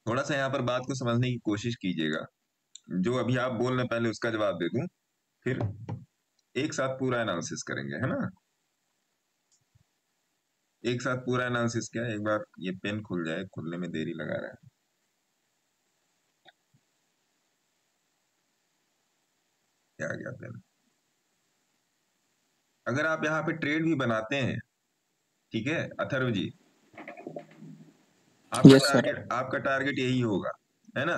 थोड़ा सा यहाँ पर बात को समझने की कोशिश कीजिएगा। जो अभी आप बोल रहे हैं पहले उसका जवाब दे दूं, फिर एक साथ पूरा एनालिसिस करेंगे, है ना। एक साथ पूरा एनालिसिस क्या है, एक बार ये पेन खुल जाए, खुलने में देरी लगा रहा है। क्या आ गया पेन। अगर आप यहाँ पे ट्रेड भी बनाते हैं, ठीक है अथर्व जी, यस सर। आपका टारगेट यही होगा, है ना।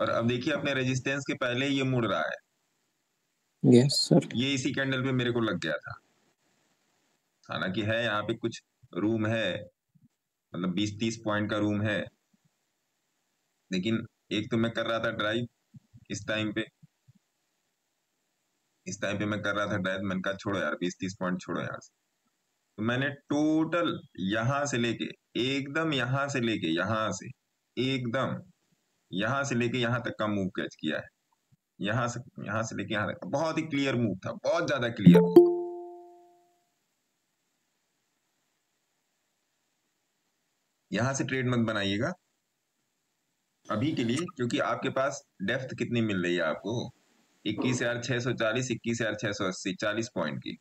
और अब देखिए अपने रेजिस्टेंस के पहले ही ये मुड़ रहा है। Yes sir. ये इसी कैंडल पे मेरे को लग गया था। हालांकि है यहाँ पे कुछ रूम है, मतलब 20-30 पॉइंट का रूम है, लेकिन एक तो मैं कर रहा था ड्राइव इस टाइम पे, मैं कर रहा था ड्राइव। मैंने कहा छोड़ो यार, 20-30 पॉइंट छोड़ो यहाँ से। तो मैंने टोटल यहां से लेके एकदम, यहां से लेके यहां से एकदम, यहां से लेके यहां तक का मूव कैच किया है। यहां से लेके यहां तक बहुत ही क्लियर मूव था, बहुत ज्यादा क्लियर। यहां से ट्रेड मत बनाइएगा अभी के लिए, क्योंकि आपके पास डेप्थ कितनी मिल रही है आपको, 21,640, 21,680, 40 पॉइंट की।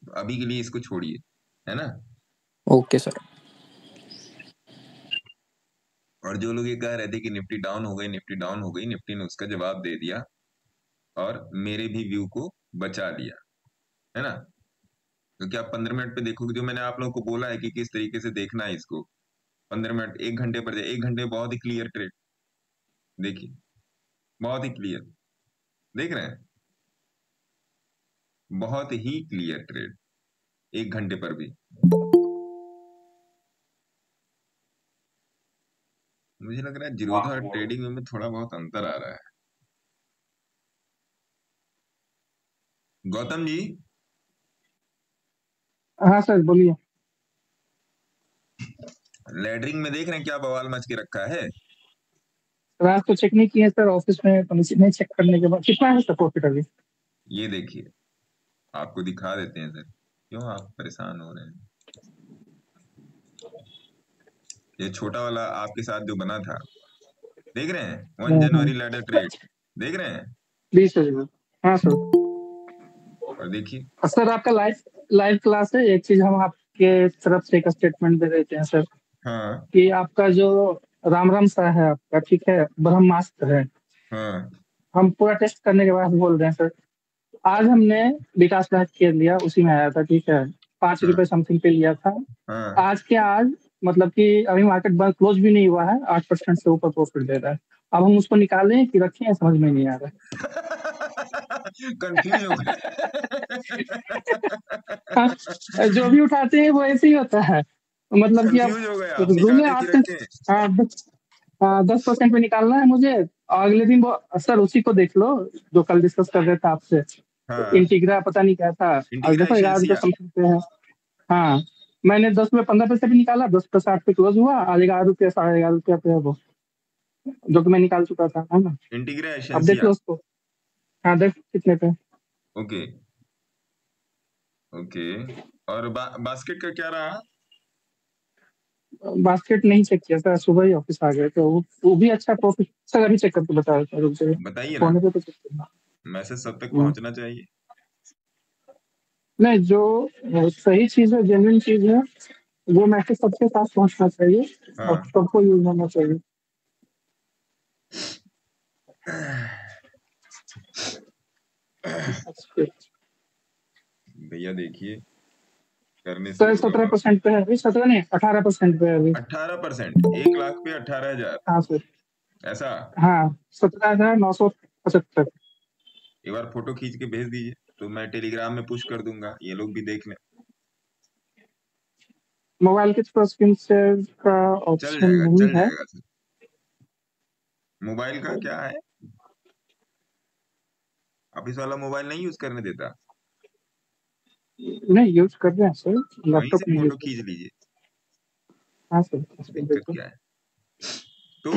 तो अभी के लिए इसको छोड़िए, है ना। Okay sir. और जो लोग ये कह रहे थे कि निफ्टी डाउन हो गई, निफ्टी डाउन हो गई, निफ्टी ने उसका जवाब दे दिया और मेरे भी व्यू को बचा लिया, है ना। क्योंकि आप 15 मिनट पे देखोगे, जो मैंने आप लोगों को बोला है कि किस तरीके से देखना है इसको, 15 मिनट, 1 घंटे पर, 1 घंटे बहुत ही क्लियर ट्रेड, देखिए बहुत ही क्लियर, देख रहे हैं, बहुत ही क्लियर ट्रेड 1 घंटे पर भी। मुझे लग रहा है जीरोधा और ट्रेडिंग में थोड़ा बहुत अंतर आ रहा है। गौतम जी। हाँ सर बोलिए। लैडरिंग में देख रहे हैं क्या बवाल मच के रखा है। रात को चेक नहीं किए सर, ऑफिस में नहीं चेक करने के बाद कितना है सर प्रॉफिट अभी? ये देखिए आपको दिखा देते हैं सर, क्यों आप परेशान हो रहे हैं। ये छोटा वाला आपके साथ जो बना था, देख रहे हैं, 1 जनवरी लैडर ट्रेड, देख रहे हैं। 20 सर। हाँ सर। और देखिए सर आपका लाइव क्लास है, एक चीज हम आपके तरफ से एक स्टेटमेंट दे देते हैं सर। हाँ कि आपका जो राम सा है आपका, ठीक है, ब्रह्मास्त्र है। हाँ हम पूरा टेस्ट करने के बाद बोल रहे हैं सर। आज हमने विकास राज के लिया, उसी में आया था, ठीक है, 5 रुपए समथिंग पे लिया था। हाँ। आज के आज मतलब कि अभी मार्केट बंद क्लोज भी नहीं हुआ है, 8% से ऊपर प्रॉफिट दे रहा है। अब हम उसको निकालें कि रखें, समझ में नहीं आ रहा कंफ्यूज हो गए। है। जो भी उठाते हैं वो ऐसे ही होता है, मतलब कि अब कंफ्यूज हो गए आप, रूल निकाले कि 8 रखे। हाँ 10% पे निकालना है मुझे। अगले दिन वो सर उसी को देख लो जो कल डिस्कस कर रहे थे आपसे, हाँ इंटीग्रा पता नहीं क्या था। और इंटीग्रा देखो 11 रुपये एशियंसिया। समथिंग पे है। हाँ मैंने 10 में 15 पैसे भी निकाला, 10 पे 60 पे क्लोज हुआ, आज 11 रुपये 11.5 रुपये पे है वो, जो कि मैं निकाल चुका था, है ना। इंटीग्रा अब देख एशियंसिया। लो उसको। हाँ देख कितने पे। Okay okay. और बास्केट का क्या रहा। बास्केट नहीं चेक किया सर, सुबह ही ऑफिस आ गए थे, वो भी अच्छा प्रॉफिट सर। अभी चेक करके बता देता हूँ, रुक जाइए। बताइए ना, फोन पे तो चेक करना। मैसेज सब तक पहुंचना चाहिए। नहीं, जो सही चीज है, जेन्युइन चीज है, वो मैसेज सबके पास पहुंचना चाहिए और हाँ सबको यूज होना चाहिए। भैया देखिए, करने से सर होगा 17% पे है अभी, 17 नहीं 18% पे है अभी। 18%, 1 लाख पे 18,000, हाँ सर। ऐसा। हाँ 17,975। एक बार फोटो खींच के भेज दीजिए तो मैं टेलीग्राम में पुश कर दूंगा, ये लोग भी देख लें। मोबाइल के थ्रू स्क्रीन शेयर का चल ऑप्शन जाएगा, नहीं चल है। जाएगा सर। मोबाइल का क्या है, ऑफिस वाला मोबाइल नहीं यूज करने देता। नहीं यूज कर रहे हैं सर, वहीं से लैपटॉप नहीं यूज फोटो कर खींच रहे। लीजिए, हाँ सर दिक्कत बिल्कुल। क्या है। तो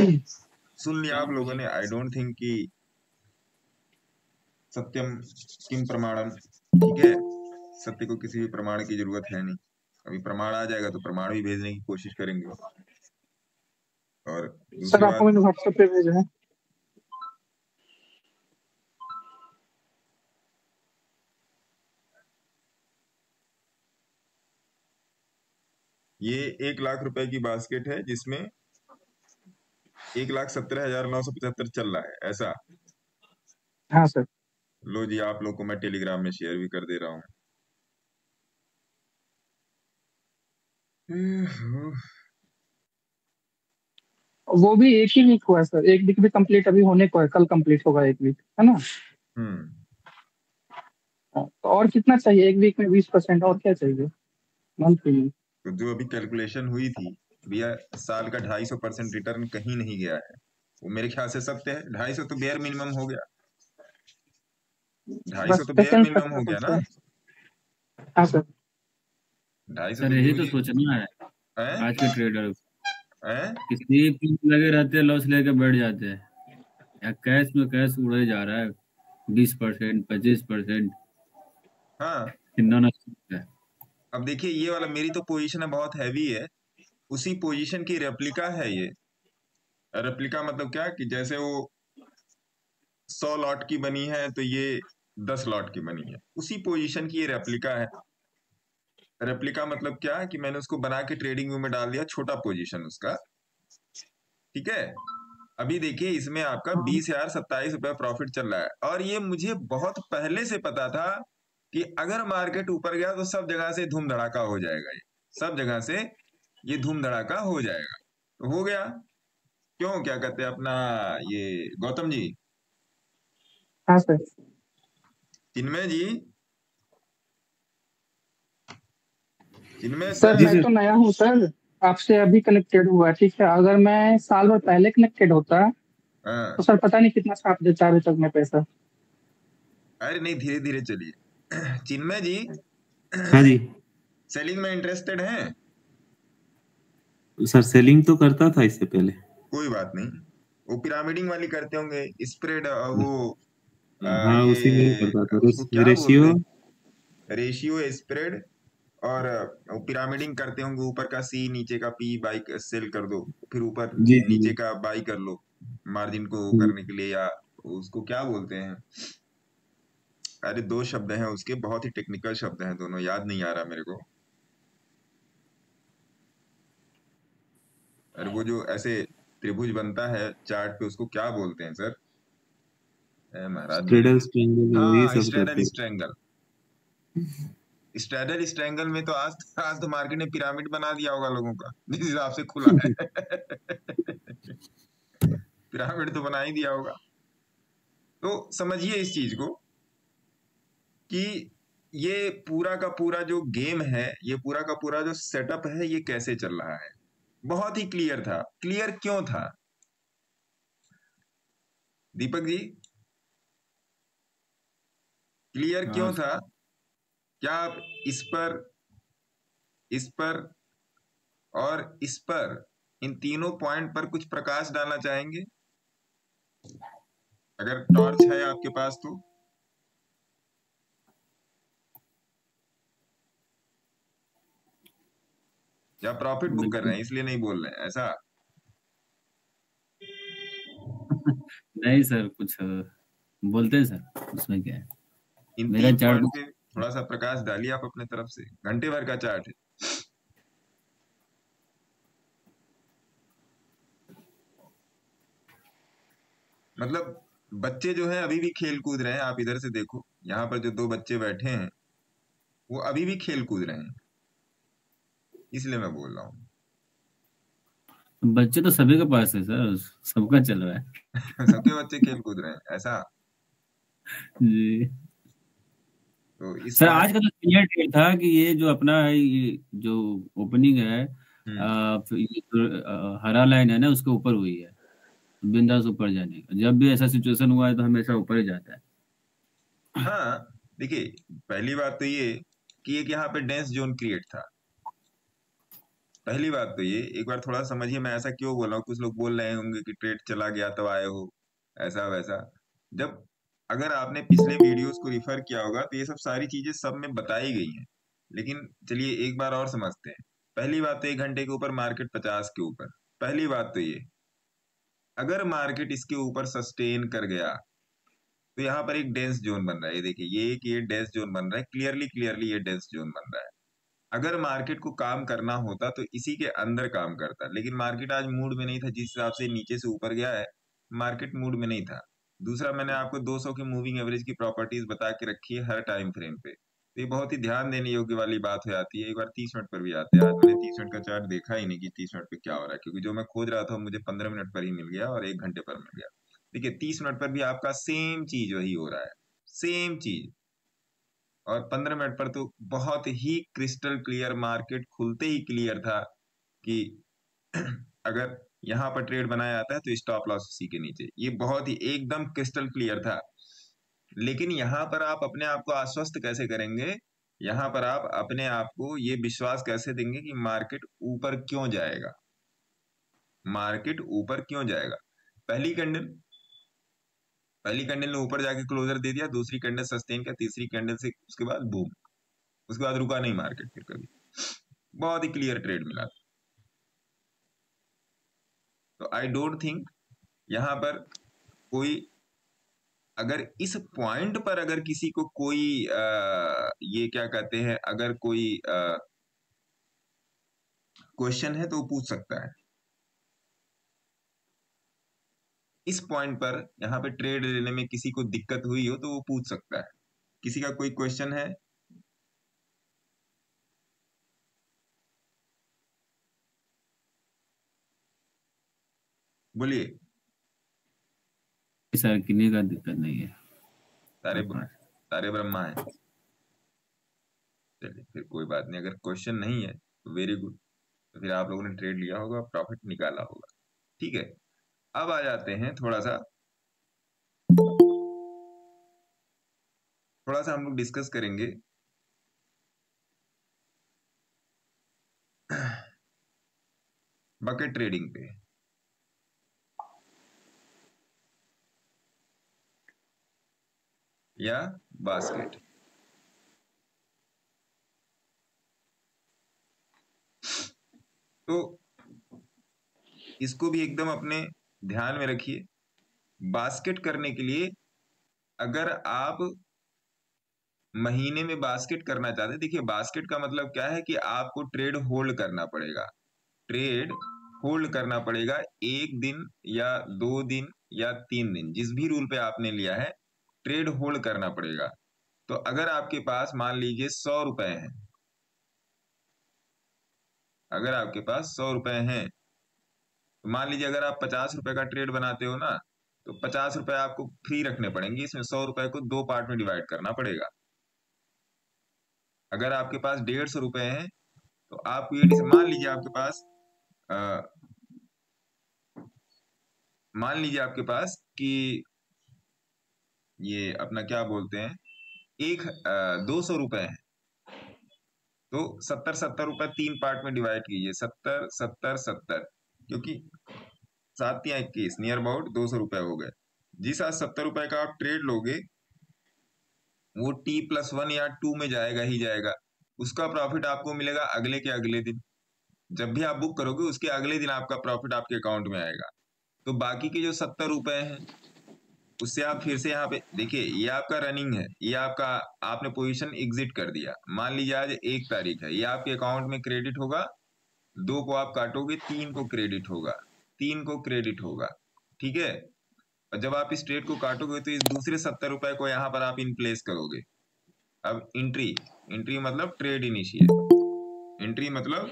सुन लिया आप लोगों ने, आई डोंट थिंक कि सत्यम किम प्रमाणम, ठीक है, सत्य को किसी भी प्रमाण की जरूरत है नहीं। अभी प्रमाण आ जाएगा तो प्रमाण भी भेजने की कोशिश करेंगे। और दूसरी सर आपको बात, मैंने व्हाट्सएप पे भेजा है। ये 1 लाख रुपए की बास्केट है जिसमें 1,17,975 चल रहा है, ऐसा। हाँ सर। लो जी, आप लोग को मैं टेलीग्राम में शेयर भी कर दे रहा हूँ। वो भी एक ही वीक हुआ है सर, एक वीक भी कंप्लीट अभी होने को है, कल कंप्लीट होगा एक वीक, है ना। तो और कितना चाहिए एक वीक में? 20% और क्या चाहिए मंथली में? तो जो अभी कैलकुलेशन हुई थी भैया, साल का 250% रिटर्न कहीं नहीं गया है, वो मेरे ख्याल से सत्य है। 250 तो बेयर मिनिमम हो गया, 250 बस तो बेयर पेशेंस मिनिमम रखना हो गया पड़ता ना। है। हाँ सर। 250 सर तो यही तो गुरुजी सोचना है हैं आज के ट्रेडर, हैं। किसी भी लगे रहते हैं, लॉस लेके बैठ जाते हैं, या कैश में कैश उड़े जा रहा है 20%, 25%, हाँ, कितना ना सकता है। अब देखिए ये वाला मेरी तो पोजीशन है बहुत हैवी है, उसी पोजीशन की रेप्लिका है ये। रेप्लिका मतलब क्या कि जैसे वो 100 लॉट की बनी है तो ये 10 लॉट की बनी है, उसी पोजीशन की ये रेप्लिका है। रेप्लिका मतलब क्या कि मैंने उसको बना के ट्रेडिंग व्यू में डाल दिया, छोटा पोजीशन उसका, ठीक है। अभी देखिए इसमें आपका 20,027 रुपया प्रॉफिट चल रहा है, और ये मुझे बहुत पहले से पता था कि अगर मार्केट ऊपर गया तो सब जगह से धूम धड़ाका हो जाएगा, ये सब जगह से ये धूम धड़ाका हो जाएगा। तो हो गया, क्यों, क्या कहते हैं अपना ये गौतम जी, हाँ सर। चिन्मय जी, चिन्मय सर सर। मैं तो नया हूँ सर, आपसे अभी कनेक्टेड हुआ, ठीक है। अगर मैं साल भर पहले कनेक्टेड होता हाँ, तो सर पता नहीं कितना छाप देता अभी तक मैं पैसा। अरे नहीं, धीरे धीरे चलिए। चिन्मय जी, हाँ जी सेलिंग में इंटरेस्टेड हैं? सर, सेलिंग तो करता था इससे पहले। कोई बात नहीं, वो पिरामिडिंग वाली करते होंगे, स्प्रेड, वो हाँ उसी में ये करता था, उसको क्या बोलते रेशियो। हैं, रेशियो स्प्रेड, और वो पिरामिडिंग करते होंगे, ऊपर का सी नीचे का पी बाई सेल कर दो, फिर ऊपर जी जी नीचे का बाई कर लो मार्जिन को करने के लिए, या उसको क्या बोलते हैं। अरे दो शब्द हैं उसके, बहुत ही टेक्निकल शब्द हैं दोनों, याद नहीं आ रहा मेरे को। अरे वो जो ऐसे त्रिभुज बनता है चार्ट पे, उसको क्या बोलते हैं सर? महाराज जी, स्ट्रेडल स्ट्रेंगल वही हाँ, सब स्ट्रेडल करते स्ट्रेंगल। स्ट्रेडल स्ट्रेंगल में तो आज तो मार्केट ने पिरामिड बना दिया होगा लोगों का, जिस हिसाब से खुला है। पिरामिड तो बना ही दिया होगा। तो समझिए इस चीज को कि ये पूरा का पूरा जो गेम है, ये पूरा का पूरा जो सेटअप है, ये कैसे चल रहा है, बहुत ही क्लियर था। क्लियर क्यों था दीपक जी, क्लियर हाँ क्यों था? क्या आप इस पर और इस पर, इन तीनों पॉइंट पर कुछ प्रकाश डालना चाहेंगे? अगर टॉर्च है आपके पास तो। या प्रॉफिट बुक कर रहे बिल्कुल। हैं इसलिए नहीं बोल रहे हैं, ऐसा? नहीं सर, कुछ बोलते हैं सर, उसमें क्या है। इन मेरा 3 चार्ट पॉइंट पे थोड़ा सा प्रकाश डालिए आप अपने तरफ से, घंटे भर का चार्ट है। मतलब बच्चे जो हैं अभी भी खेल कूद रहे हैं, आप इधर से देखो, यहाँ पर जो 2 बच्चे बैठे हैं वो अभी भी खेल कूद रहे हैं, इसलिए मैं बोल रहा हूँ। बच्चे तो सभी के पास है सर, सबका चल रहा है। सबके बच्चे खेल कूद रहे हैं, ऐसा? जी तो इस सर, बात, आज का तो क्लियर ट्रेड था कि ये जो अपना है, ये जो ओपनिंग है, ये जो हरा लाइन है ना, उसके ऊपर हुई है, बिंदास ऊपर जाने का। जब भी ऐसा सिचुएशन हुआ है तो हमेशा ऊपर ही जाता है। हाँ देखिए, पहली बात तो ये कि एक यहाँ पे डेंस जोन क्रिएट था। पहली बात तो ये, एक बार थोड़ा समझिए मैं ऐसा क्यों बोल रहा हूँ। कुछ लोग बोल रहे होंगे कि ट्रेड चला गया तब आए हो, ऐसा वैसा। जब अगर आपने पिछले वीडियोस को रिफर किया होगा तो ये सब सारी चीजें सब में बताई गई हैं, लेकिन चलिए एक बार और समझते हैं। पहली बात तो 1 घंटे के ऊपर मार्केट 50 के ऊपर, पहली बात तो ये, अगर मार्केट इसके ऊपर सस्टेन कर गया तो यहाँ पर एक डेंस जोन बन रहा है। ये देखिए ये डेंस जोन बन रहा है, क्लियरली ये डेंस जोन बन रहा है। अगर मार्केट को काम करना होता तो इसी के अंदर काम करता, लेकिन मार्केट आज मूड में नहीं था। जिस हिसाब से नीचे से ऊपर गया है, मार्केट मूड में नहीं था। दूसरा, मैंने आपको 200 की मूविंग एवरेज की प्रॉपर्टीज बता के रखी है हर टाइम फ्रेम पे, तो ये बहुत ही ध्यान देने योग्य वाली बात हो जाती है। एक बार 30 मिनट पर भी आते हैं। आज मैंने 30 मिनट का चार्ट देखा ही नहीं कि 30 मिनट पे क्या हो रहा है, क्योंकि जो मैं खोज रहा था मुझे 15 मिनट पर ही मिल गया और 1 घंटे पर मिल गया। देखिए 30 मिनट पर भी आपका सेम चीज वही हो रहा है, सेम चीज। और 15 मिनट पर तो बहुत ही क्रिस्टल क्लियर, मार्केट खुलते ही क्लियर था कि अगर यहाँ पर ट्रेड बनाया जाता है तो स्टॉप लॉस उसी के नीचे। ये बहुत ही एकदम क्रिस्टल क्लियर था। लेकिन यहाँ पर आप अपने आप को आश्वस्त कैसे करेंगे, यहाँ पर आप अपने आप को ये विश्वास कैसे देंगे कि मार्केट ऊपर क्यों जाएगा, मार्केट ऊपर क्यों जाएगा। पहली कैंडल ने ऊपर जाके क्लोजर दे दिया, दूसरी कैंडल सस्टेन किया, तीसरी कैंडल से उसके बाद बूम, उसके बाद रुका नहीं मार्केट फिर कभी। बहुत ही क्लियर ट्रेड मिला। तो आई डोंट थिंक यहाँ पर कोई, अगर इस पॉइंट पर अगर किसी को कोई ये क्या कहते हैं, अगर कोई क्वेश्चन है तो वो पूछ सकता है। इस पॉइंट पर यहाँ पे ट्रेड लेने में किसी को दिक्कत हुई हो तो वो पूछ सकता है। किसी का कोई क्वेश्चन है? बोलिए। सर किन्हीं का दिक्कत नहीं है, सारे ब्रह्मा है। चलिए फिर कोई बात नहीं, अगर क्वेश्चन नहीं है तो वेरी गुड, तो फिर आप लोगों ने ट्रेड लिया होगा, प्रॉफिट निकाला होगा। ठीक है, अब आ जाते हैं थोड़ा सा हम लोग डिस्कस करेंगे बकेट ट्रेडिंग पे। या बास्केट। तो इसको भी एकदम अपने ध्यान में रखिए। बास्केट करने के लिए अगर आप महीने में बास्केट करना चाहते हैं, देखिए बास्केट का मतलब क्या है कि आपको ट्रेड होल्ड करना पड़ेगा, ट्रेड होल्ड करना पड़ेगा 1 दिन या 2 दिन या 3 दिन, जिस भी रूल पे आपने लिया है ट्रेड होल्ड करना पड़ेगा। तो अगर आपके पास मान लीजिए 100 रुपए हैं, अगर आपके पास 100 रुपए हैं तो मान लीजिए अगर आप 50 रुपए का ट्रेड बनाते हो ना, तो 50 रुपए आपको फ्री रखने पड़ेंगे। इसमें 100 रुपए को 2 पार्ट में डिवाइड करना पड़ेगा। अगर आपके पास 150 रुपए हैं तो आप ये मान लीजिए आपके पास कि ये अपना क्या बोलते हैं, 200 रुपए है तो 70 रुपए 3 पार्ट में डिवाइड कीजिए, 70 70 70, क्योंकि 7 या 21 नियर अबाउट 200 रुपए हो गए। जिस आज 70 रुपए का आप ट्रेड लोगे वो T+1 या 2 में जाएगा ही जाएगा। उसका प्रॉफिट आपको मिलेगा अगले के अगले दिन। जब भी आप बुक करोगे उसके अगले दिन आपका प्रॉफिट आपके अकाउंट में आएगा। तो बाकी के जो 70 रुपए हैं उससे आप फिर से यहाँ पे देखिए, ये आपका रनिंग है, ये आपका आपने पोजीशन एग्जिट कर दिया। मान लीजिए आज 1 तारीख है, ये आपके अकाउंट में क्रेडिट होगा, 2 को आप काटोगे, 3 को क्रेडिट होगा, 3 को क्रेडिट होगा। ठीक है, और जब आप इस ट्रेड को काटोगे तो इस दूसरे 70 रुपए को यहाँ पर आप इन प्लेस करोगे। अब एंट्री मतलब ट्रेड इनिशिएट, एंट्री मतलब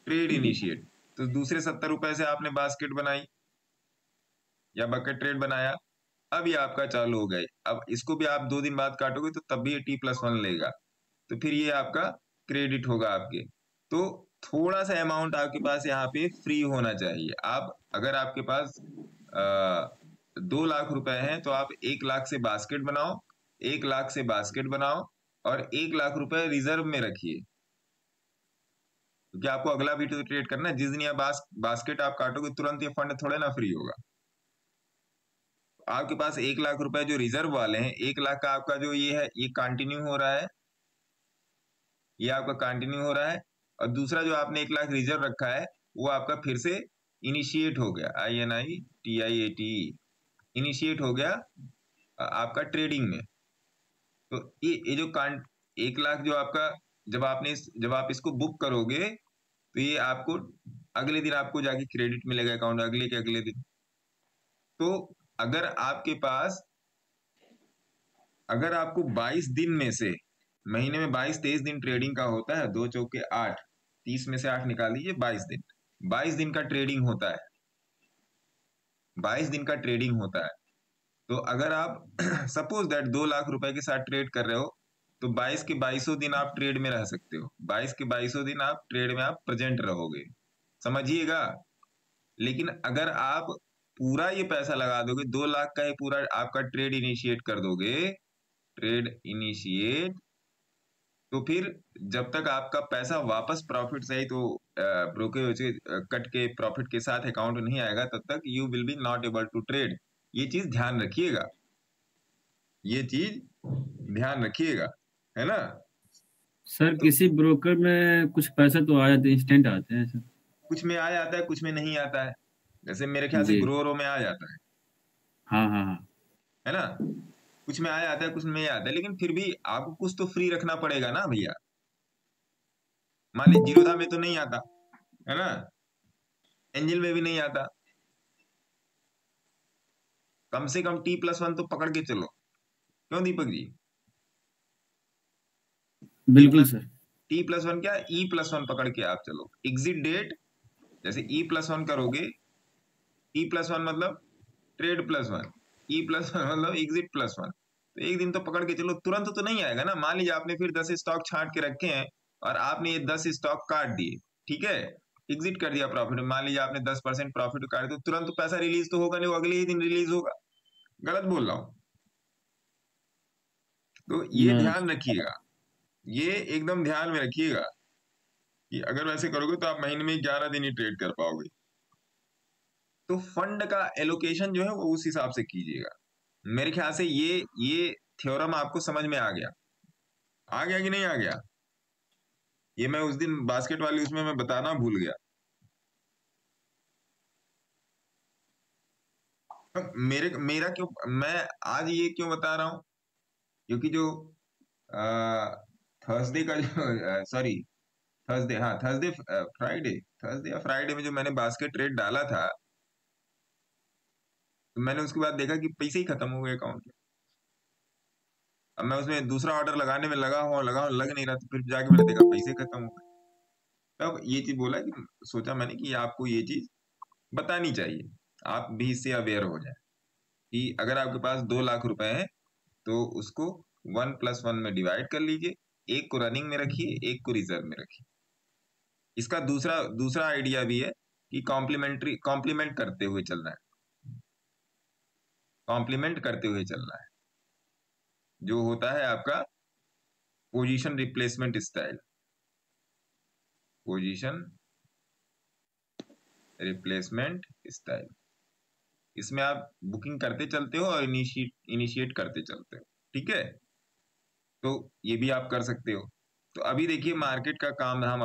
ट्रेड इनिशिएट। तो दूसरे 70 रुपए से आपने बास्केट बनाई या बकेट ट्रेड बनाया, अब ये आपका चालू हो गए। अब इसको भी आप 2 दिन बाद काटोगे तो तब भी ये T+1 लेगा, तो फिर ये आपका क्रेडिट होगा आपके। तो थोड़ा सा अमाउंट आपके पास यहाँ पे फ्री होना चाहिए। आप अगर आपके पास 2 लाख रुपए हैं तो आप 1 लाख से बास्केट बनाओ, 1 लाख से बास्केट बनाओ और 1 लाख रुपए रिजर्व में रखिए, क्योंकि आपको अगला भी तो ट्रेड करना है। जिस दिन यह बास्केट आप काटोगे तुरंत ये फंड थोड़े ना फ्री होगा। आपके पास 1 लाख रुपए जो रिजर्व वाले हैं, 1 लाख का आपका जो ये है ये कंटिन्यू हो रहा है, ये आपका कंटिन्यू हो रहा है। और दूसरा जो आपने 1 लाख रिजर्व रखा है वो आपका फिर से इनिशिएट हो गया, INITIATE, इनिशिएट हो गया आपका ट्रेडिंग में। तो ये जो 1 लाख जो आपका जब आप इसको बुक करोगे तो ये आपको अगले दिन आपको जाके क्रेडिट मिलेगा अकाउंट, अगले के अगले दिन। तो अगर आपको 22 दिन में से, महीने में 22-23 दिन ट्रेडिंग का होता है, 2 चौके 8, 30 में से 8 निकाल लीजिए, 22 दिन का ट्रेडिंग होता है, 22 दिन का ट्रेडिंग होता है। तो अगर आप सपोज दैट 2 लाख रुपए के साथ ट्रेड कर रहे हो तो 22 के 22 दिन आप ट्रेड में रह सकते हो, 22 के 22 दिन आप ट्रेड में आप प्रेजेंट रहोगे, समझिएगा। लेकिन अगर आप पूरा ये पैसा लगा दोगे, 2 लाख का ये पूरा आपका ट्रेड इनिशिएट कर दोगे, तो फिर जब तक आपका पैसा वापस प्रॉफिट सही तो ब्रोकरेज कट के प्रॉफिट के साथ अकाउंट नहीं आएगा, तब तक you will be not able to trade. ये चीज ध्यान रखिएगा, है ना सर? तो किसी ब्रोकर में कुछ पैसे तो आ जाते हैं, इंस्टेंट आते हैं सर? कुछ में आ जाता है, कुछ में नहीं आता है। जैसे मेरे ख्याल से जी। ग्रोरो में आ जाता है, हाँ। है ना, कुछ में आ जाता है, कुछ में नहीं आता है, लेकिन फिर भी आपको कुछ तो फ्री रखना पड़ेगा ना भैया। मान लीजिए जीरोधा में तो नहीं आता है ना, एंजल में भी नहीं आता, कम से कम T+1 तो पकड़ के चलो, क्यों दीपक जी? बिल्कुल सर। T+1 क्या, E+1 पकड़ के आप चलो। एग्जिट डेट जैसे E+1 करोगे, T+1 मतलब ट्रेड +1, E+1 मतलब एग्जिट +1, तो एक दिन तो पकड़ के चलो, तुरंत तो नहीं आएगा ना। मान लीजिए आपने फिर 10 स्टॉक छांट के रखे हैं और आपने ये 10 स्टॉक काट दिए, ठीक है, एग्जिट कर दिया प्रॉफिट में, मान लीजिए आपने 10% प्रॉफिट काट दिया, तो तुरंत तो पैसा रिलीज तो होगा नहीं, वो अगले ही दिन रिलीज होगा। गलत बोल रहा हूं? तो ये ध्यान रखिएगा, ये एकदम ध्यान में रखिएगा कि अगर वैसे करोगे तो आप महीने में 11 दिन ही ट्रेड कर पाओगे। तो फंड का एलोकेशन जो है वो उस हिसाब से कीजिएगा। मेरे ख्याल से ये थ्योरम आपको समझ में आ गया कि नहीं आ गया? ये मैं उस दिन बास्केट वाली उसमें मैं बताना भूल गया। मेरा क्यों, मैं आज ये क्यों बता रहा हूं, क्योंकि जो थर्सडे का जो सॉरी थर्सडे, हाँ थर्सडे फ्राइडे में जो मैंने बास्केट ट्रेड डाला था, तो मैंने उसके बाद देखा कि पैसे ही खत्म हो गए अकाउंट में। अब मैं उसमें दूसरा ऑर्डर लगाने में लग नहीं रहा, तो फिर जाके मैंने देखा पैसे खत्म हो गए। तब ये चीज बोला कि सोचा मैंने कि आपको ये चीज बतानी चाहिए, आप भी इससे अवेयर हो जाए कि अगर आपके पास 2 लाख रुपए हैं तो उसको 1+1 में डिवाइड कर लीजिए, एक को रनिंग में रखिए, एक को रिजर्व में रखिए। इसका दूसरा आइडिया भी है कि कॉम्प्लीमेंट करते हुए चलना है, जो होता है आपका पोजीशन रिप्लेसमेंट स्टाइल। इसमें आप बुकिंग करते चलते हो और इनिशिएट करते चलते हो, ठीक है। तो ये भी आप कर सकते हो। तो अभी देखिए मार्केट का काम हम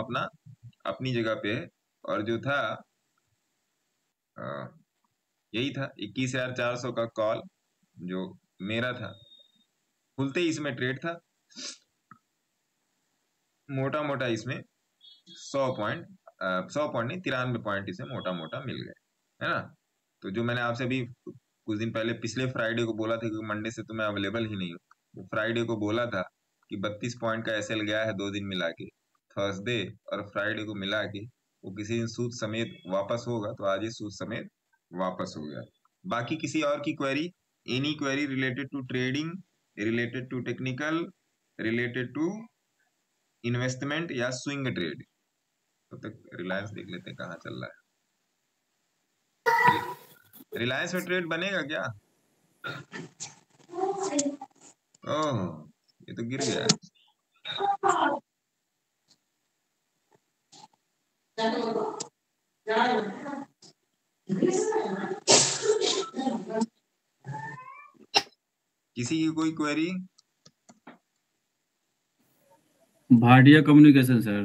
अपनी जगह पे है, और जो था यही था 21,400 का कॉल जो मेरा था, खुलते ही इसमें ट्रेड था, मोटा इसमें 100 पॉइंट नहीं 93 पॉइंट इसे मोटा मिल गए, है ना। तो जो मैंने आपसे अभी कुछ दिन पहले पिछले फ्राइडे को बोला था कि मंडे से तो मैं अवेलेबल ही नहीं हूँ, वो फ्राइडे को बोला था कि 32 पॉइंट का एसएल गया है 2 दिन मिला के, थर्सडे और फ्राइडे को मिला के वो किसी दिन सूद समेत वापस होगा, तो आज ये सूद समेत वापस हो गया। बाकी किसी और की query, any query related to trading, related to technical, related to investment या स्विंग ट्रेड? तब तक रिलायंस देख लेते हैं कहाँ चल रहा है। रिलायंस में ट्रेड बनेगा क्या? ओह ये तो गिर गया। किसी की कोई query? Bhatia communication sir.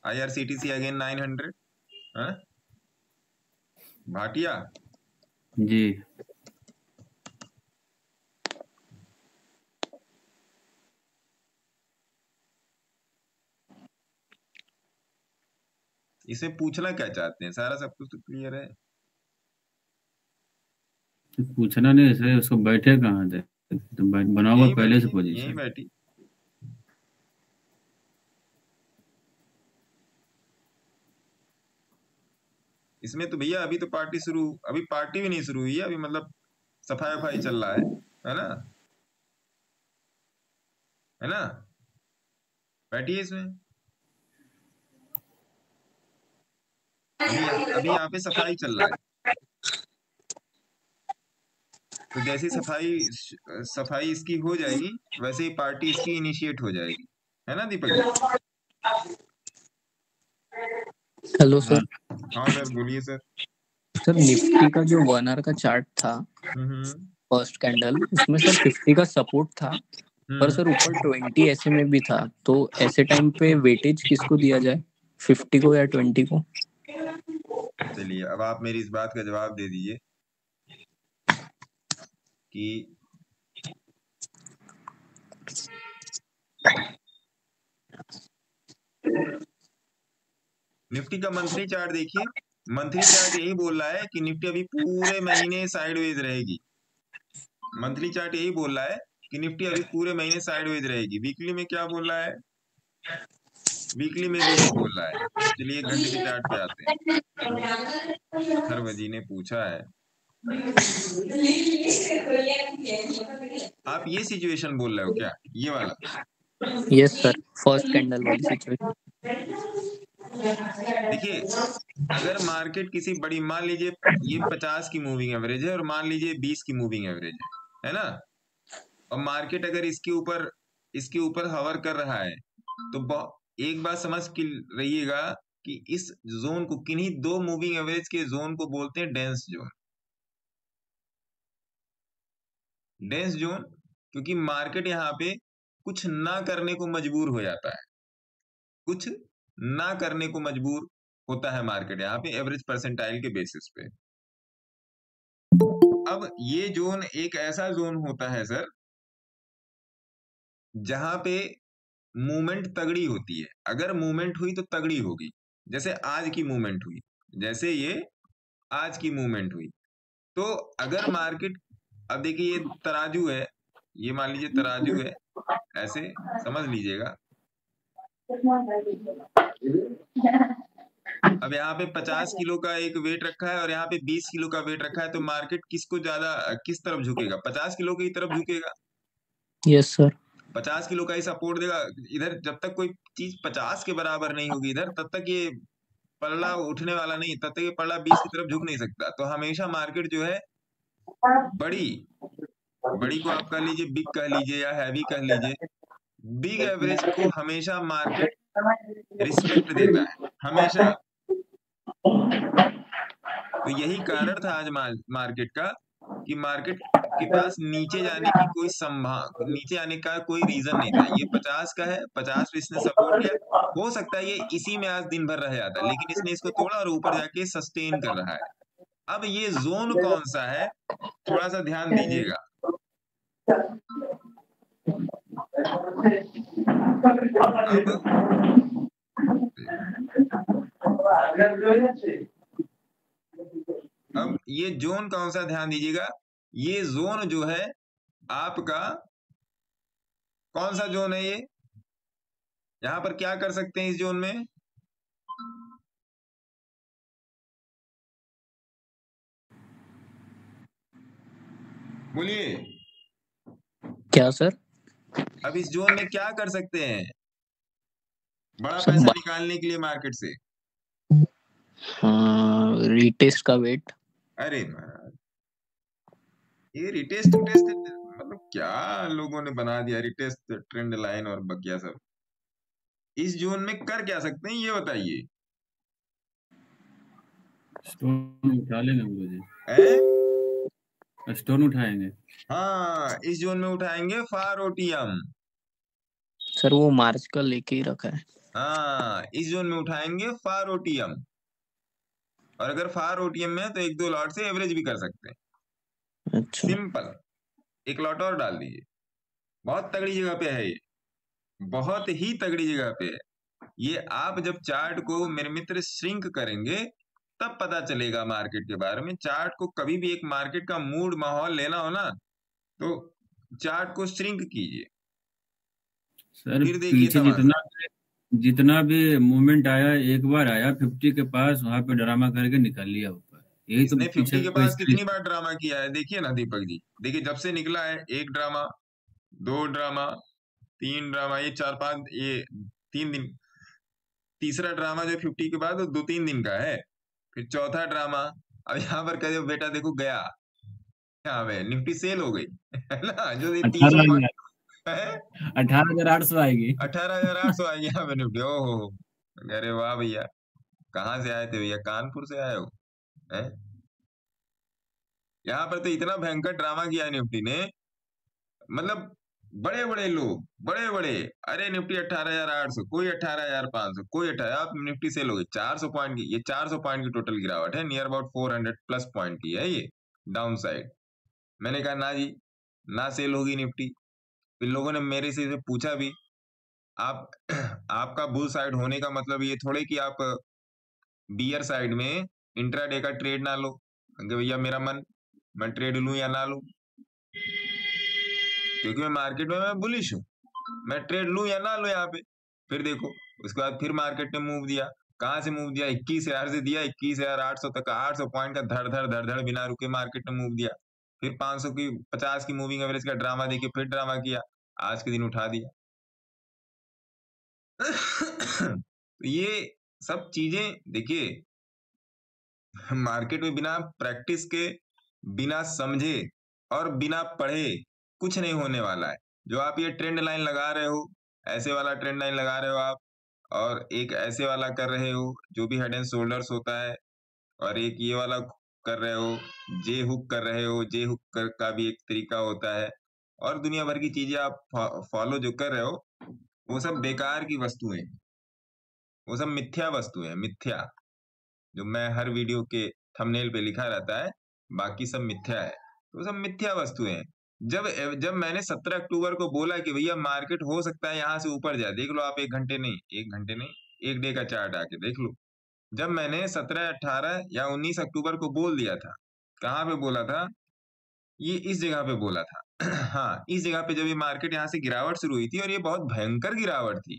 IRCTC again 900, हाँ भाटिया जी। इसे पूछना क्या चाहते हैं, सारा सब कुछ तो क्लियर है। पूछना नहीं सर, उसको बैठे कहाँ थे, तो बना हुआ यहीं पहले से बैठी, यहीं पोजीशन। बैठी। इसमें तो भैया अभी तो पार्टी शुरू, अभी पार्टी भी नहीं शुरू हुई है, अभी मतलब सफाई वफाई चल रहा है ना, है ना। बैठिए इसमें, अभी यहाँ पे सफाई चल रहा है, तो जैसी सफाई इसकी हो जाएगी वैसे ही पार्टी इसकी इनिशिएट हो जाएगी, है ना दीपक जी। Hello sir. हाँ सर बोलिए सर। सर निफ्टी का जो 1 आवर का चार्ट था, फर्स्ट कैंडल, उसमें सर 50 का सपोर्ट था, पर सर ऊपर 20 ऐसे में भी था, तो ऐसे टाइम पे वेटेज किसको दिया जाए, 50 को या 20 को? चलिए अब आप मेरी इस बात का जवाब दे दीजिए कि निफ्टी का मंथली चार्ट देखिए, मंथली चार्ट यही बोल रहा है कि निफ्टी अभी पूरे महीने साइडवेज रहेगी। मंथली चार्ट यही बोल रहा है कि निफ्टी अभी पूरे महीने साइडवेज रहेगी। वीकली में क्या बोल रहा है, वीकली में भी यही बोल रहा है। चलिए 1 घंटे के चार्ट पे आते हैं। हरवजी ने पूछा है, आप ये सिचुएशन बोल रहे हो क्या, ये वाला? यस सर, फर्स्ट कैंडल वाली सिचुएशन। देखिए अगर मार्केट किसी बड़ी, मान लीजिए ये 50 की मूविंग एवरेज है और मान लीजिए 20 की मूविंग एवरेज है ना, और मार्केट अगर इसके ऊपर हवर कर रहा है, तो एक बात समझ के रहिएगा कि इस जोन को, किन्हीं 2 मूविंग एवरेज के जोन को बोलते हैं डेंस जोन। डेंस जोन क्योंकि मार्केट यहाँ पे कुछ ना करने को मजबूर हो जाता है, कुछ ना करने को मजबूर होता है मार्केट यहाँ पे एवरेज परसेंटाइल के बेसिस पे। अब ये जोन एक ऐसा जोन होता है सर जहां पे मूवमेंट तगड़ी होती है। अगर मूवमेंट हुई तो तगड़ी होगी, जैसे आज की मूवमेंट हुई, जैसे ये आज की मूवमेंट हुई। तो अगर मार्केट, अब देखिए ये तराजू है, ये मान लीजिए तराजू है, ऐसे समझ लीजिएगा। अब यहाँ पे 50 किलो का एक वेट रखा है और यहाँ पे 20 किलो का वेट रखा है, तो मार्केट किसको ज्यादा, किस तरफ झुकेगा? 50 किलो की तरफ झुकेगा। Yes sir. 50 किलो का ही सपोर्ट देगा इधर। जब तक कोई चीज 50 के बराबर नहीं होगी इधर, तब तक ये पल्ला उठने वाला नहीं, तब तक ये पल्ला 20 की तरफ झुक नहीं सकता। तो हमेशा मार्केट जो है बड़ी को आप कह लीजिए, बिग कह लीजिए या हैवी कह लीजिए, बिग एवरेज को हमेशा मार्केट रिस्पेक्ट देता है, हमेशा। तो यही कारण था आज मार्केट का कि मार्केट के पास नीचे जाने की नीचे आने का कोई रीजन नहीं था। ये 50 का है, 50 पे इसने सपोर्ट किया, हो सकता है ये इसी में आज दिन भर रह जाता, लेकिन इसने इसको तोड़ा और ऊपर जाके सस्टेन कर रहा है। अब ये जोन कौन सा है, थोड़ा सा ध्यान दीजिएगा। अब ये जोन कौन सा, ध्यान दीजिएगा। ये जोन जो है आपका कौन सा जोन है, ये यहां पर क्या कर सकते हैं इस जोन में? बोलिए क्या सर? अब इस जोन में क्या कर सकते हैं बड़ा पैसा निकालने के लिए मार्केट से? रीटेस्ट का वेट। अरे महाराज ये रिटेस्ट मतलब क्या लोगों ने बना दिया, रिटेस्ट ट्रेंड लाइन और बकिया सब। इस जोन में कर क्या सकते हैं ये बताइए। स्टोन उठा लेंगे गुरुजी, स्टोन उठाएंगे। हाँ इस जोन में उठाएंगे फार ओटीएम। सर वो मार्च का लेके ही रखा है। हाँ, इस जोन में उठाएंगे फार ओटीएम, और अगर फार ओटीएम में है तो 1-2 लॉट से एवरेज भी कर सकते हैं। अच्छा सिंपल, 1 लॉट और डाल दीजिए। बहुत तगड़ी जगह पे है ये, बहुत ही तगड़ी जगह पे है ये। आप जब चार्ट को मेरे मित्र श्रिंक करेंगे तब पता चलेगा मार्केट के बारे में। चार्ट को कभी भी एक मार्केट का मूड माहौल लेना हो ना, तो चार्ट को श्रिंक कीजिए, सर फिर देखिए पीछे जितना भी मूवमेंट आया, एक बार आया 50 के पास, वहां पे ड्रामा करके निकल लिया ऊपर। यही तो इसने 50 पीछे के पास कितनी बार ड्रामा किया है देखिए ना दीपक जी। देखिए जब से निकला है, 1 ड्रामा, 2 ड्रामा, 3 ड्रामा, ये 4-5, ये 3 दिन, तीसरा ड्रामा जो 50 के बाद 2-3 दिन का है, फिर चौथा ड्रामा। अब यहाँ पर कहे बेटा देखो गया, यहाँ पे निफ्टी सेल हो गई है ना, जो 18,800 आएगी, 18,800 आएगी यहाँ पे निफ्टी। ओहो, अरे वाह भैया, कहाँ से आए थे भैया? कानपुर से आए हो है? यहाँ पर तो इतना भयंकर ड्रामा किया निफ्टी ने, मतलब बड़े बड़े लोग, बड़े बड़े, अरे निफ्टी 18,800, कोई 18,500, कोई 18, आप निफ्टी सेल हो गई 400 पॉइंट की। ये 400 पॉइंट की टोटल गिरावट है, नियर अबाउट 400+ पॉइंट की है ये डाउन साइड। मैंने कहा ना जी, ना सेल होगी निफ्टी। फिर लोगों ने मेरे से पूछा भी, आप आपका बुल साइड होने का मतलब ये थोड़े कि आप बियर साइड में इंट्राडे का ट्रेड ना लो। भैया मेरा मन, मैं ट्रेड लूं या ना लूं, क्योंकि मैं मार्केट में मैं बुलिश हूं, मैं ट्रेड लूं या ना लूं यहाँ पे। फिर देखो उसके बाद फिर मार्केट ने मूव दिया। कहां से मूव दिया? 21,000 से दिया, 21,800 तक, 800 पॉइंट का धड़ धड़ धड़ धड़ बिना रुके मार्केट ने मूव दिया। फिर 500 की 50 की मूविंग एवरेज का ड्रामा देखिए, फिर ड्रामा किया, आज के दिन उठा दिया। ये सब चीजें देखिए, मार्केट में बिना प्रैक्टिस के, बिना समझे और बिना पढ़े कुछ नहीं होने वाला है। जो आप ये ट्रेंड लाइन लगा रहे हो, ऐसे वाला ट्रेंड लाइन लगा रहे हो आप, और एक ऐसे वाला कर रहे हो जो भी हेड एंड शोल्डर्स होता है, और एक ये वाला कर रहे हो, जे हुक कर रहे हो, जे हुक का भी एक तरीका होता है, और दुनिया भर की चीजें आप फॉलो जो कर रहे हो, वो सब बेकार की वस्तुएं, वो सब मिथ्या वस्तुएं, मिथ्या, जो मैं हर वीडियो के थंबनेल पे लिखा रहता है, बाकी सब मिथ्या है। तो सब मिथ्या वस्तुएं हैं। जब मैंने 17 अक्टूबर को बोला कि भैया मार्केट हो सकता है यहाँ से ऊपर जाए, देख लो आप, 1 घंटे नहीं, 1 डे का चार्ट आके देख लो। जब मैंने 17, 18 या 19 अक्टूबर को बोल दिया था, कहाँ पे बोला था? ये इस जगह पे बोला था। हाँ, इस जगह पे जब ये मार्केट यहाँ से गिरावट शुरू हुई थी, और ये बहुत भयंकर गिरावट थी,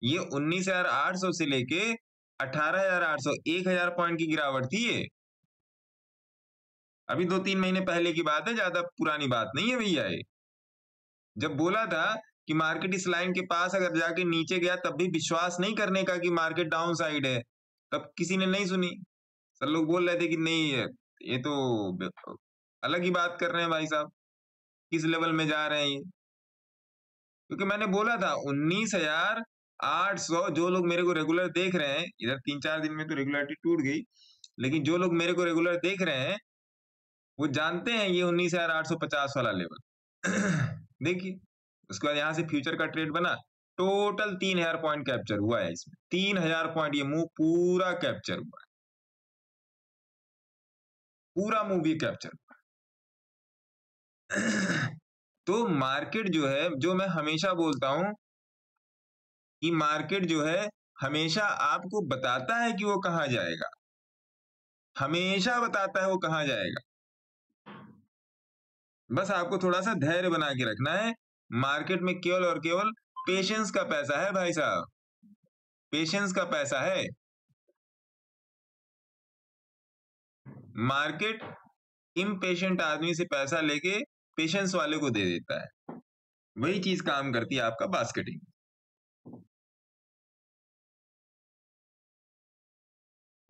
ये 19,800 से लेके 18,800, 1,000 पॉइंट की गिरावट थी ये। अभी 2-3 महीने पहले की बात है, ज्यादा पुरानी बात नहीं है भैया ये। जब बोला था कि मार्केट इस लाइन के पास अगर जाके नीचे गया तब भी विश्वास नहीं करने का कि मार्केट डाउन साइड है, तब किसी ने नहीं सुनी। सब लोग बोल रहे थे कि नहीं ये तो अलग ही बात कर रहे हैं भाई साहब, किस लेवल में जा रहे हैं ये। क्योंकि मैंने बोला था 19,800, जो लोग मेरे को रेगुलर देख रहे हैं, इधर 3-4 दिन में तो रेगुलरिटी टूट गई, लेकिन जो लोग मेरे को रेगुलर देख रहे हैं वो जानते हैं ये 19,850 वाला लेवल। देखिए उसके बाद यहाँ से फ्यूचर का ट्रेड बना, टोटल 3,000 पॉइंट कैप्चर हुआ है इसमें, 3,000 पॉइंट ये मूव पूरा कैप्चर हुआ है, पूरा मूव ये कैप्चर हुआ। तो मार्केट जो है, जो मैं हमेशा बोलता हूं कि मार्केट जो है हमेशा आपको बताता है कि वो कहां जाएगा, हमेशा बताता है वो कहां जाएगा। बस आपको थोड़ा सा धैर्य बना के रखना है। मार्केट में केवल और केवल पेशेंस का पैसा है भाई साहब, पेशेंस का पैसा है। मार्केट इम्पेशेंट आदमी से पैसा लेके पेशेंस वाले को दे देता है। वही चीज काम करती है आपका बास्केटिंग,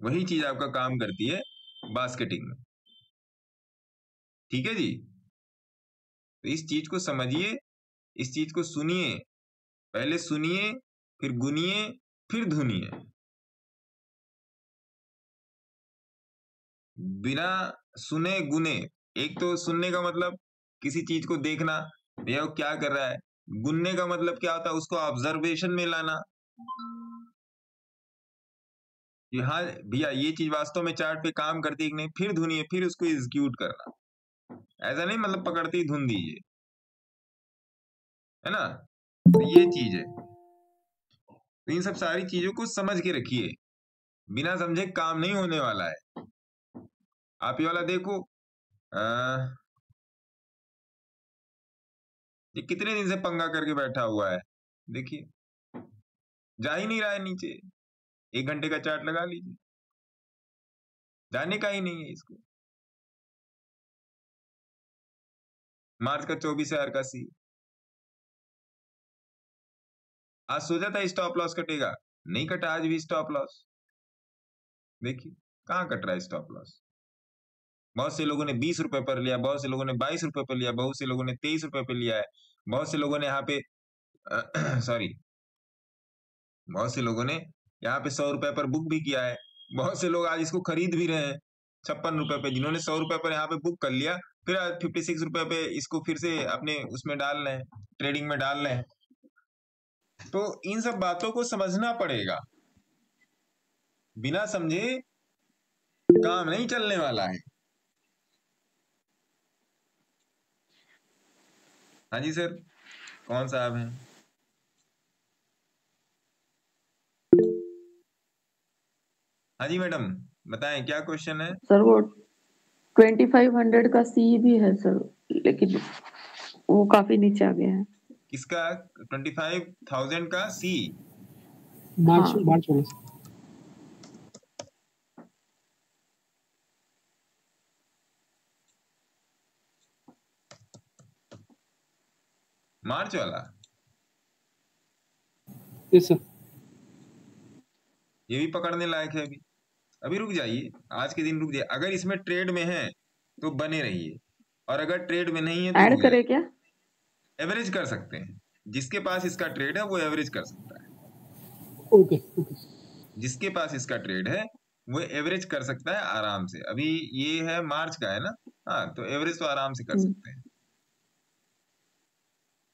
वही चीज आपका काम करती है बास्केटिंग में। ठीक है जी, तो इस चीज को समझिए, इस चीज को सुनिए, पहले सुनिए, फिर गुनिए, फिर धुनिए। बिना सुने गुने, एक तो सुनने का मतलब किसी चीज को देखना, भैया वो क्या कर रहा है। गुनने का मतलब क्या होता है? उसको ऑब्जर्वेशन में लाना। कि हाँ भैया ये चीज वास्तव में चार्ट पे काम करती है कि नहीं, फिर धुनिए, फिर उसको एग्जीक्यूट करना। ऐसा नहीं मतलब पकड़ते ही धुन दीजिए, है ना। तो ये चीज है। तो इन सब सारी चीजों को समझ के रखिए, बिना समझे काम नहीं होने वाला है। आप ये वाला देखो, ये कितने दिन से पंगा करके बैठा हुआ है, देखिए जा ही नहीं रहा है नीचे। 1 घंटे का चार्ट लगा लीजिए, जाने का ही नहीं है इसको। मार्च का 24,000 का सी, आज सोचा था स्टॉप लॉस कटेगा, नहीं कटा आज भी स्टॉप लॉस। देखिए कहाँ कट रहा है स्टॉप लॉस। बहुत से लोगों ने 20 रुपए पर लिया, बहुत से लोगों ने 22 रुपए पर लिया, बहुत से लोगों ने 23 रुपए पर लिया है, बहुत से लोगों ने यहाँ पे सॉरी बहुत से लोगों ने यहाँ पे 100 रुपए पर बुक भी किया है। बहुत से लोग आज इसको खरीद भी रहे हैं 56 रुपए पे, जिन्होंने 100 रुपए पर यहाँ पे बुक कर लिया, फिर आज 56 रुपए पे इसको फिर से अपने उसमें डाल रहे हैं, ट्रेडिंग में डाल रहे हैं। तो इन सब बातों को समझना पड़ेगा, बिना समझे काम नहीं चलने वाला है। हाँ जी सर, कौन साहब हैं? हाँ जी मैडम, बताएं क्या क्वेश्चन है? सर वो 2500 का सी भी है सर, लेकिन वो काफी नीचे आ गया है। किसका 25,000 का सी? मार्च हाँ। मार्च वाला। मार्च वाला? Yes sir. ये भी पकड़ने लायक है। अभी अभी रुक जाइए, आज के दिन रुक जाइए। अगर इसमें ट्रेड में है तो बने रहिए, और अगर ट्रेड में नहीं है तो ऐड करे क्या? एवरेज कर सकते हैं। जिसके पास इसका ट्रेड है वो एवरेज कर सकता है। Okay okay. जिसके पास इसका ट्रेड है वो एवरेज कर सकता है आराम से। अभी ये है मार्च का है ना, हाँ, तो एवरेज तो आराम से कर सकते हैं।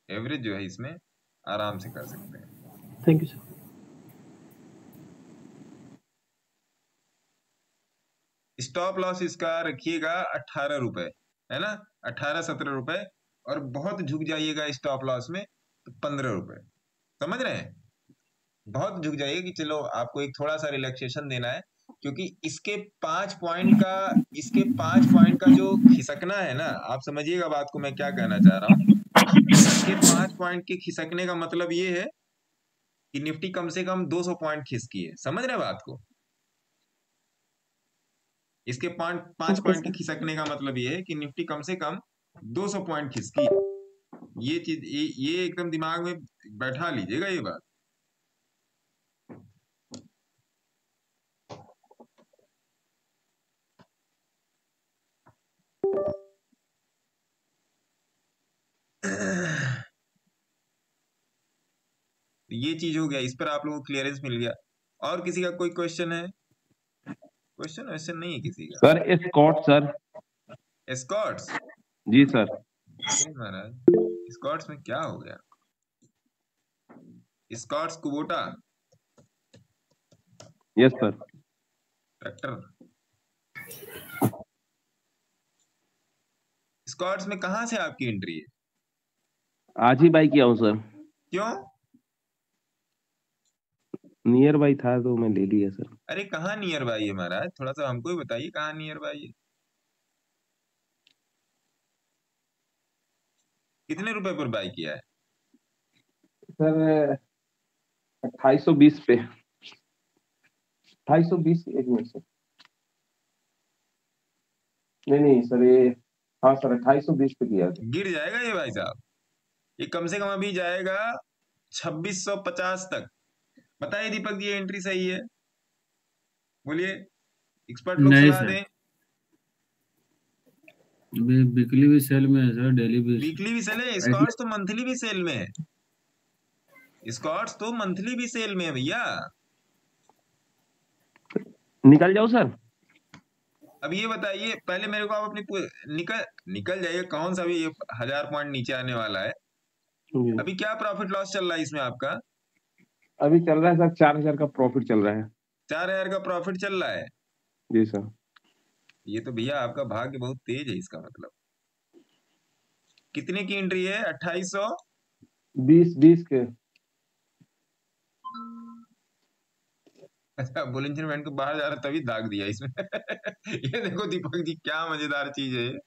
एवरेज जो है इसमें आराम से कर सकते हैं। Thank you sir. Stop loss इसका रखिएगा 18 रुपए, है ना, 18-17 रुपए, और बहुत झुक जाइएगा स्टॉप लॉस में तो 15 रुपए। समझ रहे हैं? बहुत झुक जाइए कि चलो आपको एक थोड़ा सा रिलैक्सेशन देना है, क्योंकि इसके 5 पॉइंट का जो खिसकना है ना, आप समझिएगा बात को मैं क्या कहना चाह रहा हूँ। इसके 5 पॉइंट के खिसकने का मतलब ये है कि निफ्टी कम से कम 200 पॉइंट खिसकी है। समझ रहे हैं बात को? इसके 5 पॉइंट के खिसकने का मतलब ये है कि निफ्टी कम से कम 200 पॉइंट खिसकी है। ये चीज ये एकदम दिमाग में बैठा लीजिएगा ये बात। ये चीज हो गया, इस पर आप लोगों को क्लियरेंस मिल गया। और किसी का कोई क्वेश्चन है? क्वेश्चन नहीं है किसी का? Sir escort sir. एस्कॉर्ट्स? जी सर। महाराज एस्कॉर्ट्स में क्या हो गया? Escorts Kubota? Yes sir. Tractor? Escorts में कहां से आपकी एंट्री है? आज ही बाई किया हूँ सर। क्यों? नियर बाई था तो मैं ले लिया सर। अरे कहाँ नियर बाई है महाराज, थोड़ा सा हमको ही बताइए कहाँ नियर बाई है। कितने रुपए पर बाई किया है? सर 2820 पे। 2820, एक मिनट सर। नहीं सर, ये हाँ सर 2820 पे किया था। गिर जाएगा ये भाई साहब, ये कम से कम अभी जाएगा 2650 तक। बताइए दीपक जी, ये एंट्री सही है? बोलिए, एक्सपर्ट लोग नहीं सलाह सर। दें। वीकली भी सेल में है सर, डेली भी। वीकली भी सेल है, स्कॉट्स तो मंथली भी सेल में है। स्कॉट्स तो मंथली भी सेल में है भैया। निकल जाओ सर। अब ये बताइए पहले मेरे को, आप अपनी निकल जाइए। कौन सा भी 1000 पॉइंट नीचे आने वाला है। अभी क्या प्रॉफिट लॉस चल रहा है इसमें आपका? अभी चल रहा है सर 4000 का प्रॉफिट चल रहा है। 4,000 का प्रॉफिट चल रहा है। जी सर। ये तो भैया आपका भाग्य बहुत तेज है, इसका मतलब। कितने की एंट्री है? 2800 20 के। अच्छा, बुलिंजर बैंड को बाहर जा रहा तभी दाग दिया इसमें। ये देखो दीपक जी, क्या मजेदार चीज है ये।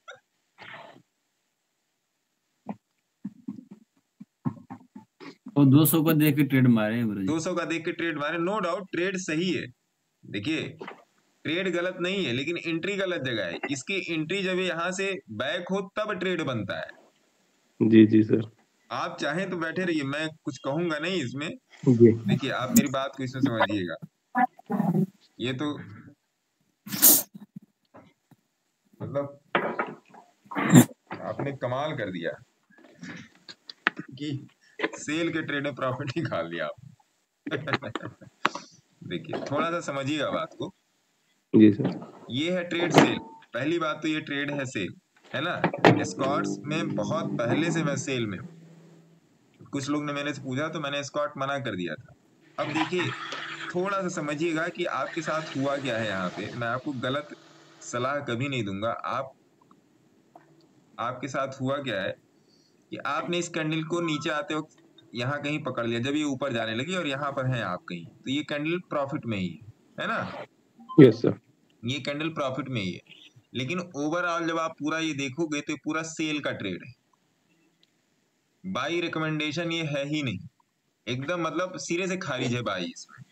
तो 200 का देख के ट्रेड मारे 200 का देख के ट्रेड मारे, नो डाउट ट्रेड सही है। देखिए ट्रेड गलत नहीं है, लेकिन एंट्री गलत जगह है। इसकी एंट्री जब यहाँ से बैक हो तब ट्रेड बनता है। जी जी सर। आप चाहें तो बैठे रहिए, मैं कुछ कहूंगा नहीं इसमें। जी। देखिए आप मेरी बात को इसमें समझिएगा। ये तो मतलब आपने कमाल कर दिया कि सेल के ट्रेड में प्रॉफिट निकाल लिया आप। देखिए थोड़ा सा समझिएगा बात को। जी सर। ये है ट्रेड सेल। पहली बात तो ये ट्रेड है सेल, है ना। स्कॉट्स में बहुत पहले से मैं सेल में, कुछ लोग ने मेरे से पूछा तो मैंने स्कॉट मना कर दिया था। अब देखिए थोड़ा सा समझिएगा कि आपके साथ हुआ क्या है यहाँ पे। मैं आपको गलत सलाह कभी नहीं दूंगा। आपके साथ हुआ क्या है कि आपने इस कैंडल को नीचे आते वक्त यहाँ कहीं पकड़ लिया, जब ये ऊपर जाने लगी और यहाँ पर है आप कहीं, तो ये कैंडल प्रॉफिट में ही है ना। Yes sir. ये कैंडल प्रॉफिट में ही है, लेकिन ओवरऑल जब आप पूरा ये देखोगे तो पूरा सेल का ट्रेड है। बाई रिकमेंडेशन ये है ही नहीं, एकदम मतलब सिरे से खारिज है बाई इसमें,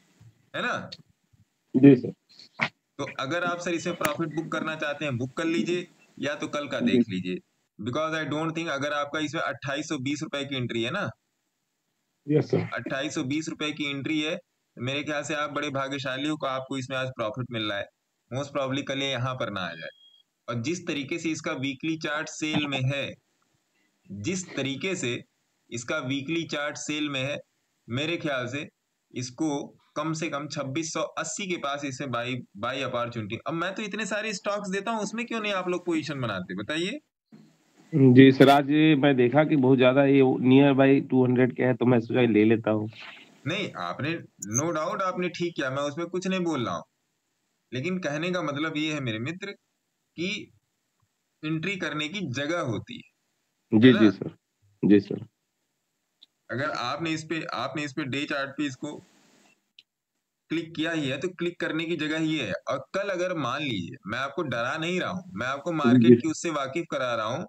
है ना। जी सर। तो अगर आप सर इसमें प्रॉफिट बुक करना चाहते हैं बुक कर लीजिए, या तो कल का देख लीजिए। बिकॉज आई डोंट थिंक, अगर आपका इसमें 2820 रुपए की एंट्री है ना, यस सर। 2820 रुपए की एंट्री है, मेरे ख्याल से आप बड़े भाग्यशाली हो, आपको इसमें आज प्रॉफिट मिल रहा है। मोस्ट प्रॉब्ली कल ये यहाँ पर ना आ जाए। और जिस तरीके से इसका वीकली चार्ट सेल में है, जिस तरीके से इसका वीकली चार्ट सेल में है, मेरे ख्याल से इसको कम से कम 2680 के पास इसे बाई अपॉर्चुनिटी। अब मैं तो इतने सारे स्टॉक्स देता हूं, उसमें क्यों नहीं आप लोग पोजीशन बनाते, बताइए। जी सर, आज मैं देखा कि बहुत ज्यादा ये नियर बाई 200 के है, तो मैं सोचा ले लेता हूँ। नहीं, आपने नो डाउट आपने ठीक किया, मैं उसमें कुछ नहीं बोल रहा हूं, लेकिन कहने का मतलब ये है मेरे मित्र कि एंट्री करने की जगह होती है। जी जी सर। जी सर। अगर आपने इस पे डे चार्ट पे इसको क्लिक किया ही है, तो क्लिक करने की जगह ही है। और कल अगर मान लीजिए, मैं आपको डरा नहीं रहा हूं, मैं आपको मार्केट की उससे वाकिफ करा रहा हूं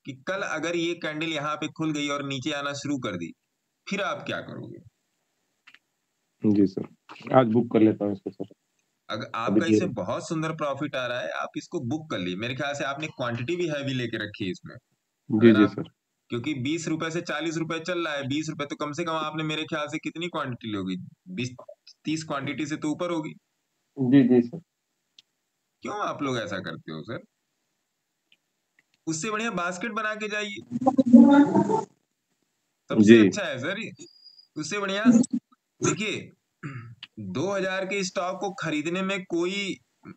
कि कल अगर ये कैंडल यहाँ पे खुल गई और नीचे आना शुरू कर दी, फिर आप क्या करोगे? जी सर, आज बुक कर लेता हूँ इसको सर। अगर आपका इसमें बहुत सुंदर प्रॉफिट आ रहा है, आप इसको बुक कर लीजिए। मेरे ख्याल से आपने क्वांटिटी भी हैवी लेके रखी है इसमें। जी जी सर। क्योंकि 20 रुपए से 40 रुपए चल रहा है, 20 रुपए तो कम से कम आपने मेरे ख्याल से कितनी क्वांटिटी ली होगी? 20-30 क्वांटिटी से तो ऊपर होगी। जी जी सर। क्यों आप लोग ऐसा करते हो सर? उससे बढ़िया बास्केट बना के जाइए, सबसे अच्छा है सर। उससे बढ़िया देखिए, 2000 के स्टॉक को खरीदने में कोई,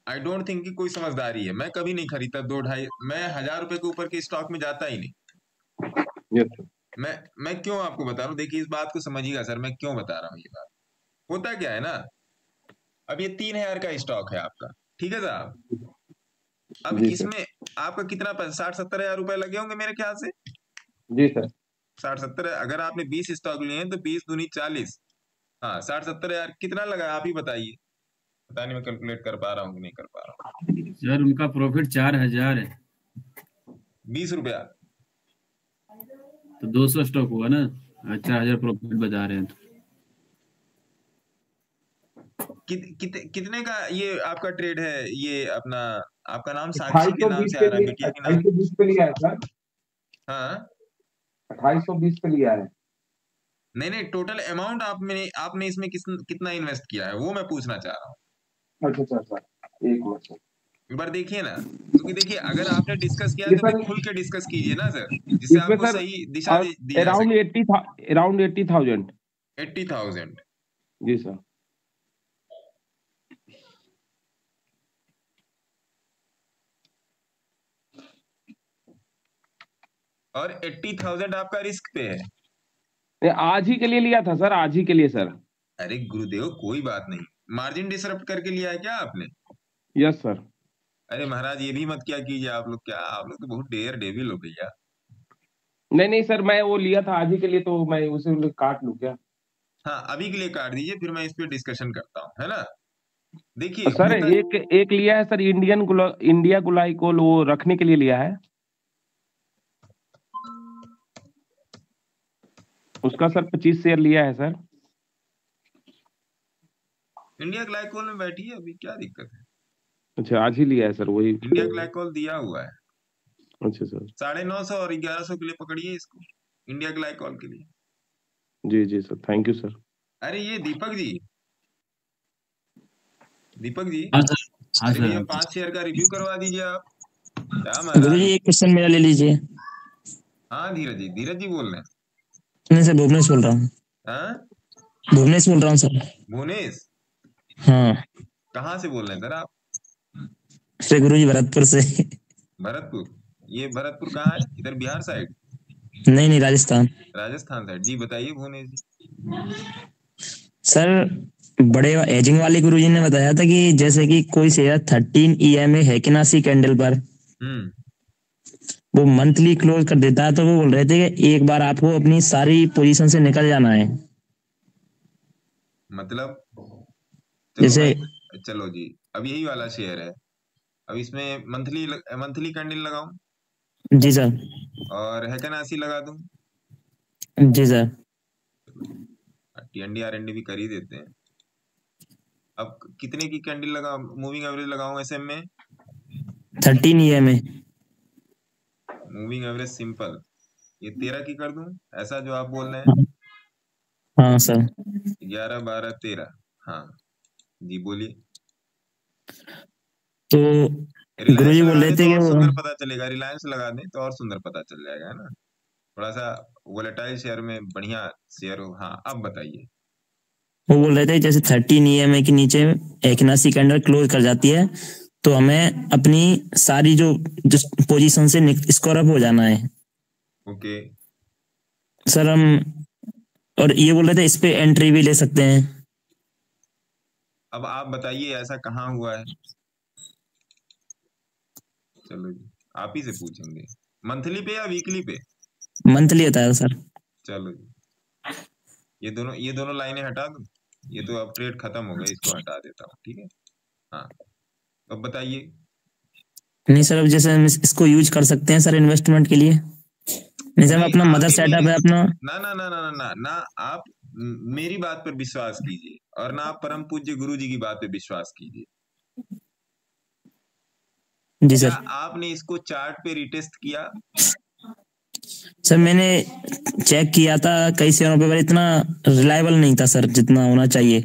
आई डोंट थिंक कि कोई समझदारी है। मैं कभी नहीं खरीदता 2-2.5, मैं 1000 रुपए के ऊपर के स्टॉक में जाता ही नहीं। मैं क्यों आपको बता रहा हूँ, देखिए इस बात को समझिएगा सर, मैं क्यों बता रहा हूँ ये बात। होता क्या है ना, अब ये 3000 का स्टॉक है आपका, ठीक है साहब। अब इसमें आपका कितना 60-70 हजार रुपए लगे होंगे मेरे ख्याल से। जी सर। 60-70, अगर आपने 20 स्टॉक लिए हैं तो 20 दूनी 40, हाँ 60-70 हजार कितना लगा आप ही बताइए। पता नहीं मैं कैलकुलेट कर पा रहा हूँ कि नहीं कर पा रहा हूँ। सर उनका प्रॉफिट 4000 है, 20 रुपया तो 200 स्टॉक हुआ ना, 4000 प्रॉफिट बता रहे हैं। कितने का ये आपका ट्रेड है? ये अपना, आपका नाम साक्षी के नाम से आ रहा है, बिटिया के नाम। 2820 पे लिया है सर। हाँ 2820 पे लिया है। नहीं, टोटल अमाउंट आपने इसमें कितना इन्वेस्ट किया है, वो मैं पूछना चाह रहा हूँ। अच्छा, एक मिनट एक बार देखिए ना, क्योंकि देखिए अगर आपने डिस्कस किया तो फिर खुल के डिस्कस कीजिए ना सर, जिससे आपको सही दिशा दी जा सके। अराउंड 80,000। 80,000 जी सर। और 80,000 आपका रिस्क पे है। आज ही के लिए लिया था सर, आज ही के लिए सर। अरे गुरुदेव कोई बात नहीं, मार्जिन डिसरप्ट करके लिया है क्या आपने? Yes sir. अरे महाराज ये भी मत क्या कीजिए आप लोग, क्या आप लोग तो बहुत डेयर डेविल हो भैया। नहीं सर, मैं वो लिया था आज ही के लिए, तो मैं उसे काट लूं क्या? हाँ अभी के लिए काट दीजिए, फिर मैं इस पे डिस्कशन करता हूँ, है ना। देखिए सर एक लिया है सर, इंडिया ग्लाइकोल, वो रखने के लिए लिया है। उसका सर 25 शेयर लिया है सर। इंडिया ग्लाइकोल में बैठी है अभी, क्या दिक्कत है? अच्छा, आज ही लिया है सर वही। इंडिया ग्लाइकोल दिया हुआ है। अच्छा सर। 950 और 1100 के लिए पकड़िए इसको, इंडिया ग्लाइकोल के लिए। जी जी सर, थैंक यू सर। अरे ये दीपक जी हाँ सर। हाँ अरे भैया सर। 5 शेयर का रिव्यू करवा दीजिए आप। क्या गुरु महाराज? जी एक क्वेश्चन मेरा ले लीजिए। हाँ धीरज जी बोल रहे हैं। नहीं सर, भुवनेश बोल रहा हूँ। हाँ भुवनेश बोल रहा हूँ सर। भुवनेश, हाँ कहाँ से बोल रहे हैं सर आप? श्री गुरु जी भरतपुर से। भरतपुर? ये भरतपुर कहाँ है? इधर बिहार साइड? नहीं राजस्थान। राजस्थान साइड। जी बताइए भुवनेश जी। सर बड़े एजिंग वाले गुरु जी ने बताया था कि जैसे कि कोई शेयर 13 EMA है कि नासी कैंडल पर वो मंथली क्लोज कर देता है, तो वो बोल रहे थे कि एक बार आपको अपनी सारी पोजीशन से निकल जाना है। मतलब जैसे चलो जी, अब यही वाला शेयर है, अब इसमें मंथली कैंडल लगाऊं? जी सर। और हैकेनासी लगा दूं? जी सर। TND RND भी कर ही देते हैं। अब कितने की कैंडल लगा, मूविंग एवरेज लगाऊं SM में? 13 EMA। मूविंग एवरेज सिंपल ये 13 की कर दूं, ऐसा जो आप बोल रहे हैं? हाँ सर। 11 12 13। हाँ जी बोलिए। तो गुरु जी बोल रहे थे कि और वो सुंदर पता चलेगा, रिलायंस लगा दें तो और सुंदर पता चल जाएगा, है ना। थोड़ा सा वोलेटाइल शेयर में बढ़िया शेयर हो। हाँ अब बताइए। वो बोल रहे थे जैसे 13 EMA के नीचे हैकेनासी कैंडल क्लोज कर जाती है तो हमें अपनी सारी जो पोजीशन से स्कोर अप हो जाना है। ओके सर हम और ये बोल रहे थे इस पे एंट्री भी ले सकते हैं। अब आप बताइए ऐसा कहाँ हुआ है? चलो जी आप ही से पूछेंगे, मंथली पे या वीकली पे? मंथली होता है सर। चलो जी ये दोनों लाइनें हटा दूं, ये तो अब ट्रेड खत्म हो गया, इसको हटा देता हूँ, ठीक है। हाँ अब बताइए। नहीं सर, अब जैसे हम इसको यूज कर सकते हैं सर इन्वेस्टमेंट के लिए। नहीं सर, अपना मदर सेटअप है अपना। ना आप मेरी बात पर विश्वास कीजिए और ना आप परम पूज्य गुरु जी की बात पे विश्वास कीजिए। जी सर। आपने इसको चार्ट पे रिटेस्ट किया? सर मैंने चेक किया था कई शेयरों पे, पर इतना रिलायबल नहीं था सर जितना होना चाहिए।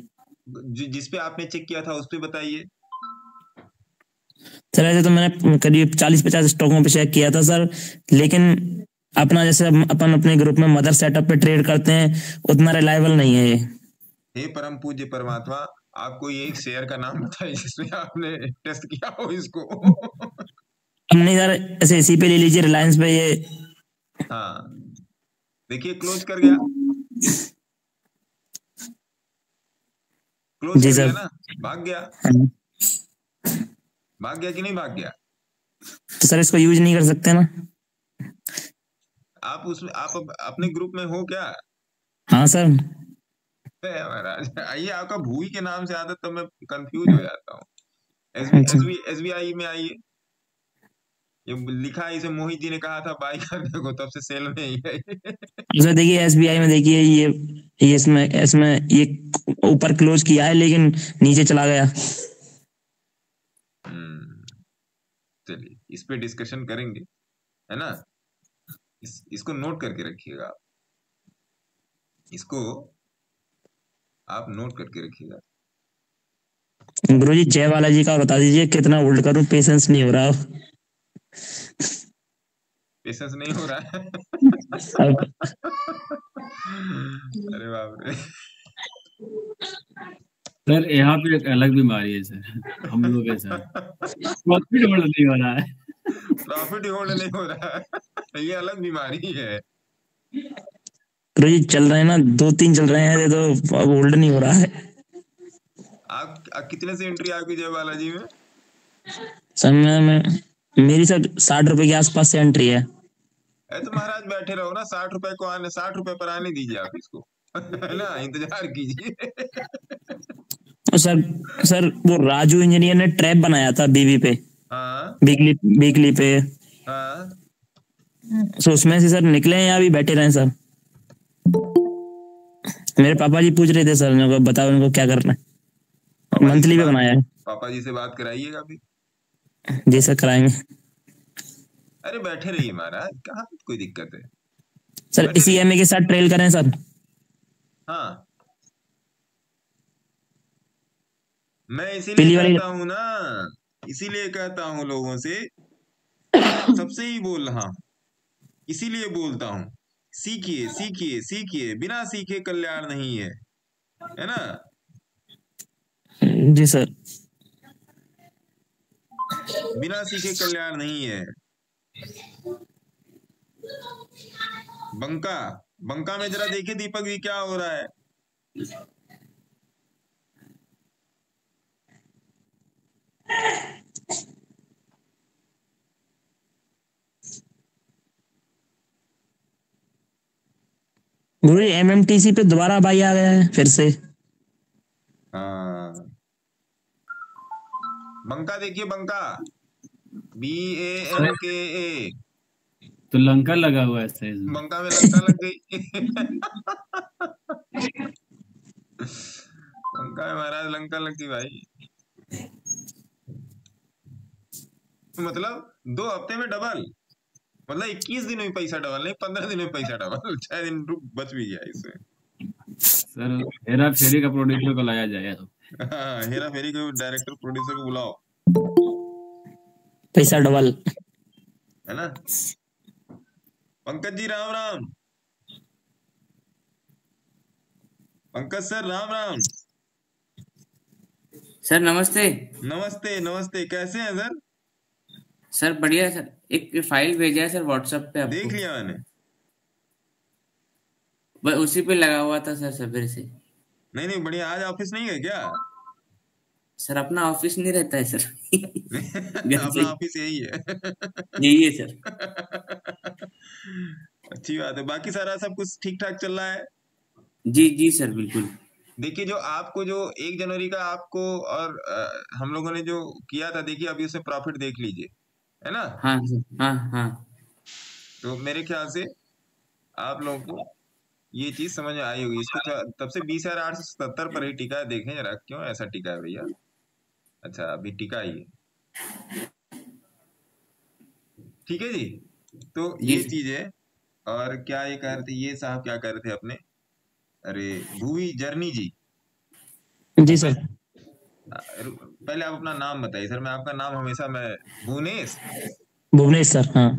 जिस पे आपने चेक किया था उस पे बताइए। सर ऐसे तो मैंने करीब 40-50 स्टॉकों पे चेक किया था सर, लेकिन अपना जैसे अपन अपने ग्रुप में मदर सेटअप पे ट्रेड करते हैं उतना रिलायबल नहीं है ये। हे परम पूज्य परमात्मा, आप कोई एक शेयर का नाम बताइए जिसमें आपने टेस्ट किया हो इसको। नहीं सर, ऐसे इसी पे ले लीजिए, रिलायंस पे ये। हाँ देखिए क्लोज कर गया, क्लोज जी कर सर। गया ना, भाग गया कि नहीं भाग गया? तो सर इसको यूज नहीं कर सकते ना आप उसमें, आप अपने ग्रुप में हो क्या? हाँ सर। महाराज आइए, आपका भूई के नाम से आता तो मैं कंफ्यूज हो जाता हूँ। SBI में आइए, ये लिखा है, इसे मोहित जी ने कहा था बाई करने को, तब से सेल में ही है। सर देखिए SBI में देखिए ये इसमें ये ऊपर क्लोज किया है लेकिन नीचे चला गया। चलिए इस पे डिस्कशन करेंगे, है ना। इसको नोट करके रखिएगा, इसको आप नोट करके रखिएगा। गुरु जी जय बालाजी का बता दीजिए कितना होल्ड करूं, पेशेंस नहीं हो रहा। पेशेंस नहीं हो रहा है? अरे बाप रे। सर यहाँ पे एक अलग बीमारी है सर हम लोग के साथ, प्रॉफिट होल्ड नहीं हो रहा है। प्रॉफिट होल्ड नहीं हो रहा है, ये अलग बीमारी है। गुरु जी चल रहे हैं ना, 2-3 चल रहे हैं, ये तो अब होल्ड नहीं हो रहा है। आप कितने से एंट्री आपकी जय बालाजी में? सर मैं मेरी सर 60 रुपए के आसपास से एंट्री है। तो महाराज बैठे रहो ना, 60 रुपए पर आने दीजिए आप इसको है ना, इंतजार कीजिए। और सर वो राजू इंजीनियर ने ट्रैप बनाया था बीवी पे, हाँ वीकली पे, हाँ। तो उसमें से सर निकले हैं या अभी बैठे रहे सर? मेरे पापा जी पूछ रहे थे सर, उनको बताओ उनको क्या करना है। मंथली पे बनाया है। पापा जी से बात कराइएगा अभी। जी सर कराएंगे। अरे बैठे रहिए महाराज, कहाँ कोई दिक्कत है सर। इसी एमए के साथ ट्रेल करें सर? हाँ, मैं इसीलिए कहता हूँ ना, इसीलिए कहता हूँ लोगों से, सबसे ही बोल रहा हूँ, इसीलिए बोलता हूँ, सीखिए सीखिए सीखिए, बिना सीखे कल्याण नहीं है ना? जी सर। बिना सीखे कल्याण नहीं है। बंका में जरा देखिए दीपक जी क्या हो रहा है। गुरु एमएमटीसी पे दोबारा भाई आ गया है फिर से। हाँ, बंका देखिए, बंका BANKA। तो लंका लगा हुआ है सही। बंका में लंका लग गई। बंका में महाराज लंका लग गई भाई। मतलब 2 हफ्ते में डबल, मतलब 21 दिन में पैसा डबल नहीं, 15 दिन में पैसा डबल। 6 दिन बच भी गया इससे। सर हेरा फेरी का प्रोड्यूसर को लाया जाए तो। हाँ, हेरा फेरी के डायरेक्टर प्रोड्यूसर को बुलाओ, पैसा डबल है ना। पंकज जी राम राम। पंकज सर राम राम। सर नमस्ते। नमस्ते नमस्ते, कैसे हैं सर? सर बढ़िया सर, एक फाइल भेजा है सर व्हाट्सएप पे आपको। देख लिया मैंने। बस उसी पे लगा हुआ था सर सवेरे से। नहीं बढ़िया। आज ऑफिस नहीं है क्या? सर अपना ऑफिस नहीं रहता है सर। अपना ऑफिस यही है। यही है सर। अच्छी बात है। बाकी सारा सब कुछ ठीक ठाक चल रहा है? जी जी सर बिल्कुल। देखिए जो आपको जो 1 जनवरी का आपको और हम लोगों ने जो किया था, देखिए अभी उससे प्रॉफिट देख लीजिए, है ना? हाँ हाँ हाँ। तो मेरे ख्याल से आप लोगों को ये चीज समझ में आई होगी। इसको तब से 20,877 पर ही टिका है। देखें जरा क्यों ऐसा टिका है भैया। अच्छा अभी टिका ही है, ठीक है जी। तो ये चीज है। और क्या ये कह रहे थे, ये साहब क्या कह रहे थे अपने, अरे भूवी जर्नी जी। जी सर। पहले आप अपना नाम बताइए सर। मैं आपका नाम हमेशा मैं भुवनेश सर। हाँ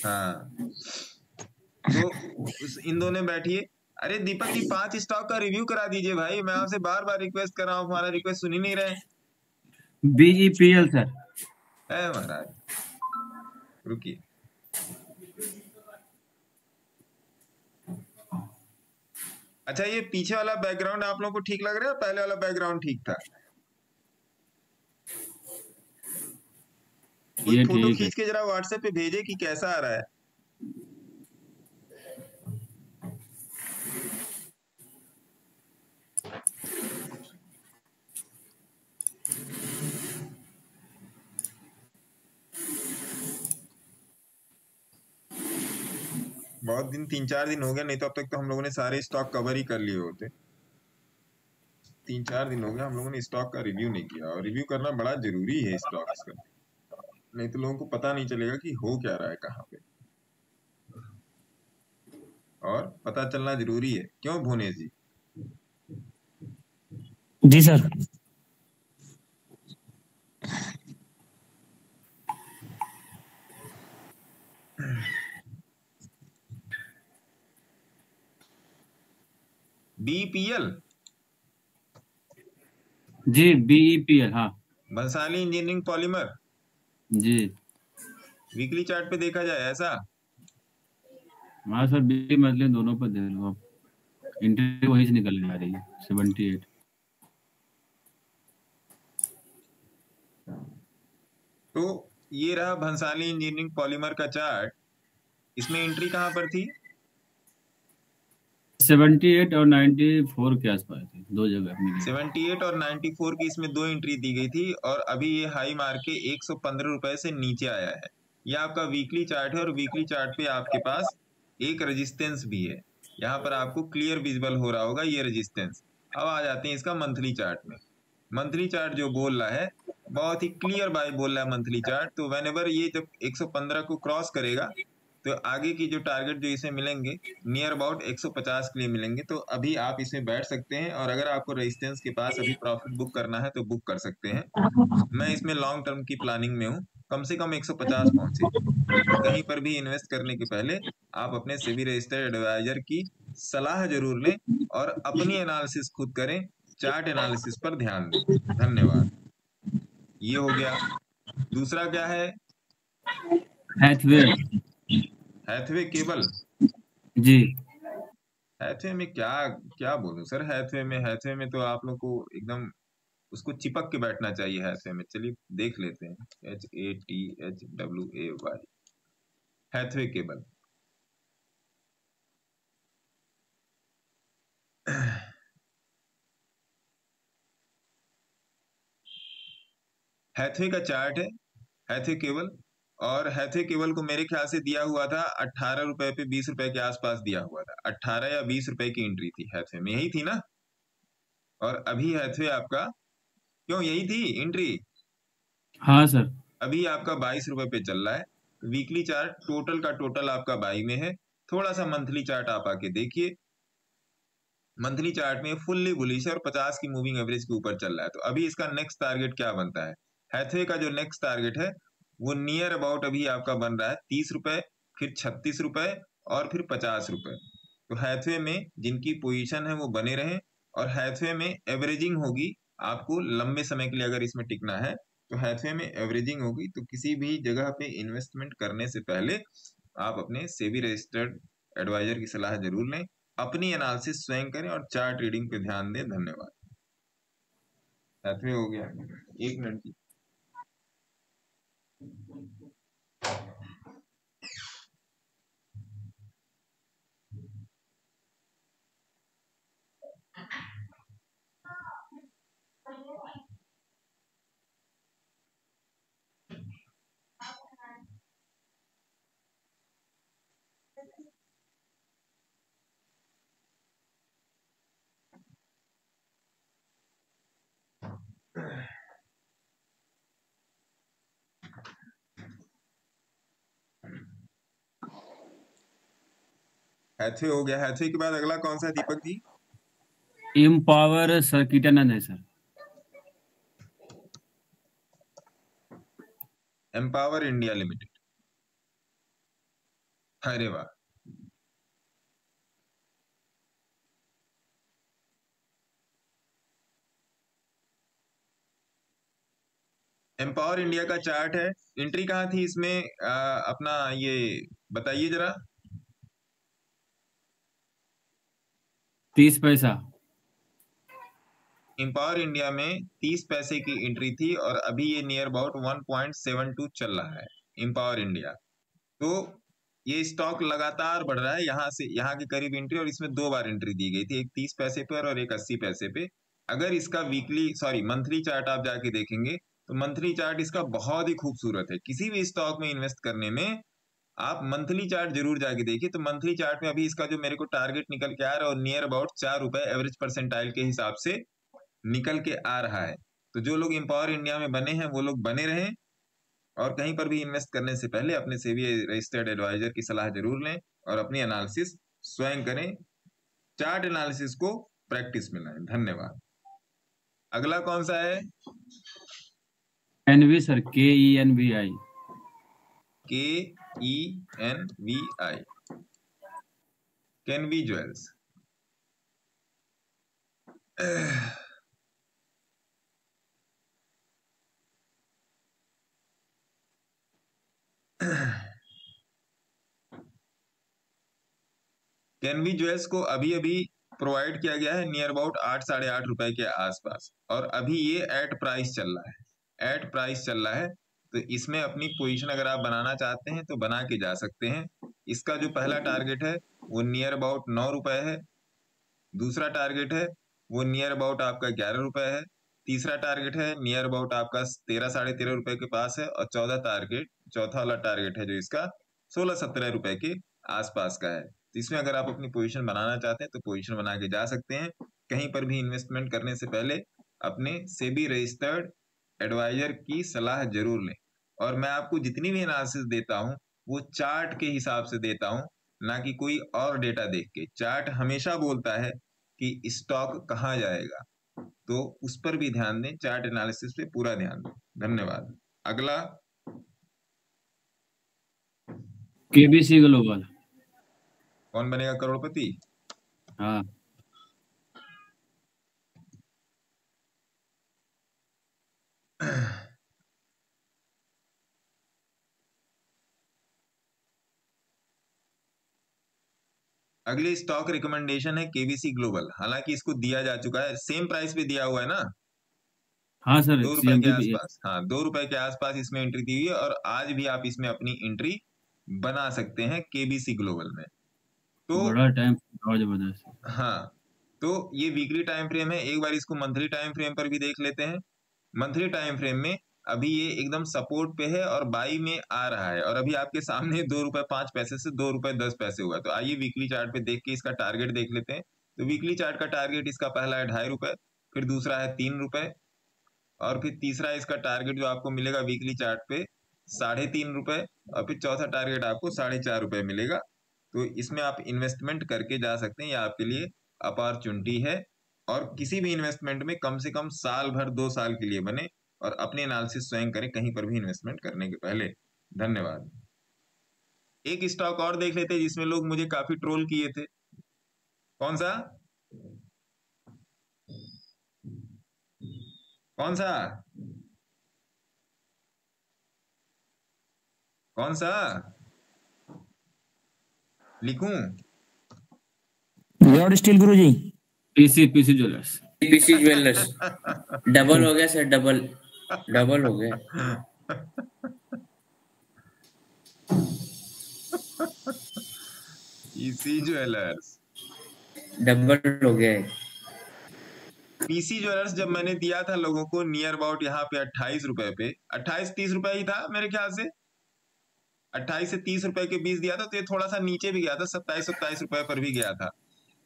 हाँ। तो इन दोनों बैठिए। अरे दीपक जी 5 स्टॉक का रिव्यू करा दीजिए भाई। मैं आपसे बार बार रिक्वेस्ट कर रहा हूँ, हमारा रिक्वेस्ट सुन ही नहीं रहे। BEPL सर है महाराज, रुकिए। अच्छा ये पीछे वाला बैकग्राउंड आप लोगों को ठीक लग रहा है? पहले वाला बैकग्राउंड ठीक था? कोई फोटो खींच के जरा व्हाट्सएप पे भेजे कि कैसा आ रहा है। बहुत दिन, 3-4 दिन हो गए, नहीं तो अब तक तो हम लोगों ने सारे स्टॉक कवर ही कर लिए होते। 3-4 दिन हो गए हम लोगों ने स्टॉक का रिव्यू नहीं किया, और रिव्यू करना बड़ा जरूरी है स्टॉक्स का, नहीं तो लोगों को पता नहीं चलेगा कि हो क्या रहा है कहाँ पे, और पता चलना जरूरी है। क्यों भुवनेश जी? जी सर। BPL जी, BEPL हाँ। बंसाली इंजीनियरिंग पॉलीमर जी। वीकली चार्ट पे देखा जाए ऐसा? हाँ सर, वीकली मंथली दोनों पर देख लो आप। एंट्री वहीं से निकल आ रही है 78। तो ये रहा भंसाली इंजीनियरिंग पॉलीमर का चार्ट। इसमें एंट्री कहाँ पर थी? 78 और 94 के आसपास थी, दो जगह मिली। 78 और 94 की इसमें दो एंट्री दी गई थी और अभी ये हाई मार के 115 रुपए से नीचे आया है। ये आपका वीकली चार्ट है और वीकली चार्ट पे आपके पास एक रेजिस्टेंस भी है। यहाँ पर आपको क्लियर विजिबल हो रहा होगा ये रेजिस्टेंस। अब आ जाते हैं इसका मंथली चार्ट में। मंथली चार्ट जो बोल रहा है बहुत ही क्लियर बाय बोल रहा है मंथली चार्ट। तो व्हेनेवर ये जब 115 को क्रॉस करेगा तो आगे की जो टारगेट जो इसे मिलेंगे नियर अबाउट 150 के लिए मिलेंगे। तो अभी आप इसमें बैठ सकते हैं और अगर आपको रेजिस्टेंस के पास अभी प्रॉफिट बुक करना है तो बुक कर सकते हैं। मैं इसमें लॉन्ग टर्म की प्लानिंग में हूँ, कम से कम 150 पहुंचे। कहीं पर भी इन्वेस्ट करने के पहले आप अपने सेबी रजिस्टर्ड एडवाइजर की सलाह जरूर लें और अपनी एनालिसिस खुद करें, चार्ट एनालिसिस पर ध्यान दें। धन्यवाद। ये हो गया। दूसरा क्या है? हैथवे केबल। जी, हैथवे में क्या बोलूं सर। हैथवे में तो आप लोग को एकदम उसको चिपक के बैठना चाहिए हैथवे में। चलिए देख लेते हैं। HATHWAY Hathway cable. हैथवे का चार्ट है, हैथवे केबल। और हैथवे केबल को मेरे ख्याल से दिया हुआ था 18 रुपए पे 20 रुपए के आसपास दिया हुआ था। 18 या 20 रुपए की एंट्री थी हैथवे में, यही थी ना? और अभी हैथवे आपका क्यों यही थी एंट्री? हाँ सर। अभी आपका 22 रुपए पे चल रहा है। वीकली चार्ट टोटल का टोटल आपका बाई में है। थोड़ा सा मंथली चार्ट आप आके देखिए। मंथली चार्ट में फुल्ली बुलिश है और 50 की मूविंग एवरेज के ऊपर चल रहा है। तो अभी इसका नेक्स्ट टारगेट क्या बनता है? हैथवे का जो नेक्स्ट टारगेट है वो नियर अबाउट अभी आपका बन रहा है 30 रुपए, फिर 36 रुपए और फिर 50 रुपए। तो हैथवे में जिनकी पोजीशन है वो बने रहें और हैथवे में एवरेजिंग होगी। आपको लंबे समय के लिए अगर इसमें टिकना है तो हैथवे में एवरेजिंग होगी। तो किसी भी जगह पे इन्वेस्टमेंट करने से पहले आप अपने सेबी रजिस्टर्ड एडवाइजर की सलाह जरूर लें, अपनी एनालिसिस स्वयं करें और चार्ट रीडिंग पे ध्यान दें। धन्यवाद। हैथवे हो गया। 1 मिनट की। हैथवे हो गया। हैथवे के बाद अगला कौन सा है दीपक जी? एम्पावर सर, कीटानंद है सर। Empower India limited. अरे वाह। एम्पावर इंडिया का चार्ट है। एंट्री कहाँ थी इसमें? अपना ये बताइए जरा। 30 पैसा। एम्पावर इंडिया में 30 पैसे की एंट्री थी और अभी ये नियर अबाउट 1.72 चल रहा है एम्पावर इंडिया। तो ये स्टॉक लगातार बढ़ रहा है। यहाँ से यहाँ के करीब एंट्री और इसमें 2 बार एंट्री दी गई थी, एक 30 पैसे पे और एक 80 पैसे पे। अगर इसका मंथली चार्ट आप जाके देखेंगे तो मंथली चार्ट इसका बहुत ही खूबसूरत है। किसी भी स्टॉक में इन्वेस्ट करने में आप मंथली चार्ट जरूर जाके देखिए। तो मंथली चार्ट में अभी इसका जो मेरे को टारगेट निकल के आ रहा है और नियर अबाउट 4 रुपए एवरेज परसेंटाइल के हिसाब से निकल के आ रहा है। तो जो लोग एम्पावर इंडिया में बने हैं वो लोग बने रहें और कहीं पर भी इन्वेस्ट करने से पहले अपने सेबी रजिस्टर्ड एडवाइजर की सलाह जरूर लें और अपनी एनालिसिस स्वयं करें। चार्ट एनालिसिस को प्रैक्टिस में लाएं। धन्यवाद। अगला कौन सा है? NV sir, KENVI। KENVI Kenvi jewels. Kenvi jewels को अभी प्रोवाइड किया गया है नियर अबाउट 8 साढ़े 8 रुपए के आसपास और अभी ये एट प्राइस चल रहा है। तो इसमें अपनी पोजीशन अगर आप बनाना चाहते हैं तो बना के जा सकते हैं। इसका जो पहला टारगेट है वो नियर अबाउट 9 रुपए है, दूसरा टारगेट है वो नियर अबाउट आपका 11 रुपए है, तीसरा टारगेट है नियर अबाउट आपका 13 साढ़े 13 रुपए के पास है, और चौथा वाला टारगेट है जो इसका 16-17 रुपए के आसपास का है। तो इसमें अगर आप अपनी पोजीशन बनाना चाहते हैं तो पोजीशन बना के जा सकते हैं। कहीं पर भी इन्वेस्टमेंट करने से पहले अपने सेबी रजिस्टर्ड एडवाइजर की सलाह जरूर लें। और मैं आपको जितनी भी एनालिसिस देता हूं वो चार्ट के हिसाब से देता हूं, ना कि कोई और डेटा देख के। चार्ट हमेशा बोलता है कि स्टॉक कहाँ जाएगा, तो उस पर भी ध्यान दें, चार्ट एनालिसिस पे पूरा ध्यान दें। धन्यवाद। अगला केबीसी ग्लोबल। कौन बनेगा करोड़पति? हाँ अगली स्टॉक रिकमेंडेशन है केबीसी ग्लोबल। हालांकि इसको दिया जा चुका है, सेम प्राइस पे दिया हुआ है ना, हाँ सर 2 रुपए के CMT आसपास। हाँ 2 रुपए के आसपास इसमें एंट्री दी हुई है, और आज भी आप इसमें अपनी एंट्री बना सकते हैं केबीसी ग्लोबल में। तो बड़ा टाइम और जबरदस्त। हाँ, तो ये वीकली टाइम फ्रेम है। एक बार इसको मंथली टाइम फ्रेम पर भी देख लेते हैं। मंथली टाइम फ्रेम में अभी ये एकदम सपोर्ट पे है और बाई में आ रहा है, और अभी आपके सामने 2 रुपए 5 पैसे से 2 रुपए 10 पैसे हुआ। तो आइए वीकली चार्ट पे देख के इसका टारगेट देख लेते हैं। तो वीकली चार्ट का टारगेट इसका पहला है 2.5 रुपए, फिर दूसरा है 3 रुपए, और फिर तीसरा इसका टारगेट जो आपको मिलेगा वीकली चार्ट पे 3.5 रुपए, और फिर चौथा टारगेट आपको 4.5 रुपए मिलेगा। तो इसमें आप इन्वेस्टमेंट करके जा सकते हैं, यह आपके लिए अपॉर्चुनिटी है। और किसी भी इन्वेस्टमेंट में कम से कम साल भर 2 साल के लिए बने, और अपने एनालिसिस स्वयं करें कहीं पर भी इन्वेस्टमेंट करने के पहले। धन्यवाद। एक स्टॉक और देख लेते हैं जिसमें लोग मुझे काफी ट्रोल किए थे। कौन सा? कौन सा? कौन सा लिखूं? Lord steel Guruji. PC jewellers. Double हो गया सर, डबल हो गया। पीसी ज्वेलर्स डबल हो गया है। पीसी ज्वेलर्स जब मैंने दिया था लोगों को नियर अबाउट यहाँ पे 28 रुपए पे, 28-30 रुपए ही था मेरे ख्याल से, 28 से 30 रुपए के बीच दिया था। तो ये थोड़ा सा नीचे भी गया था, 27-27 रुपए पर भी गया था,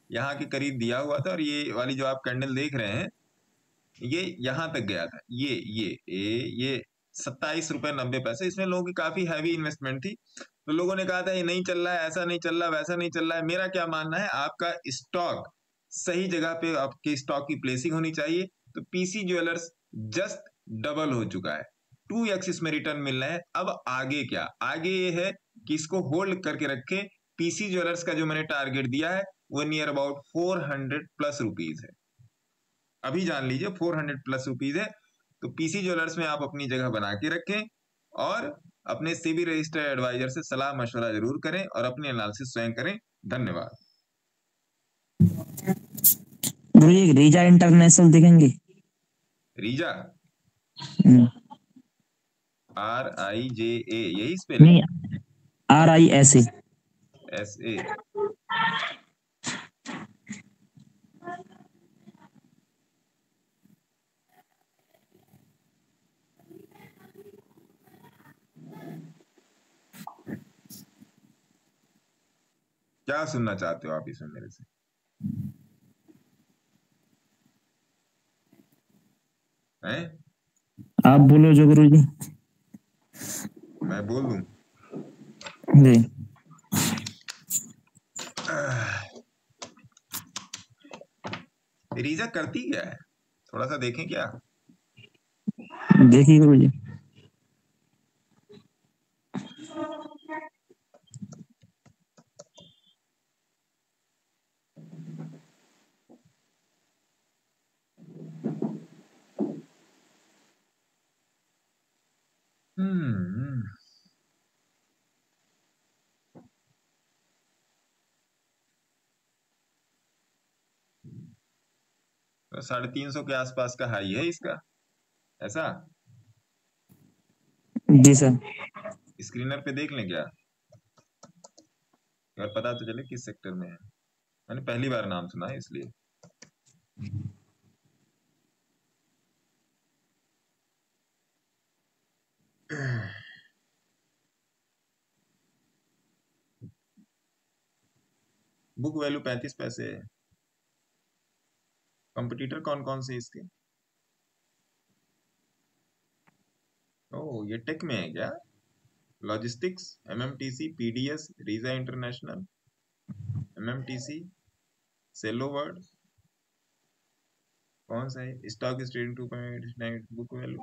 यहाँ के करीब दिया हुआ था। और ये वाली जो आप कैंडल देख रहे हैं ये यहाँ तक गया था, ये 27 रुपए 90 पैसे। इसमें लोगों की काफी हैवी इन्वेस्टमेंट थी, तो लोगों ने कहा था ये नहीं चल रहा है, ऐसा नहीं चल रहा, वैसा नहीं चल रहा है। मेरा क्या मानना है, आपका स्टॉक सही जगह पे, आपके स्टॉक की प्लेसिंग होनी चाहिए। तो पीसी ज्वेलर्स जस्ट डबल हो चुका है, 2x इसमें रिटर्न मिल रहा है। अब आगे क्या? आगे ये है कि इसको होल्ड करके रखें। पीसी ज्वेलर्स का जो मैंने टारगेट दिया है वो नियर अबाउट 400+ रुपीज है। अभी जान लीजिए 400+ रुपीज है। तो पीसी ज्वेलर्स में आप अपनी जगह बना के रखें, और अपने सेबी रजिस्टर्ड एडवाइजर से सलाह मशवरा जरूर करें, और अपने एनालिसिस स्वयं करें। धन्यवाद। गुरुजी रीजा इंटरनेशनल दिखेंगे? रीजा RIJA यही नहीं, RISA। SA। क्या सुनना चाहते हो आप इसमें मेरे से? हैं? आप बोलो जो गुरुजी। मैं बोल दूं? जी। रीजा करती क्या है, थोड़ा सा देखें क्या? देखिए गुरुजी। तो 350 के आसपास का हाई है इसका, ऐसा? जी सर। स्क्रीनर पे देख लें क्या, और पता तो चले किस सेक्टर में है। मैंने पहली बार नाम सुना है इसलिए। बुक वैल्यू 35 पैसे है। कंपटीटर कौन कौन से इसके? ओह, ये टेक में है क्या? Logistics, MMTC, PDS, Reeja international, MMTC, Cello world, कौन सा है? Stock is trading 2.89 book value,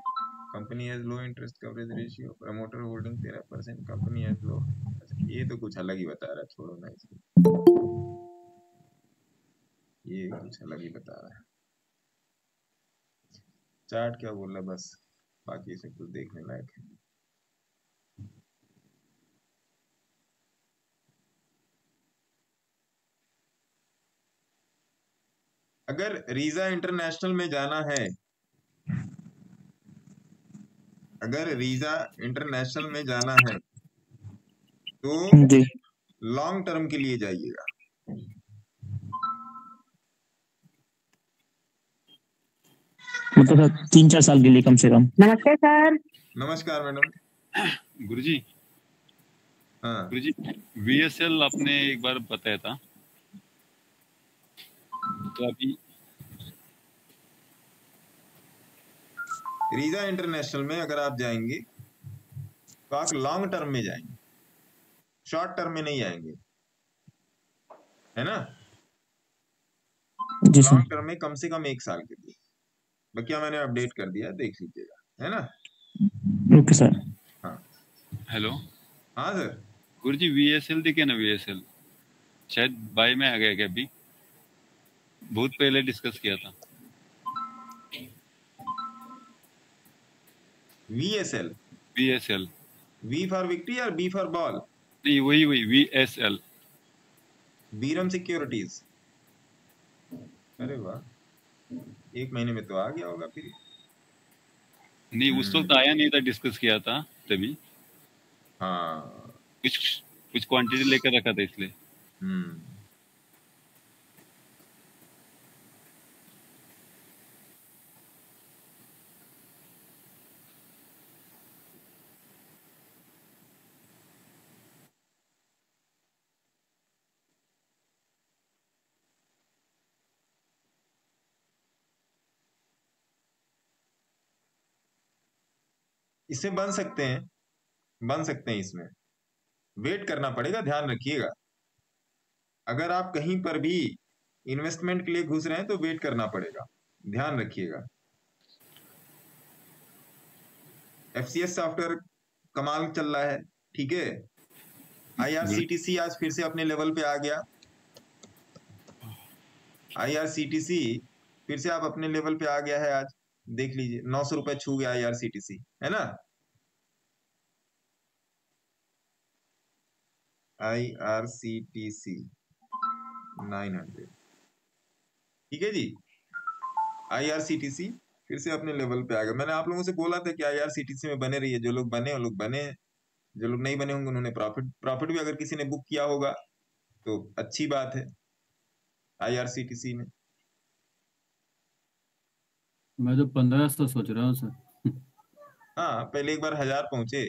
company has low interest coverage ratio, promoter holding 13%, company has low. अच्छा, ये तो कुछ अलग ही बता रहा है, छोड़ो ना इसको, ये कुछ अलग ही बता रहा है। चार्ट क्या बोल रहा है बस, बाकी सब कुछ देखने लायक है। अगर रीजा इंटरनेशनल में जाना है, अगर रीजा इंटरनेशनल में जाना है तो जी लॉन्ग टर्म के लिए जाइएगा। मतलब 3-4 साल के लिए कम से कम। नमस्ते सर। नमस्कार मैडम। गुरुजी, हाँ गुरुजी, VSL आपने एक बार बताया था, तो अभी रीजा इंटरनेशनल में अगर आप जाएंगे तो आप लॉन्ग टर्म में जाएंगे, शॉर्ट टर्म में नहीं आएंगे, है ना? जी सर। लॉन्ग टर्म में कम से कम 1 साल के लिए। बाकी मैंने अपडेट कर दिया, देख लीजिएगा, है ना? Okay sir. हाँ हेलो, हाँ सर। गुरुजी VSL दिखे ना, VSL शायद बाय में आ गया क्या? अभी बहुत पहले डिस्कस किया था। VSL, VSL, V for victory और B फॉर बॉल? नहीं, वही VSL, बीरम सिक्योरिटीज। अरे वाह, 1 महीने में तो आ गया होगा फिर। नहीं उस वक्त आया नहीं था, डिस्कस किया था तभी। हाँ, कुछ क्वांटिटी लेकर रखा था इसलिए। इसमें बन सकते हैं, बन सकते हैं। इसमें वेट करना पड़ेगा, ध्यान रखिएगा। अगर आप कहीं पर भी इन्वेस्टमेंट के लिए घुस रहे हैं तो वेट करना पड़ेगा, ध्यान रखिएगा। FCS सॉफ्टवेयर कमाल चल रहा है, ठीक है। IRCTC आज फिर से अपने लेवल पे आ गया। IRCTC फिर से आप अपने लेवल पे आ गया है आज, देख लीजिए 900 रुपए छू गया IRCTC, है ना? IRCTC 900, ठीक है जी। IRCTC फिर से अपने लेवल पे आ गया। मैंने आप लोगों से बोला था कि IRCTC में बने रहिए, जो लोग बने वो लोग बने, जो लोग नहीं बने होंगे उन्होंने प्रॉफिट भी अगर किसी ने बुक किया होगा तो अच्छी बात है। IRCTC में मैं तो 1500 सोच रहा हूँ सर। हाँ, पहले एक बार 1000 पहुंचे,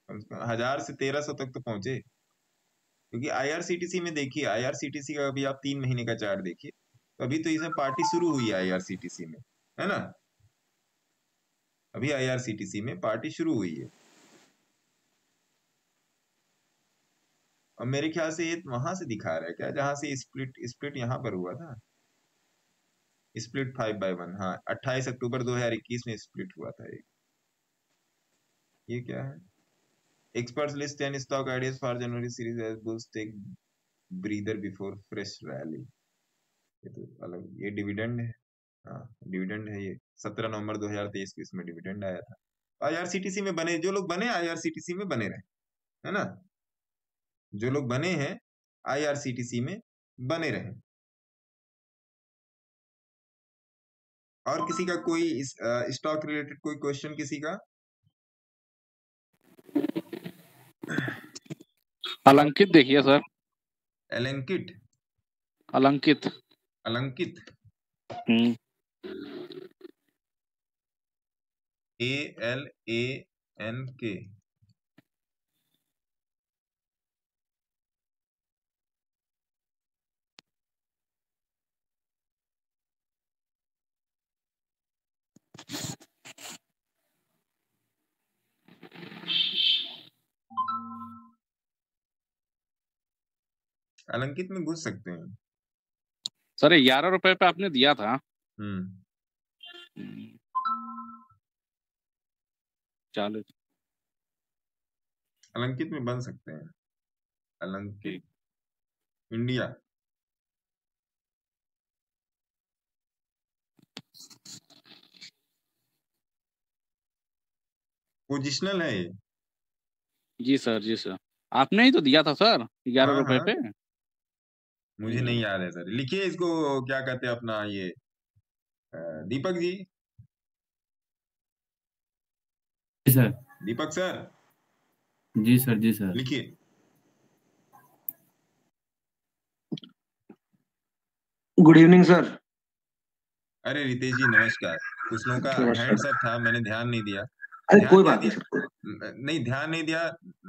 1000 से 1300 तक तो पहुंचे। क्योंकि IRCTC में देखिए, IRCTC का अभी आप 3 महीने का चार्ट देखिए, तो अभी तो इसमें पार्टी शुरू हुई है IRCTC में, है ना? अभी IRCTC में पार्टी शुरू हुई है, और मेरे ख्याल से ये वहां से दिखा रहा है क्या, जहां से स्प्लिट यहाँ पर हुआ था, स्प्लिट 5/1। हाँ, 28 अक्टूबर 2021 में स्प्लिट हुआ था ये क्या है? Experts list 10 stock ideas for January series as bulls take breather before fresh rally। ये तो अलग, ये डिविडेंड है। हाँ, डिविडेंड है ये। 17 नवंबर 2023 को इसमें डिविडेंड आया था। IRCTC में बने, जो लोग बने IRCTC में बने रहे, है ना? जो लोग बने हैं IRCTC में बने रहे। और किसी का कोई स्टॉक रिलेटेड कोई क्वेश्चन किसी का? अलंकित देखिए सर। अलंकित अलंकित अलंकित ALANK अलंकित में घुस सकते हैं सर। 11 रुपए पे आपने दिया था। 40 अलंकित में बन सकते हैं। अलंकित इंडिया पोजिशनल है ये। जी सर, जी सर, आपने ही तो दिया था सर 11 हाँ रुपए हाँ पे। मुझे नहीं याद है सर। लिखिए इसको, क्या कहते हैं अपना ये दीपक जी। जी सर। दीपक सर जी सर, जी सर। लिखिए। Good evening sir. अरे रितेश जी नमस्कार। कुछ लोगों का हैंड्स अप था, मैंने ध्यान नहीं दिया। अरे ध्यान कोई क्या बात नहीं दिया? सर। नहीं ध्यान नहीं दिया,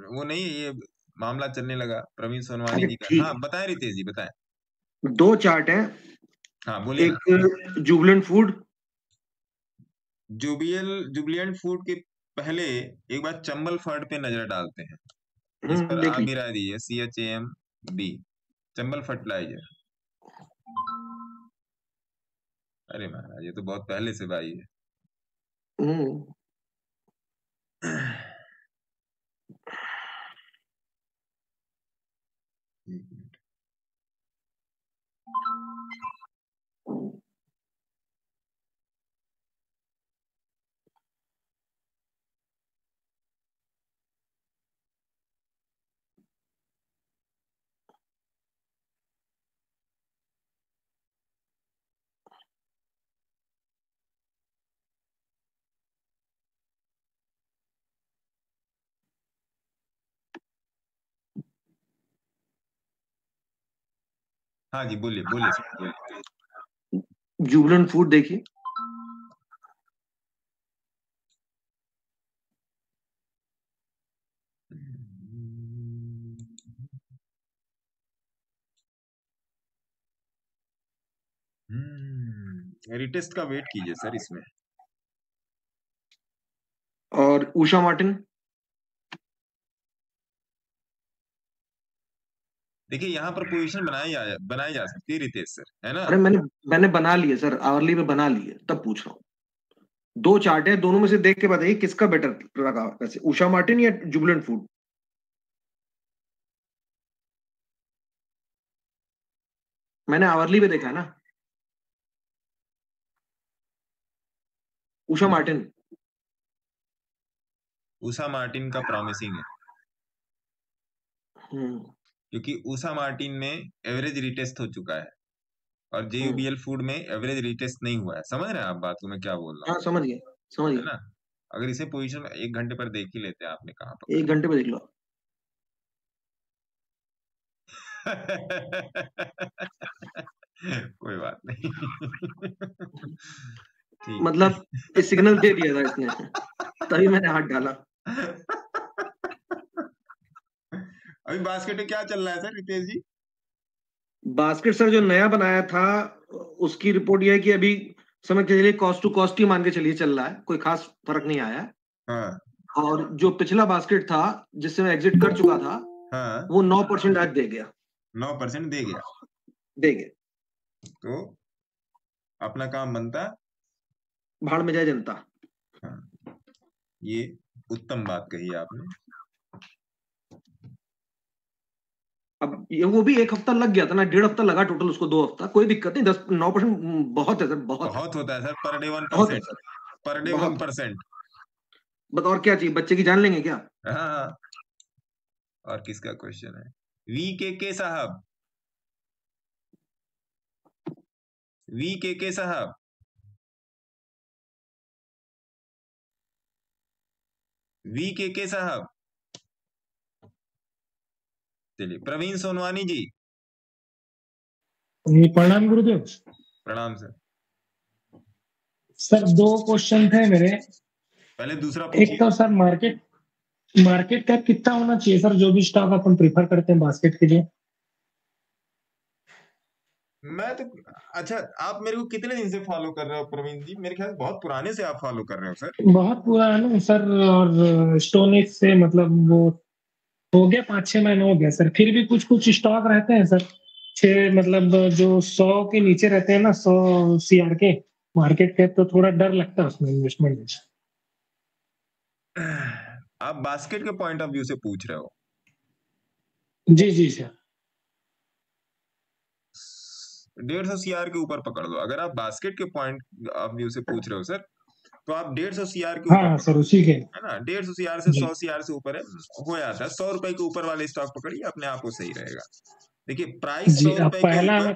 वो नहीं, ये मामला चलने लगा प्रवीण सोनवानी अरे जी का। ठीक हाँ बताएं रितेश जी बताएं। है, 2 चार्ट हैं। हाँ बोलिए ना। एक जुबिलेंट फूड। जुबिलियंट फूड के पहले एक बार चंबल फट पे नजर डालते हैं। इस पर देख आप भी लीजिए। राय दीजिए। CHAMB Chambal fertiliser. अरे महाराज ये तो बहुत पहले से भाई है। एक मिनट। हाँ जी बोलिए बोलिए सर बोलिए। जुबिलेंट फूड देखिए। रिटेस्ट का वेट कीजिए सर इसमें। और उषा मार्टिन। देखिए यहाँ पर पोजीशन बनाई जा सकती है रितेश सर, है ना? अरे मैंने बना लिए सर, आवरली में बना लिए, तब पूछ रहा हूँ। 2 चार्ट है, दोनों में से देख के बताइए किसका बेटर लगा वैसे, उषा मार्टिन या जुबिलेंट फूड। मैंने आवरली में देखा है ना। उषा मार्टिन। उषा मार्टिन का प्रॉमिसिंग है, क्योंकि उषा मार्टिन में एवरेज रिटेस्ट हो चुका है और JUBL फूड में एवरेज रिटेस्ट नहीं हुआ है। समझ रहे हैं आप बात को मैं क्या बोल रहा हूँ? हाँ समझ गए है ना? अगर इसे पोजीशन 1 घंटे पर देख ही लेते हैं, आपने कहा पर 1 घंटे में देख लो। कोई बात नहीं। ठीक मतलब ये सिग्नल दे दिया था इसने, तभी मैंने हाथ डाला। अभी बास्केट में क्या चल रहा है सर रितेश जी? बास्केट सर जो नया बनाया था उसकी रिपोर्ट यह है कि अभी समझ के चलिए कॉस्ट टू कॉस्ट ही मान के चलिए चल रहा है, कोई खास फर्क नहीं आया है। हाँ। और जो पिछला बास्केट था जिससे मैं एग्जिट कर चुका था, हाँ। वो 9% आज दे गया। 9% दे गया। तो अपना काम बनता, भाड़ में जाए जनता। हाँ। ये उत्तम बात कही आपने। अब ये वो भी 1 हफ्ता लग गया था ना, 1.5 हफ्ता लगा टोटल उसको, 2 हफ्ता, कोई दिक्कत नहीं। 9% बहुत है सर, बहुत होता है sir. Per day 1%। Per day 1%। बताओ क्या चाहिए, बच्चे की जान लेंगे क्या? हाँ। और किसका क्वेश्चन है? VKK साहब, VKK साहब VKK साहब, चलिए प्रवीण सोनवानी जी। प्रणाम गुरुदेव। प्रणाम सर। सर 2 क्वेश्चन थे मेरे। पहले दूसरा एक पूछिए। तो सर मार्केट कैप कितना होना चाहिए सर, जो भी स्टॉक अपन प्रीफर करते हैं बास्केट के लिए? मैं तो अच्छा, आप मेरे को कितने दिन से फॉलो कर रहे हो प्रवीण जी? मेरे ख्याल बहुत पुराने से आप फॉलो कर रहे हो सर। बहुत पुराना सर, और स्टोनेज से मतलब वो हो गया 5-6 महीने हो गया सर। फिर भी कुछ कुछ स्टॉक रहते हैं सर, 6 मतलब जो 100 के नीचे रहते हैं ना, 100 CR के मार्केट कैप, तो थोड़ा डर लगता है उसमें इन्वेस्टमेंट में। आप बास्केट के पॉइंट ऑफ व्यू से पूछ रहे हो? जी जी सर। 150 CR के ऊपर पकड़ लो। अगर आप बास्केट के पॉइंट ऑफ व्यू से पूछ रहे हो सर, तो आप 150 CR के ऊपर हाँ सर, उसी के है ना, 150 CR से 100 CR से ऊपर है, हो जाता है। 100 रुपए के ऊपर वाले स्टॉक पकड़िए, अपने आप को सही रहेगा। देखिए प्राइस जी। 100 अब रुपए के पहला ऊपर,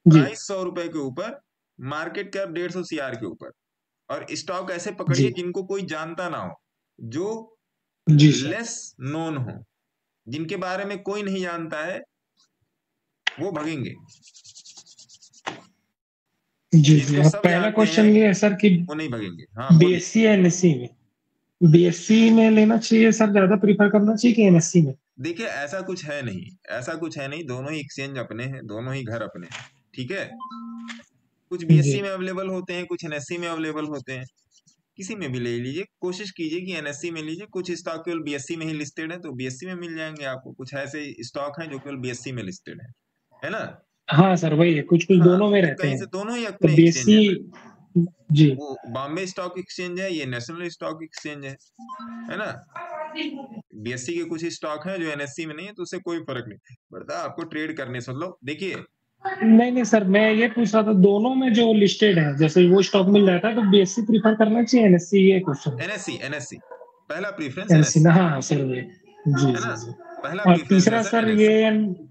जी प्राइस 100 रुपए के ऊपर, मार्केट कैप 150 CR के ऊपर, और स्टॉक ऐसे पकड़िए जी जिनको कोई जानता ना हो, जो जी सर। लेस नोन हो, जिनके बारे में कोई नहीं जानता है, वो भगेंगे। जी जी। जिनको अब सब पहला जानते क्वेश्चन हैं ये है सर कि वो नहीं भगेंगे। हाँ बोलिए। BSE या NSE में, BSE में लेना चाहिए सर, ज्यादा प्रीफर करना चाहिए कि NSE में? देखिए ऐसा कुछ है नहीं, ऐसा कुछ है नहीं, दोनों ही एक्सचेंज अपने हैं, दोनों ही घर अपने हैं, ठीक है। कुछ BSE में अवेलेबल होते हैं, कुछ NSE में अवेलेबल होते हैं, किसी में भी ले लीजिए। कोशिश कीजिए कि NSE में लीजिए। कुछ स्टॉक केवल BSE में ही लिस्टेड है, तो BSE में मिल जाएंगे आपको। कुछ ऐसे स्टॉक हैं जो केवल BSE में लिस्टेड है ना। हाँ सर, वही है, कुछ कुछ हाँ, दोनों में तो रहते कहीं हैं। से दोनों ही तो अपने एक्सचेंज है। BSE जी वो बॉम्बे स्टॉक एक्सचेंज है, ये नेशनल स्टॉक एक्सचेंज है ना। BSE के कुछ स्टॉक हैं जो NSE में नहीं है, तो उससे कोई फर्क नहीं पड़ता आपको ट्रेड करने से। मतलब देखिए, नहीं सर, मैं ये पूछ रहा था दोनों में जो लिस्टेड है, जैसे वो स्टॉक मिल जाता है तो BSE प्रीफर करना चाहिए NSE, ये क्वेश्चन? NSE पहला प्रीफरेंस NSE NSE ना, हाँ सर जी है जी ना। जी। पहला और प्रीफरेंस तीसरा है सर सर NSE। ये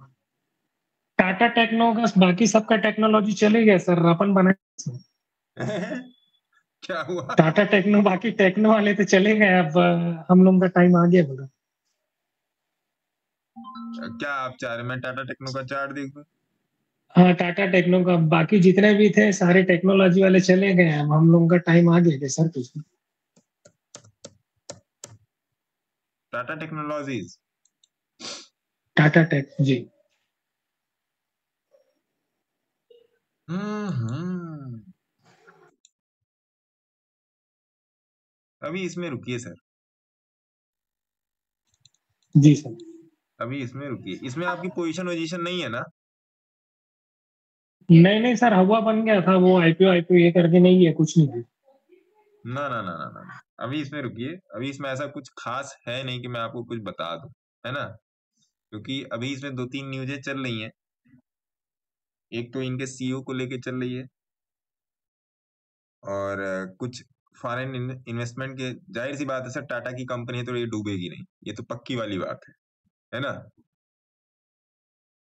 टाटा टेक्नो का बाकी सबका टेक्नोलॉजी चले गया सर, अपन बनाए क्या हुआ? टाटा टेक्नो, बाकी टेक्नो वाले तो चले गए, अब हम लोग का टाइम आ गया बोला। क्या आप चाह रहे हैं मैं टाटा टेक्नो का चार्ट देखूं? हाँ, टाटा टेक्नो का बाकी जितने भी थे सारे टेक्नोलॉजी वाले चले गए, अब हम लोग का टाइम आ गया सर कुछ। टाटा टेक्नोलॉजीज, टाटा टेक जी। अभी इसमें रुकिए सर, जी सर। अभी इसमें रुकिए। इसमें आपकी पोजीशन नहीं है ना? नहीं सर, हवा बन गया था वो, IPO ये करके नहीं है, कुछ नहीं है। ना ना ना ना ना, अभी इसमें रुकिए। अभी इसमें ऐसा कुछ खास है नहीं कि मैं आपको कुछ बता दूं, है ना। क्योंकि अभी इसमें 2-3 न्यूज़ें चल रही हैं। एक तो इनके CEO को लेके चल रही है, और कुछ फॉरेन इन्वेस्टमेंट के। जाहिर सी बात है सर, टाटा की कंपनी है तो ये डूबेगी नहीं, ये तो पक्की वाली बात है ना।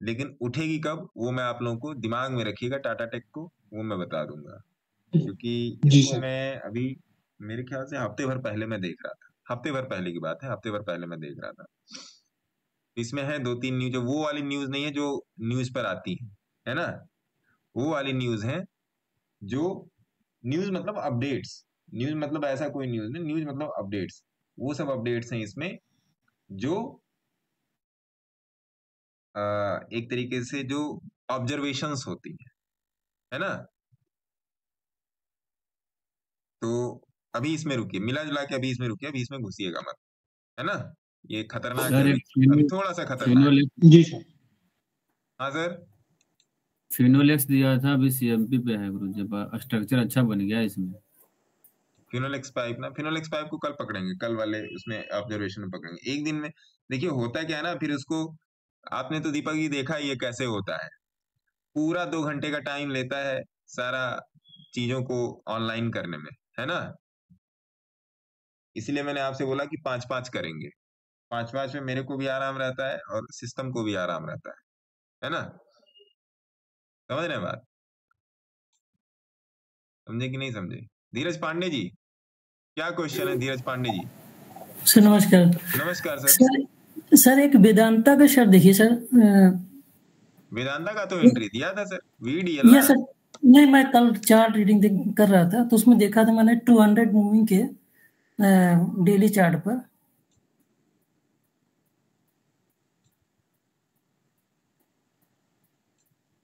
लेकिन उठेगी कब, वो मैं आप लोगों को दिमाग में रखिएगा, टाटा टेक को वो मैं बता दूंगा। क्योंकि इसको मैं अभी मेरे ख्याल से हफ्ते भर पहले मैं देख रहा था, हफ्ते भर पहले की बात है, हफ्ते भर पहले मैं देख रहा था। इसमें है 2-3 न्यूज, वो वाली न्यूज नहीं है जो न्यूज पर आती है ना। वो वाली न्यूज है जो न्यूज मतलब अपडेट्स, न्यूज मतलब ऐसा कोई न्यूज नहीं, न्यूज मतलब अपडेट्स। वो सब अपडेट्स हैं इसमें जो एक तरीके से जो ऑब्जर्वेशंस होती है ना। तो अभी इसमें रुकिए, मिला जुला के अभी इसमें रुकिए, अभी इसमें घुसिएगा मत, है ना। ये खतरनाक है, अभी थोड़ा सा खतरनाक। जी सर। हाँ सर। फिनोलेक्स दिया था, अभी CMP पे है गुरु जी, स्ट्रक्चर अच्छा बन गया इसमें। फिनोलेक्स पाइप को कल पकड़ेंगे, कल वाले उसमें ऑब्जर्वेशन में पकड़ेंगे। एक दिन में देखिए होता क्या है ना, फिर उसको आपने तो दीपक जी देखा ये कैसे होता है, पूरा 2 घंटे का टाइम लेता है सारा चीजों को ऑनलाइन करने में, है ना। इसलिए मैंने आपसे बोला कि 5-5 करेंगे, 5-5 में मेरे को भी आराम रहता है और सिस्टम को भी आराम रहता है ना। समझ रहे हैं बात? समझे कि नहीं समझे? धीरज पांडे जी, क्या क्वेश्चन है धीरज पांडे जी? सर नमस्कार। नमस्कार सर। सर एक वेदांता का शेयर देखिए सर। वेदांता का तो एंट्री दिया था सर, VDL ये सर नहीं, मैं कल चार्ट रीडिंग कर रहा था तो उसमें देखा था मैंने 200 मूविंग के डेली चार्ट पर।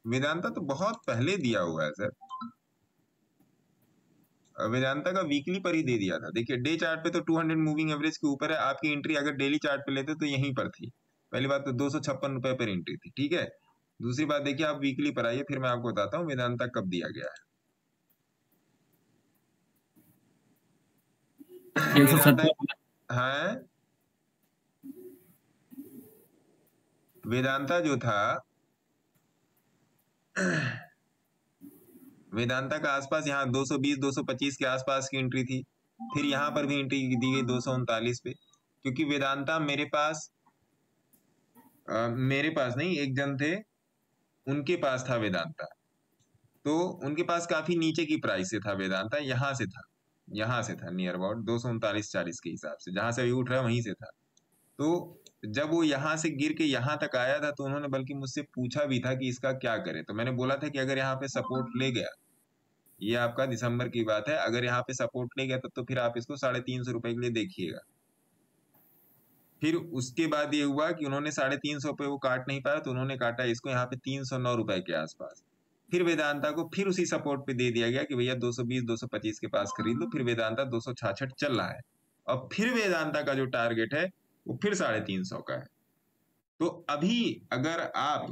वेदांता तो बहुत पहले दिया हुआ है सर। वेदांता का वीकली पर ही दे दिया था। देखिए डे चार्ट पे तो 200 मूविंग एवरेज के ऊपर है। आपकी एंट्री अगर डेली चार्ट पे लेते तो यहीं पर थी। पहली बात तो 256 रुपए पर एंट्री थी, ठीक है। दूसरी बात देखिए आप वीकली पर आइए, फिर मैं आपको बताता हूँ वेदांता कब दिया गया है। हाँ, वेदांता जो था, वेदांता का आसपास यहाँ 220 225 के आसपास की एंट्री थी। फिर यहाँ पर भी एंट्री दी गई 239 पे, क्योंकि वेदांता मेरे पास नहीं, एक जन थे उनके पास था वेदांता, तो उनके पास काफी नीचे की प्राइस से था वेदांता। यहाँ से था नियर अबाउट 239-40 के हिसाब से, जहां से अभी उठ रहा है वहीं से था। तो जब वो यहाँ से गिर के यहाँ तक आया था तो उन्होंने बल्कि मुझसे पूछा भी था कि इसका क्या करें। तो मैंने बोला था कि अगर यहाँ पे सपोर्ट ले गया, ये आपका दिसंबर की बात है, अगर यहाँ पे सपोर्ट ले गया तब तो फिर आप इसको 350 रुपए के लिए देखिएगा। फिर उसके बाद ये हुआ कि उन्होंने 350 पे वो काट नहीं पाया, तो उन्होंने काटा इसको यहाँ पे 309 रुपए के आसपास। फिर वेदांता को फिर उसी सपोर्ट पे दे दिया गया कि भैया 220-225 के पास खरीद लो। फिर वेदांता 266 चल रहा है, और फिर वेदांता का जो टारगेट है वो फिर 350 का है। तो अभी अगर आप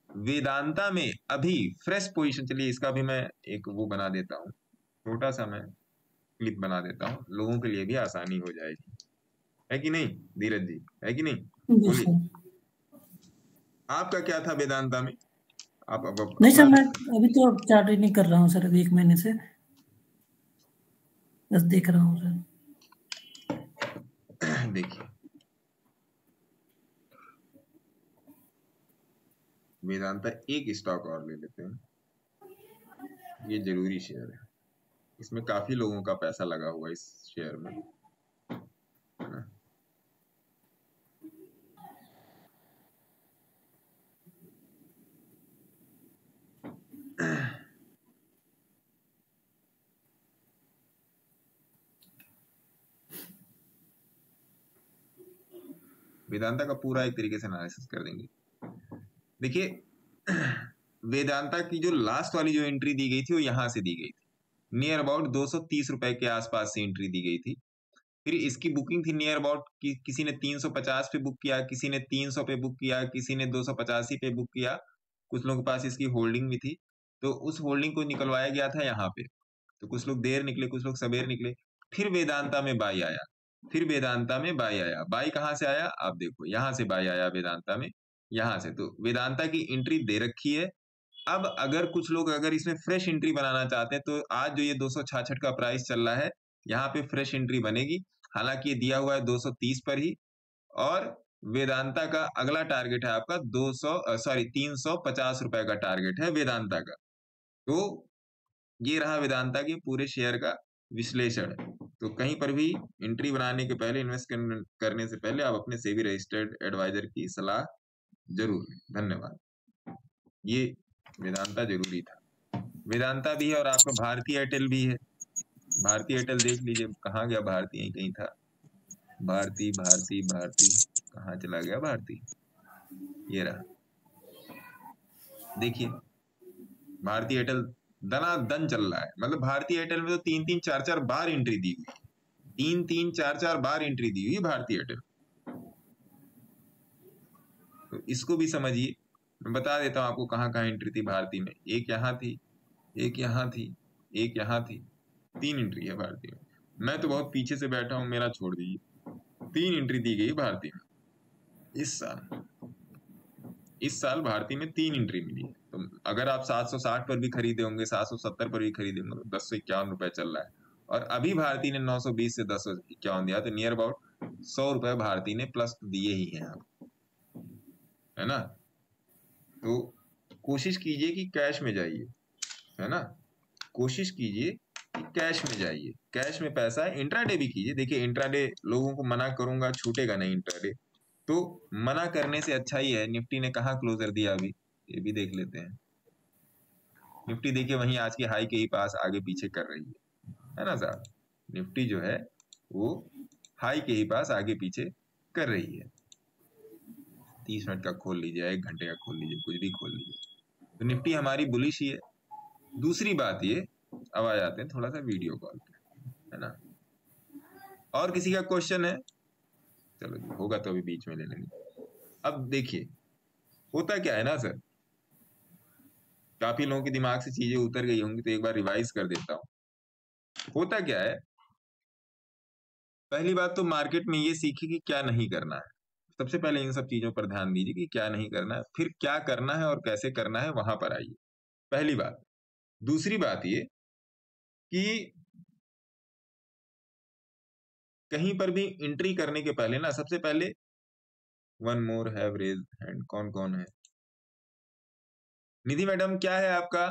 वेदांता में अभी फ्रेश पोजीशन, चलिए इसका भी मैं एक वो बना देता हूँ, छोटा सा मैं क्लिप बना देता हूँ, लोगों के लिए भी आसानी हो जाएगी, है कि नहीं धीरज जी, है कि नहीं? बोलिए आपका क्या था वेदांता में? आप अब नहीं सर, मैं अभी तो चार्ट रीडिंग कर रहा हूँ सर, अभी 1 महीने से बस देख रहा हूँ सर। देखिए वेदांता एक स्टॉक और ले लेते हैं, ये जरूरी शेयर है, इसमें काफी लोगों का पैसा लगा हुआ है इस शेयर में, है ना। वेदांता का पूरा एक तरीके से एनालिसिस कर देंगे। देखिए वेदांता की जो लास्ट वाली जो एंट्री दी गई थी वो यहां से दी गई थी, नियर अबाउट 230 रुपए के आसपास से एंट्री दी गई थी। फिर इसकी बुकिंग थी नियर अबाउट किसी ने 350 पे बुक किया, किसी ने 300 पे बुक किया, किसी ने 285 पे बुक किया, कुछ लोगों के पास इसकी होल्डिंग भी थी। तो उस होल्डिंग को निकलवाया गया था यहाँ पे, तो कुछ लोग देर निकले, कुछ लोग सवेर निकले। फिर वेदांता में बाई आया, बाई कहाँ से आया आप देखो, यहाँ से बाई आया वेदांता में, यहाँ से। तो वेदांता की एंट्री दे रखी है। अब अगर कुछ लोग अगर इसमें फ्रेश एंट्री बनाना चाहते हैं तो आज जो ये 266 का प्राइस चल रहा है, यहाँ पे फ्रेश एंट्री बनेगी। हालांकि ये दिया हुआ है 230 पर ही, और वेदांता का अगला टारगेट है आपका 350 रुपए का टारगेट है वेदांता का। तो ये रहा वेदांता के पूरे शेयर का विश्लेषण। तो कहीं पर भी एंट्री बनाने के पहले, इन्वेस्ट करने से पहले आप अपने सेबी रजिस्टर्ड एडवाइजर की सलाह जरूर लें। धन्यवाद। ये वेदांता जरूरी था, वेदांता भी है और आपका भारती एयरटेल भी है। भारती एयरटेल देख लीजिए, कहाँ गया भारती, यहीं कहीं था। भारती कहाँ चला गया भारती, ये रहा। देखिए भारती एयरटेल दनादन चल रहा है, मतलब भारती एयरटेल में तो 3-3 4-4 बार एंट्री दी हुई, 3-3 4-4 बार एंट्री दी हुई भारती एयरटेल। तो इसको भी समझिए, मैं बता देता हूं आपको कहाँ कहाँ एंट्री थी भारती में। एक यहाँ थी, एक यहाँ थी, एक यहाँ थी, 3 एंट्री है भारती में। मैं तो बहुत पीछे से बैठा हूं, मेरा छोड़ दीजिए। 3 एंट्री दी गई भारती में इस साल भारती में 3 एंट्री मिली है। तो अगर आप 760 पर भी खरीदे होंगे, 770 पर भी खरीदे होंगे, तो 1051 रुपए चल रहा है। और अभी भारती ने 920 से 1051 दिया, तो नियर अबाउट 100 रुपए भारती ने प्लस दिए ही हैं आपको, है ना। तो कोशिश कीजिए कि कैश में जाइए, है ना, कोशिश कीजिए कैश में जाइए, कैश में पैसा है, इंट्राडे भी कीजिए। देखिए इंट्राडे लोगों को मना करूंगा, छूटेगा नहीं इंट्राडे, तो मना करने से अच्छा ही है। निफ्टी ने कहाँ क्लोजर दिया अभी, ये भी देख लेते हैं। निफ्टी देखिए वहीं आज के हाई के ही पास आगे पीछे कर रही है ना साहब। निफ्टी जो है वो हाई के ही पास आगे पीछे कर रही है। 30 मिनट का खोल लीजिए, 1 घंटे का खोल लीजिए, कुछ भी खोल लीजिए, तो निफ्टी हमारी बुलिश ही है। दूसरी बात ये, अब आ जाते हैं थोड़ा सा वीडियो कॉल पे, है ना। और किसी का क्वेश्चन है? चलो जी, होगा तो अभी बीच में ले लेंगे। अब देखिए होता क्या है ना सर, काफी लोगों के दिमाग से चीजें उतर गई होंगी, तो एक बार रिवाइज कर देता हूं। होता क्या है, पहली बात तो मार्केट में ये सीखिए कि क्या नहीं करना है। सबसे पहले इन सब चीजों पर ध्यान दीजिए कि क्या नहीं करना है, फिर क्या करना है और कैसे करना है, वहां पर आइए, पहली बात। दूसरी बात ये कि कहीं पर भी एंट्री करने के पहले ना, सबसे पहले one more have raise hand, कौन कौन है? निधि मैडम क्या है आपका,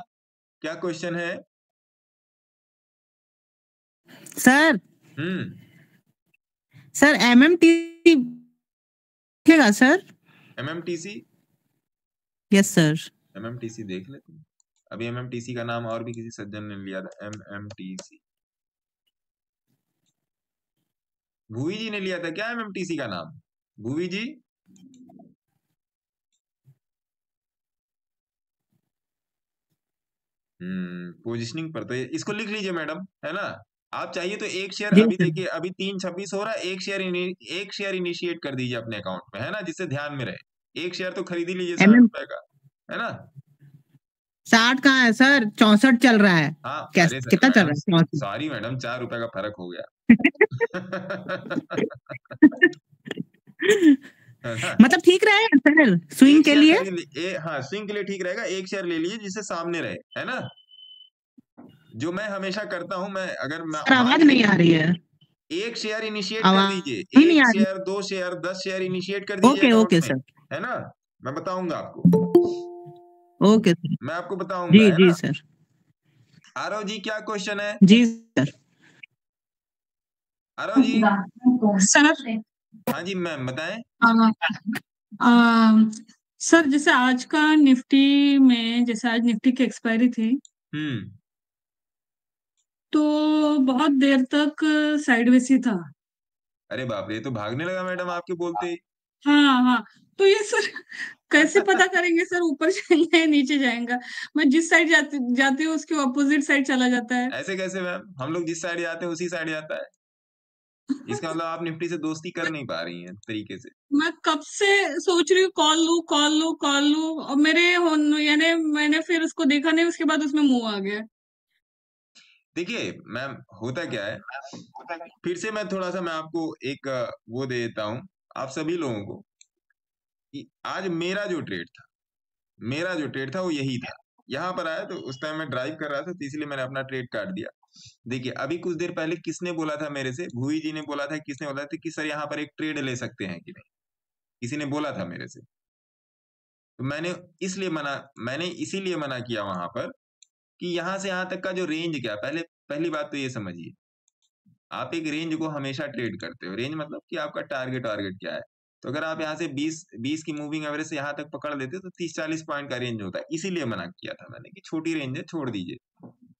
क्या क्वेश्चन है? सर सर एमएमटीसी देखेगा sir? MMTC? Yes sir. MMTC देख लेते हैं। अभी एमएमटीसी का नाम और भी किसी सज्जन ने लिया था, एमएमटीसी। भूवी जी ने लिया था क्या एमएमटीसी का नाम? भूवी जी पोजिशनिंग पर तो इसको लिख लीजिए मैडम, है ना। आप चाहिए तो एक शेयर, अभी देखिए अभी 3.26 हो रहा है, एक शेयर इनिशिएट कर दीजिए अपने अकाउंट में, है ना, जिससे ध्यान में रहे। एक शेयर तो खरीद ही लीजिए 60 रुपए का, है ना। 60 कहाँ है सर, 64 चल रहा है। हाँ कितना चल रहा है? सॉरी मैडम, 4 रुपए का फर्क हो गया। मतलब ठीक रहेगा सर स्विंग के लिए? हाँ स्विंग के लिए ठीक रहेगा। एक शेयर ले लीजिए जिससे सामने रहे, है ना। जो मैं हमेशा करता हूं, मैं अगर आवाज नहीं आ रही है। एक शेयर इनिशिएट कर दीजिए, 1 शेयर 2 शेयर 10 शेयर इनिशिएट कर दीजिए। ओके सर, है ना, मैं बताऊंगा आपको। ओके सर, मैं आपको बताऊंगा। जी जी सर। आरव जी क्या क्वेश्चन है? जी सर। आरव जी सर। हाँ जी मैम बताएं। सर जैसे आज का निफ्टी में, जैसे आज निफ्टी की एक्सपायरी थी, तो बहुत देर तक साइडवेज ही था। अरे बाप रे, ये तो भागने लगा मैडम आपके बोलते ही। हाँ, तो ये सर कैसे पता करेंगे सर, ऊपर जाएंगे नीचे जाएगा? मैं जिस साइड जाती हूँ उसके ऑपोजिट साइड चला जाता है। ऐसे कैसे मैम, हम लोग जिस साइड जाते हैं उसी साइड जाता है। इसका मतलब आप निफ्टी से दोस्ती कर नहीं पा रही हैं तरीके से। मैं कब से सोच रही हूँ कॉल लूं, और यानी मैंने फिर उसको देखा नहीं, उसके बाद उसमें मुंह आ गया। देखिए मैम होता क्या है, फिर से मैं थोड़ा सा मैं आपको एक वो दे देता हूँ आप सभी लोगों को कि आज मेरा जो ट्रेड था वो यही था। यहाँ पर आया तो उस टाइम मैं ड्राइव कर रहा था, तो इसलिए मैंने अपना ट्रेड काट दिया। देखिए अभी कुछ देर पहले किसने बोला था मेरे से, भूई जी ने बोला था, किसने बोला था कि सर यहाँ पर एक ट्रेड ले सकते हैं कि नहीं, किसी ने बोला था मेरे से। तो मैंने इसीलिए मना किया वहां पर कि यहाँ से यहाँ तक का जो रेंज क्या, पहली बात तो ये समझिए, आप एक रेंज को हमेशा ट्रेड करते हो। रेंज मतलब कि आपका टारगेट क्या है। तो अगर आप यहाँ से 20 की मूविंग एवरेज से यहाँ तक पकड़ लेते तो 30-40 पॉइंट का रेंज होता है। इसीलिए मना किया था मैंने कि छोटी रेंज है, छोड़ दीजिए,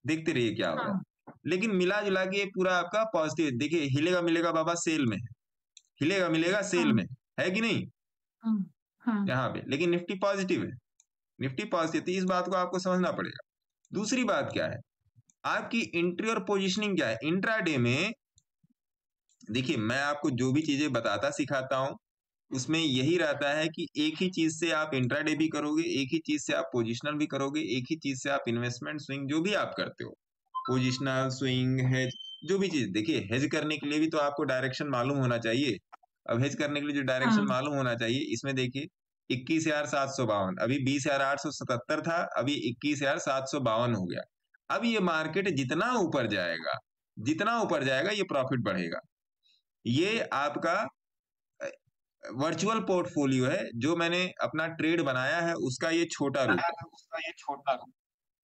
देखते रहिए क्या हो रहा है। लेकिन मिला जुला के पूरा आपका पॉजिटिव। देखिए हिलेगा मिलेगा बाबा सेल में, हिलेगा मिलेगा सेल में, है कि नहीं यहाँ पे। लेकिन निफ्टी पॉजिटिव है, निफ्टी पॉजिटिव, तो इस बात को आपको समझना पड़ेगा। दूसरी बात क्या है, आपकी एंट्री और पोजीशनिंग क्या है इंट्राडे में। देखिए मैं आपको जो भी चीजें बताता सिखाता हूं उसमें यही रहता है कि एक ही चीज से आप इंट्राडे भी करोगे, एक ही चीज से आप पोजिशनल भी करोगे, एक ही चीज से आप इन्वेस्टमेंट स्विंग जो भी आप करते हो, पोजिशनल स्विंग हेज जो भी चीज। देखिए हेज करने के लिए भी तो आपको डायरेक्शन मालूम होना चाहिए। अब हेज करने के लिए जो डायरेक्शन मालूम होना चाहिए, इसमें देखिए 21,752, अभी 20,877 था, अभी 21,752 हो गया। अब ये मार्केट जितना ऊपर जाएगा ये प्रॉफिट बढ़ेगा। ये आपका वर्चुअल पोर्टफोलियो है, जो मैंने अपना ट्रेड बनाया है उसका ये छोटा रूप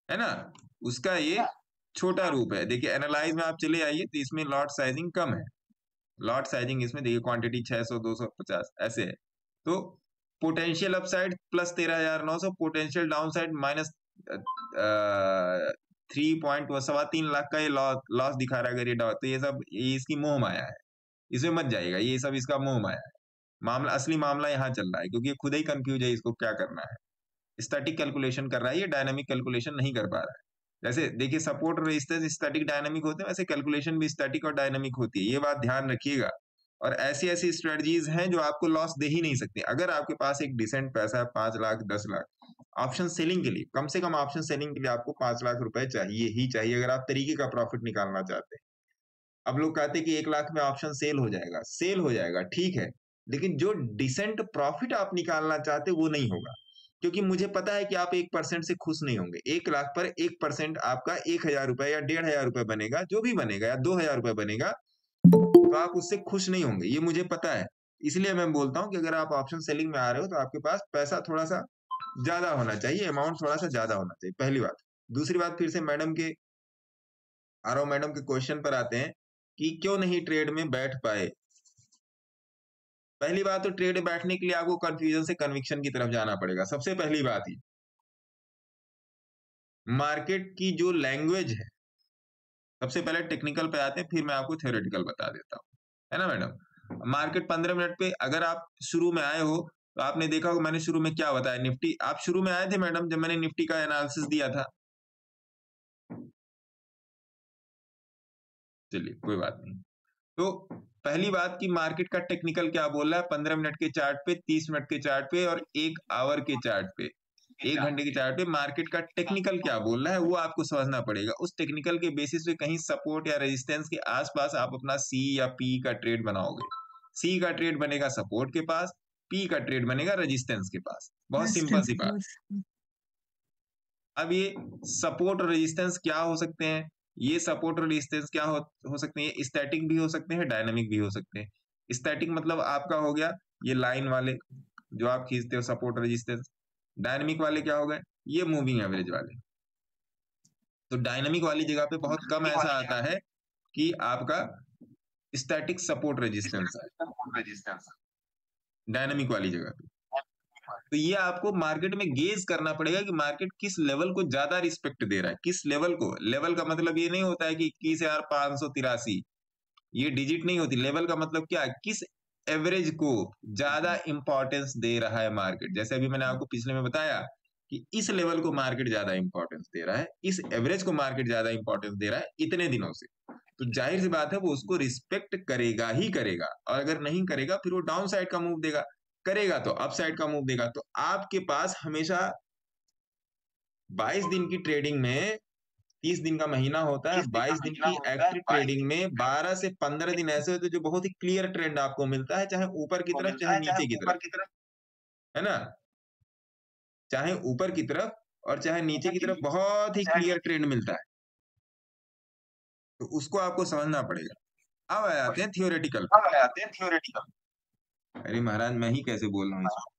है ना, उसका ये छोटा रूप है। देखिए एनालाइज में आप चले आइए तो इसमें लॉट साइजिंग कम है, लॉट साइजिंग इसमें देखिए क्वांटिटी 600 250 ऐसे है। तो potential upside plus 13,900, potential downside minus 3.3 lakh का ये लॉस दिखा रहा है। अगर ये तो ये सब ये इसकी मोह माया है, इसमें मत जाएगा, ये सब इसका मोह माया है। मामला असली मामला यहाँ चल रहा है क्योंकि ये खुद ही कंफ्यूज है इसको क्या करना है। स्टैटिक कैलकुलेशन कर रहा है, ये डायनामिक कैलकुलेशन नहीं कर पा रहा है। जैसे देखिए सपोर्ट और रेजिस्टेंस स्टैटिक डायनामिक होते हैं, वैसे कैलकुलेशन भी स्टैटिक और डायनामिक होती है, ये बात ध्यान रखिएगा। और ऐसी ऐसी स्ट्रेटजीज हैं जो आपको लॉस दे ही नहीं सकती। अगर आपके पास एक डिसेंट पैसा है 5 लाख 10 लाख, ऑप्शन सेलिंग के लिए कम से कम ऑप्शन सेलिंग के लिए आपको 5 लाख रुपए चाहिए ही चाहिए अगर आप तरीके का प्रॉफिट निकालना चाहते हैं। अब लोग कहते हैं कि 1 लाख में ऑप्शन सेल हो जाएगा, ठीक है, लेकिन जो डिसेंट प्रॉफिट आप निकालना चाहते वो नहीं होगा, क्योंकि मुझे पता है कि आप 1% से खुश नहीं होंगे। 1 लाख पर 1% आपका 1,000 रुपए या 1,500 रुपए बनेगा, जो भी बनेगा, या 2,000 रुपए बनेगा, तो आप उससे खुश नहीं होंगे, ये मुझे पता है। इसलिए मैं बोलता हूं कि अगर आप ऑप्शन सेलिंग में आ रहे हो तो आपके पास पैसा थोड़ा सा ज्यादा होना चाहिए, अमाउंट थोड़ा सा ज्यादा होना चाहिए, पहली बात। दूसरी बात, फिर से मैडम के आरओ मैडम के क्वेश्चन पर आते हैं कि क्यों नहीं ट्रेड में बैठ पाए। पहली बात तो ट्रेड में बैठने के लिए आपको कंफ्यूजन से कन्विक्शन की तरफ जाना पड़ेगा। सबसे पहली बात ही मार्केट की जो लैंग्वेज है, सबसे पहले टेक्निकल पे आते हैं, फिर मैं आपको थ्योरेटिकल बता देता हूँ, है ना मैडम। मार्केट 15 मिनट पे अगर आप शुरू में आए हो तो आपने देखा होगा मैंने शुरू में क्या बताया। निफ्टी आप शुरू में आए थे मैडम जब मैंने निफ्टी का एनालिसिस दिया था, चलिए कोई बात नहीं। तो पहली बात की मार्केट का टेक्निकल क्या बोल रहा है 15 मिनट के चार्ट पे, 30 मिनट के चार्ट पे और 1 आवर के चार्ट पे, 1 घंटे के चार्ट पे मार्केट का टेक्निकल क्या बोल रहा है वो आपको समझना पड़ेगा। उस टेक्निकल के बेसिस पे कहीं सपोर्ट या रेजिस्टेंस के आसपास आप अपना सी या पी का ट्रेड बनाओगे। सी का ट्रेड बनेगा सपोर्ट के पास, पी का ट्रेड बनेगा रेजिस्टेंस के पास। बहुत सिंपल सी बात। अब ये सपोर्ट और रेजिस्टेंस क्या हो सकते हैं, ये सपोर्ट और रेजिस्टेंस क्या हो सकते हैं, स्टैटिक भी हो सकते हैं, डायनामिक भी हो सकते हैं। स्टैटिक मतलब आपका हो गया ये लाइन वाले जो आप खींचते हो सपोर्ट और रेजिस्टेंस। डायनामिक वाले क्या हो गए, ये मूविंग एवरेज वाले। तो डायनामिक वाली जगह पे बहुत कम ऐसा आता है कि आपका स्टैटिक सपोर्ट रेजिस्टेंस है डायनामिक वाली जगह पे। तो ये आपको मार्केट में गेज करना पड़ेगा कि मार्केट किस लेवल को ज्यादा रिस्पेक्ट दे रहा है, किस लेवल को। लेवल का मतलब ये नहीं होता है कि 21,583 ये डिजिट नहीं होती। लेवल का मतलब क्या है, किस एवरेज को ज्यादा इंपॉर्टेंस दे रहा है मार्केट। जैसे अभी मैंने आपको पिछले में बताया कि इस लेवल को मार्केट ज्यादा इंपॉर्टेंस दे रहा है, इस एवरेज को मार्केट ज्यादा इंपॉर्टेंस दे रहा है इतने दिनों से, तो जाहिर सी बात है वो उसको रिस्पेक्ट करेगा ही करेगा। और अगर नहीं करेगा फिर वो डाउन साइड का मूव देगा, करेगा तो अप साइड का मूव देगा। तो आपके पास हमेशा 22 दिन की ट्रेडिंग में 30 दिन का महीना होता है, 22 दिन की एक्टिव ट्रेडिंग में 12 से 15 दिन ऐसे होते हैं जो बहुत ही क्लियर ट्रेंड आपको मिलता है, चाहे ऊपर की तरफ चाहे नीचे की तरफ, है ना, चाहे ऊपर की तरफ और चाहे नीचे की तरफ बहुत ही क्लियर ट्रेंड मिलता है। तो उसको आपको समझना पड़ेगा। अब आ जाते हैं थियोरेटिकल। अरे महाराज मैं ही कैसे बोल रहा हूँ इसमें।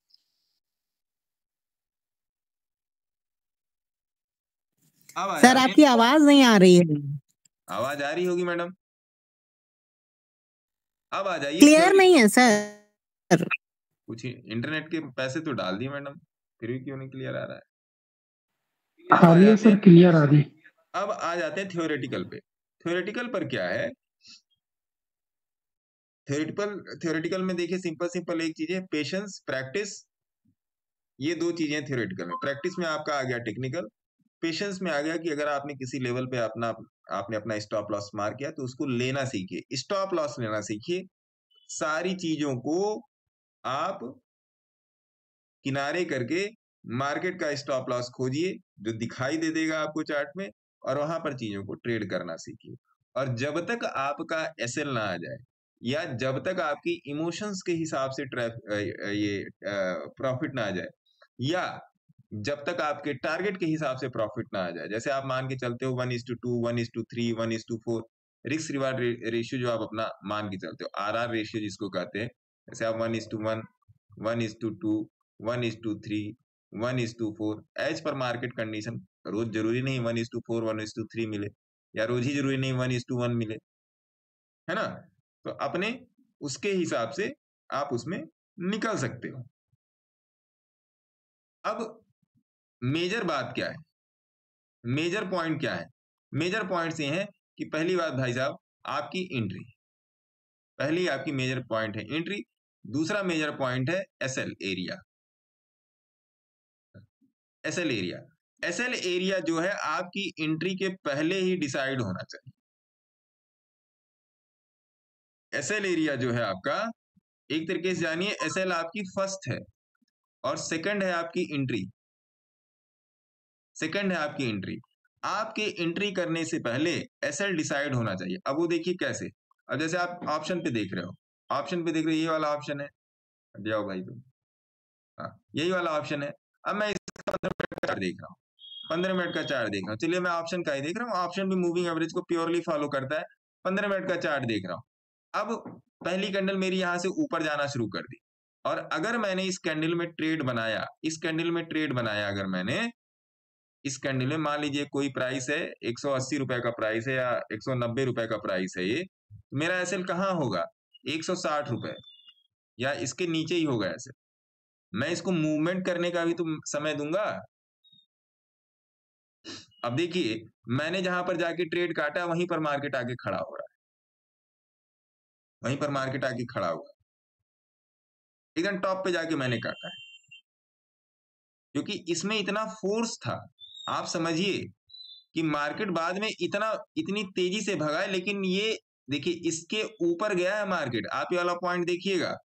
सर आपकी आवाज नहीं आ रही है। आवाज आ रही होगी मैडम, अब आ जाइए। क्लियर नहीं है सर। कुछ इंटरनेट के पैसे तो डाल दिए मैडम, फिर भी क्यों नहीं क्लियर आ रहा है। आ रही है सर, क्लियर आ रही है। अब आ जाते हैं थ्योरेटिकल पे। थ्योरेटिकल पर क्या है, थ्योरेटिकल में देखिए सिंपल एक चीज है, पेशेंस, प्रैक्टिस, ये 2 चीजें थ्योरेटिकल में। प्रैक्टिस में आपका आ गया टेक्निकल, पेशेंस में आ गया कि अगर आपने किसी लेवल पे आपने अपना स्टॉप लॉस मार किया तो उसको लेना सीखिए, स्टॉप लॉस लेना सीखिए। सारी चीजों को आप किनारे करके मार्केट का स्टॉप लॉस खोजिए जो दिखाई दे देगा आपको चार्ट में, और वहां पर चीजों को ट्रेड करना सीखिए। और जब तक आपका एसएल ना आ जाए या जब तक आपकी इमोशंस के हिसाब से प्रॉफिट ना आ जाए, या जब तक आपके टारगेट के हिसाब से प्रॉफिट ना आ जाए, जैसे आप मान के चलते हो 1:2, 1:3, 1:4 रिस्क रिवार्ड रेशियो जो आप अपना मान के चलते हो, आरआर रेशियो जिसको कहते हैं, जैसे आप 1:1, 1:2, 1:3, 1:4 एज पर मार्केट कंडीशन, रोज जरूरी नहीं 1:4, 1:3 मिले, या रोज ही जरूरी नहीं 1:1 मिले, है ना। तो अपने उसके हिसाब से आप उसमें निकल सकते हो। अब मेजर बात क्या है, मेजर पॉइंट क्या है? मेजर पॉइंट्स ये हैं कि पहली बात भाई साहब आपकी एंट्री, पहली आपकी मेजर पॉइंट है एंट्री। दूसरा मेजर पॉइंट है SL area. SL area, SL area जो है आपकी एंट्री के पहले ही डिसाइड होना चाहिए। एसएल एरिया जो है आपका, एक तरीके से जानिए एसएल आपकी फर्स्ट है और सेकंड है आपकी एंट्री, सेकंड है आपकी एंट्री। आपके एंट्री करने से पहले एसएल डिसाइड होना चाहिए। अब वो देखिए कैसे, अब जैसे आप ऑप्शन पे देख रहे हो, ऑप्शन पे देख रहे हो, ये वाला ऑप्शन है, जाओ भाई तुम, हाँ यही वाला ऑप्शन है। अब मैं इसका 15 मिनट का चार्ट देख रहा हूँ, 15 मिनट का चार्ट देख रहा हूँ, चलिए मैं ऑप्शन का ही देख रहा हूँ, ऑप्शन भी मूविंग एवरेज को प्योरली फॉलो करता है। 15 मिनट का चार्ट देख रहा हूँ। अब पहली कैंडल मेरी यहां से ऊपर जाना शुरू कर दी, और अगर मैंने इस कैंडल में ट्रेड बनाया, इस कैंडल में ट्रेड बनाया, अगर मैंने इस कैंडल में मान लीजिए कोई प्राइस है 180 रुपए का प्राइस है या 190 रुपए का प्राइस है, ये मेरा एसएल कहाँ होगा? 160 रुपए या इसके नीचे ही होगा एसएल। मैं इसको मूवमेंट करने का भी तो समय दूंगा। अब देखिए मैंने जहां पर जाके ट्रेड काटा वहीं पर मार्केट आके खड़ा हो रहा है, वहीं पर मार्केट आके खड़ा हुआ, एकदम टॉप पे जाके मैंने काटा है, क्योंकि इसमें इतना फोर्स था। आप समझिए कि मार्केट बाद में इतनी तेजी से भगा है, लेकिन ये देखिए इसके ऊपर गया है मार्केट। आप ये वाला पॉइंट देखिएगा,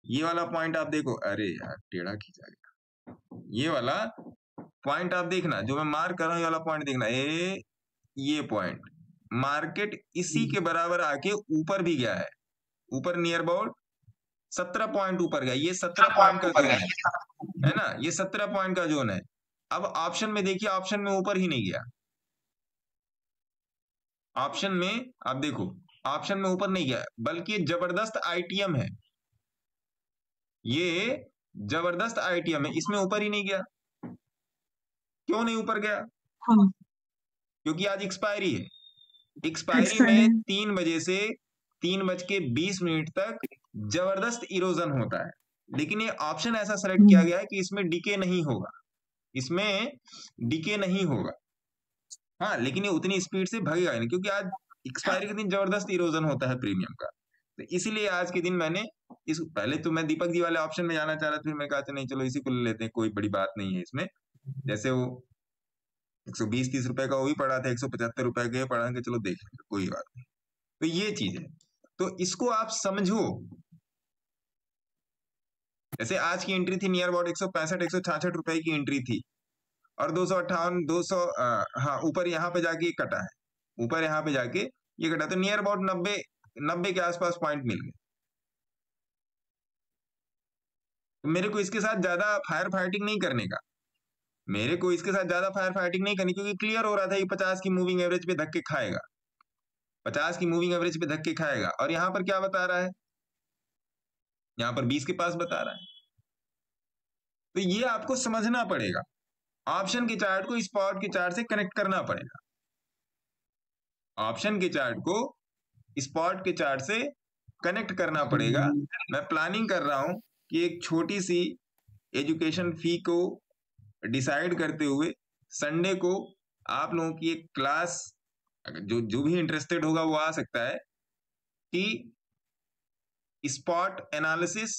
ये वाला पॉइंट आप देखो, अरे यार टेढ़ा खींचा गया, ये वाला पॉइंट आप देखना, जो मैं मार्क कर रहा हूं, ये वाला पॉइंट देखना, ये पॉइंट मार्केट इसी के बराबर आके ऊपर भी गया है, ऊपर नियर अबाउट 17 पॉइंट ऊपर गया। ये 17 पॉइंट का जोन है ना, ये 17 पॉइंट का जोन है। अब ऑप्शन में देखिए, ऑप्शन में ऊपर ही नहीं गया, ऑप्शन में आप देखो, ऑप्शन में ऊपर नहीं गया, बल्कि ये जबरदस्त आईटीएम है, ये जबरदस्त आईटीएम है, इसमें ऊपर ही नहीं गया। क्यों नहीं ऊपर गया? हाँ। क्योंकि आज एक्सपायरी है, एक्सपायरी में 3 बजे से 3:20 तक जबरदस्त इरोजन होता है, लेकिन ये ऑप्शन ऐसा सेलेक्ट किया गया है कि इसमें डीके नहीं होगा, इसमें डीके नहीं होगा। हाँ, लेकिन ये उतनी स्पीड से भगेगा नहीं, क्योंकि आज एक्सपायरी के दिन जबरदस्त इरोजन होता है प्रीमियम का। तो इसीलिए आज के दिन मैंने पहले तो मैं दीपक जी वाले ऑप्शन में जाना चाह रहा था, फिर मैं कहा नहीं चलो इसी को ले लेते हैं, कोई बड़ी बात नहीं है इसमें। जैसे वो 120-30 रुपए का वो भी पड़ा था, 175 रुपए के पड़ा, चलो देख लेंगे, कोई बात नहीं। तो ये चीज है, तो इसको आप समझो। जैसे आज की एंट्री थी नियर अबाउट 165-166 रुपए की एंट्री थी, और 258 200 हाँ ऊपर यहाँ पे जाके कटा है, ऊपर यहाँ पे जाके ये कटा, तो नियर अबाउट 90 के आसपास पॉइंट मिल गए। तो मेरे को इसके साथ ज्यादा फायर फाइटिंग नहीं करने का, मेरे को इसके साथ ज्यादा फायर फाइटिंग नहीं करनी, क्योंकि क्लियर हो रहा था ये 50 की मूविंग एवरेज पे धक्के खाएगा, 50 की मूविंग एवरेज पे धक्के खाएगा। और यहां पर क्या बता रहा है? यहां पर 20 के पास बता रहा है। तो ये आपको समझना पड़ेगा, ऑप्शन के चार्ट को स्पॉट के चार्ट से कनेक्ट करना पड़ेगा, ऑप्शन के चार्ट को स्पॉट के चार्ट से कनेक्ट करना पड़ेगा। मैं प्लानिंग कर रहा हूं कि एक छोटी सी एजुकेशन फी को डिसाइड करते हुए संडे को आप लोगों की एक क्लास, जो भी इंटरेस्टेड होगा वो आ सकता है, कि spot analysis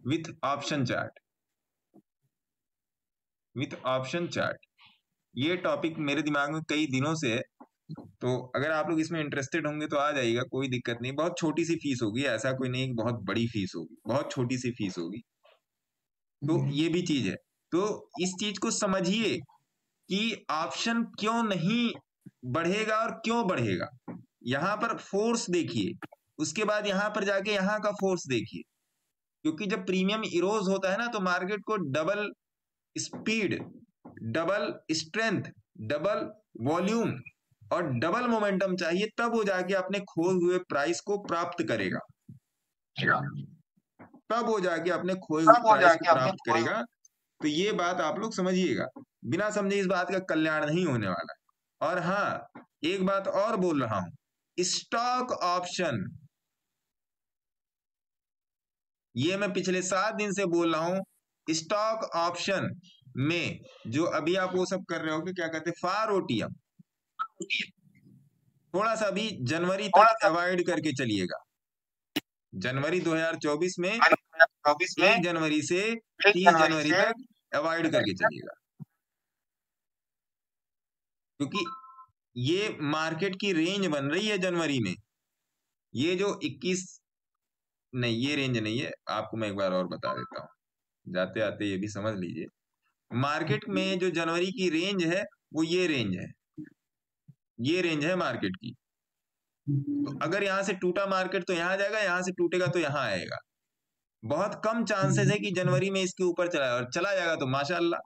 with option chart, ये टॉपिक मेरे दिमाग में कई दिनों से है। तो अगर आप लोग इसमें इंटरेस्टेड होंगे तो आ जाइएगा, कोई दिक्कत नहीं। बहुत छोटी सी फीस होगी, ऐसा कोई नहीं बहुत बड़ी फीस होगी, बहुत छोटी सी फीस होगी। तो ये भी चीज है, तो इस चीज को समझिए कि ऑप्शन क्यों नहीं बढ़ेगा और क्यों बढ़ेगा। यहां पर फोर्स देखिए, उसके बाद यहां पर जाके यहां का फोर्स देखिए, क्योंकि जब प्रीमियम इरोज होता है ना, तो मार्केट को double speed, double strength, double volume और डबल मोमेंटम चाहिए, तब वो जाके अपने खोए हुए प्राइस को प्राप्त करेगा, तब वो जाके अपने खोए हुए प्राइस को प्राप्त करेगा। तो ये बात आप लोग समझिएगा, बिना समझे इस बात का कल्याण नहीं होने वाला। और हाँ, एक बात और बोल रहा हूं, स्टॉक ऑप्शन, ये मैं पिछले 7 दिन से बोल रहा हूं, स्टॉक ऑप्शन में जो अभी आप वो सब कर रहे हो कि क्या कहते हैं, फार ओटीएम, थोड़ा सा भी जनवरी तक अवॉइड करके चलिएगा। जनवरी 2024 में 1 जनवरी से 30 जनवरी तक अवॉइड करके चलिएगा, क्योंकि ये मार्केट की रेंज बन रही है जनवरी में। ये जो 21 नहीं, ये रेंज नहीं है, आपको मैं एक बार और बता देता हूं, जाते आते ये भी समझ लीजिए। मार्केट में जो जनवरी की रेंज है वो ये रेंज है, ये रेंज है मार्केट की। तो अगर यहां से टूटा मार्केट तो यहां जाएगा, यहां से टूटेगा तो यहां आएगा। बहुत कम चांसेस है कि जनवरी में इसके ऊपर चला, और चला जाएगा तो माशाअल्लाह,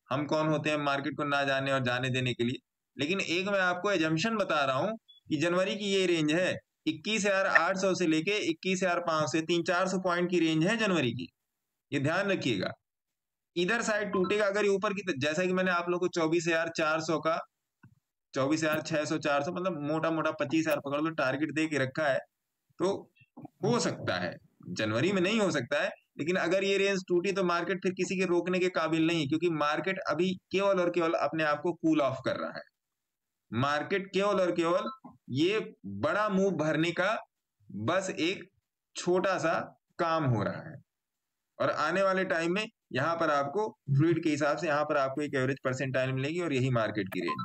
हम कौन होते हैं मार्केट को ना जाने और जाने देने के लिए। लेकिन एक मैं आपको एजम्पशन बता रहा हूं कि जनवरी की ये रेंज है 21,800 से लेके 21,500 से 300-400 पॉइंट की रेंज है जनवरी की, ये ध्यान रखिएगा। इधर साइड टूटेगा अगर ये ऊपर की, जैसा कि मैंने आप लोगों को 24,400 का 24,600 400 मतलब मोटा मोटा 25,000 पकड़ लो टारगेट दे के रखा है, तो हो सकता है जनवरी में नहीं हो सकता है, लेकिन अगर ये रेंज टूटी तो मार्केट फिर किसी के रोकने के काबिल नहीं, क्योंकि मार्केट अभी केवल और केवल अपने आप को कूल ऑफ कर रहा है। मार्केट केवल और केवल ये बड़ा मूव भरने का बस एक छोटा सा काम हो रहा है, और आने वाले टाइम में यहाँ पर आपको फ्लूइड के हिसाब से यहाँ पर आपको एक एवरेज परसेंटाइल मिलेगी, और यही मार्केट की रेंज,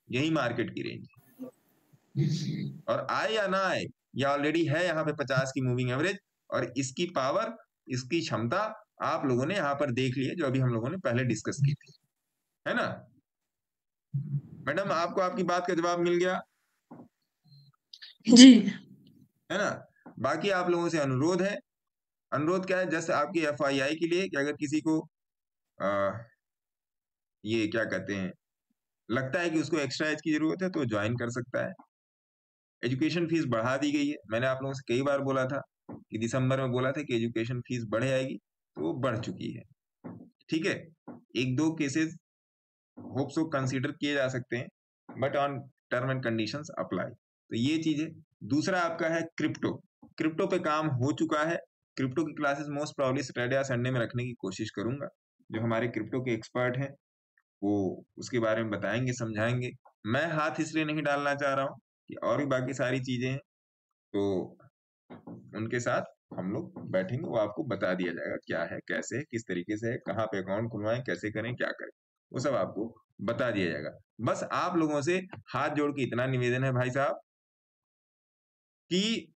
यही मार्केट की रेंज। और आए या ना आए, ये ऑलरेडी है यहाँ पे 50 की मूविंग एवरेज, और इसकी पावर, इसकी क्षमता आप लोगों ने यहाँ पर देख ली है, जो अभी हम लोगों ने पहले डिस्कस की थी, है ना। मैडम, आपको आपकी बात का जवाब मिल गया जी, है ना। बाकी आप लोगों से अनुरोध है, अनुरोध क्या है, जैसे आपकी FII के लिए कि अगर किसी को ये क्या कहते हैं, लगता है कि उसको एक्स्ट्रा एज की जरूरत है तो ज्वाइन कर सकता है। एजुकेशन फीस बढ़ा दी गई है, मैंने आप लोगों से कई बार बोला था कि दिसंबर में बोला था कि एजुकेशन फीस बढ़ जाएगी, तो वो बढ़ चुकी है, ठीक है। 1-2 केसेस होप सो कंसीडर किए जा सकते हैं, but on term and conditions apply. तो ये चीज है। दूसरा आपका है क्रिप्टो, क्रिप्टो पे काम हो चुका है। क्रिप्टो की क्लासेस मोस्ट प्रॉब्ली सैटरडे या संडे में रखने की कोशिश करूंगा। जो हमारे क्रिप्टो के एक्सपर्ट हैं वो उसके बारे में बताएंगे, समझाएंगे। मैं हाथ इसलिए नहीं डालना चाह रहा हूँ कि और भी बाकी सारी चीजें हैं, तो उनके साथ हम लोग बैठेंगे, वो आपको बता दिया जाएगा क्या है, कैसे है, किस तरीके से है, कहाँ पे अकाउंट खुलवाएं, कैसे करें, क्या करें, वो सब आपको बता दिया जाएगा। बस आप लोगों से हाथ जोड़ के इतना निवेदन है भाई साहब कि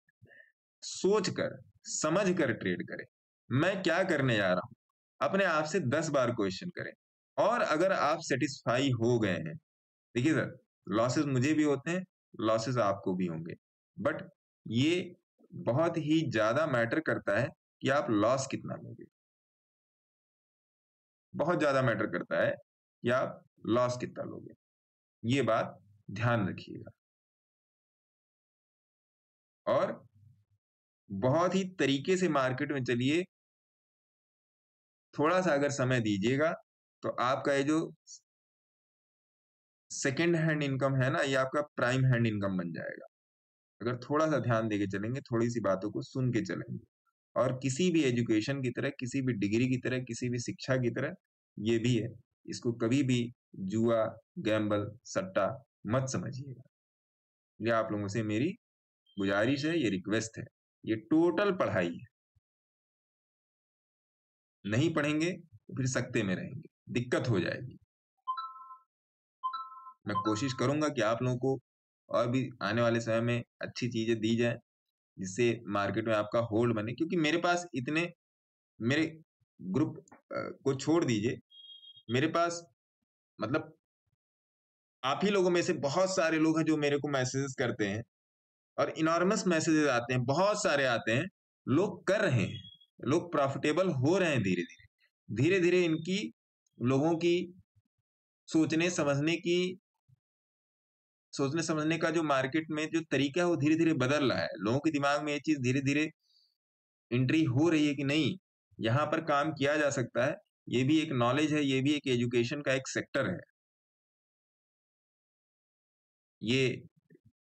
सोच कर समझ कर ट्रेड करें। मैं क्या करने जा रहा हूं, अपने आप से 10 बार क्वेश्चन करें, और अगर आप सेटिस्फाई हो गए हैं, देखिए सर, लॉसेस मुझे भी होते हैं, लॉसेस आपको भी होंगे, बट ये बहुत ही ज्यादा मैटर करता है कि आप लॉस कितना लोगे। बहुत ज्यादा मैटर करता है कि आप लॉस कितना लोगे, ये बात ध्यान रखिएगा। और बहुत ही तरीके से मार्केट में चलिए, थोड़ा सा अगर समय दीजिएगा तो आपका ये जो सेकेंड हैंड इनकम है ना, ये आपका प्राइम हैंड इनकम बन जाएगा। अगर थोड़ा सा ध्यान देके चलेंगे, थोड़ी सी बातों को सुन के चलेंगे, और किसी भी एजुकेशन की तरह, किसी भी डिग्री की तरह, किसी भी शिक्षा की तरह ये भी है, इसको कभी भी जुआ, गैम्बल, सट्टा मत समझिएगा। ये आप लोगों से मेरी गुजारिश है, ये रिक्वेस्ट है, ये टोटल पढ़ाई है। नहीं पढ़ेंगे तो फिर सकते में रहेंगे, दिक्कत हो जाएगी। मैं कोशिश करूंगा कि आप लोगों को और भी आने वाले समय में अच्छी चीजें दी जाए, जिससे मार्केट में आपका होल्ड बने। क्योंकि मेरे पास इतने, मेरे ग्रुप को छोड़ दीजिए, मेरे पास मतलब आप ही लोगों में से बहुत सारे लोग हैं जो मेरे को मैसेजेस करते हैं, और इनॉर्मस मैसेजेस आते हैं, बहुत सारे आते हैं। लोग कर रहे हैं, लोग प्रॉफिटेबल हो रहे हैं धीरे धीरे। धीरे धीरे इनकी, लोगों की सोचने समझने का जो मार्केट में जो तरीका है वो धीरे धीरे बदल रहा है। लोगों के दिमाग में ये चीज धीरे धीरे एंट्री हो रही है कि नहीं, यहाँ पर काम किया जा सकता है, ये भी एक नॉलेज है, ये भी एक एजुकेशन का एक सेक्टर है। ये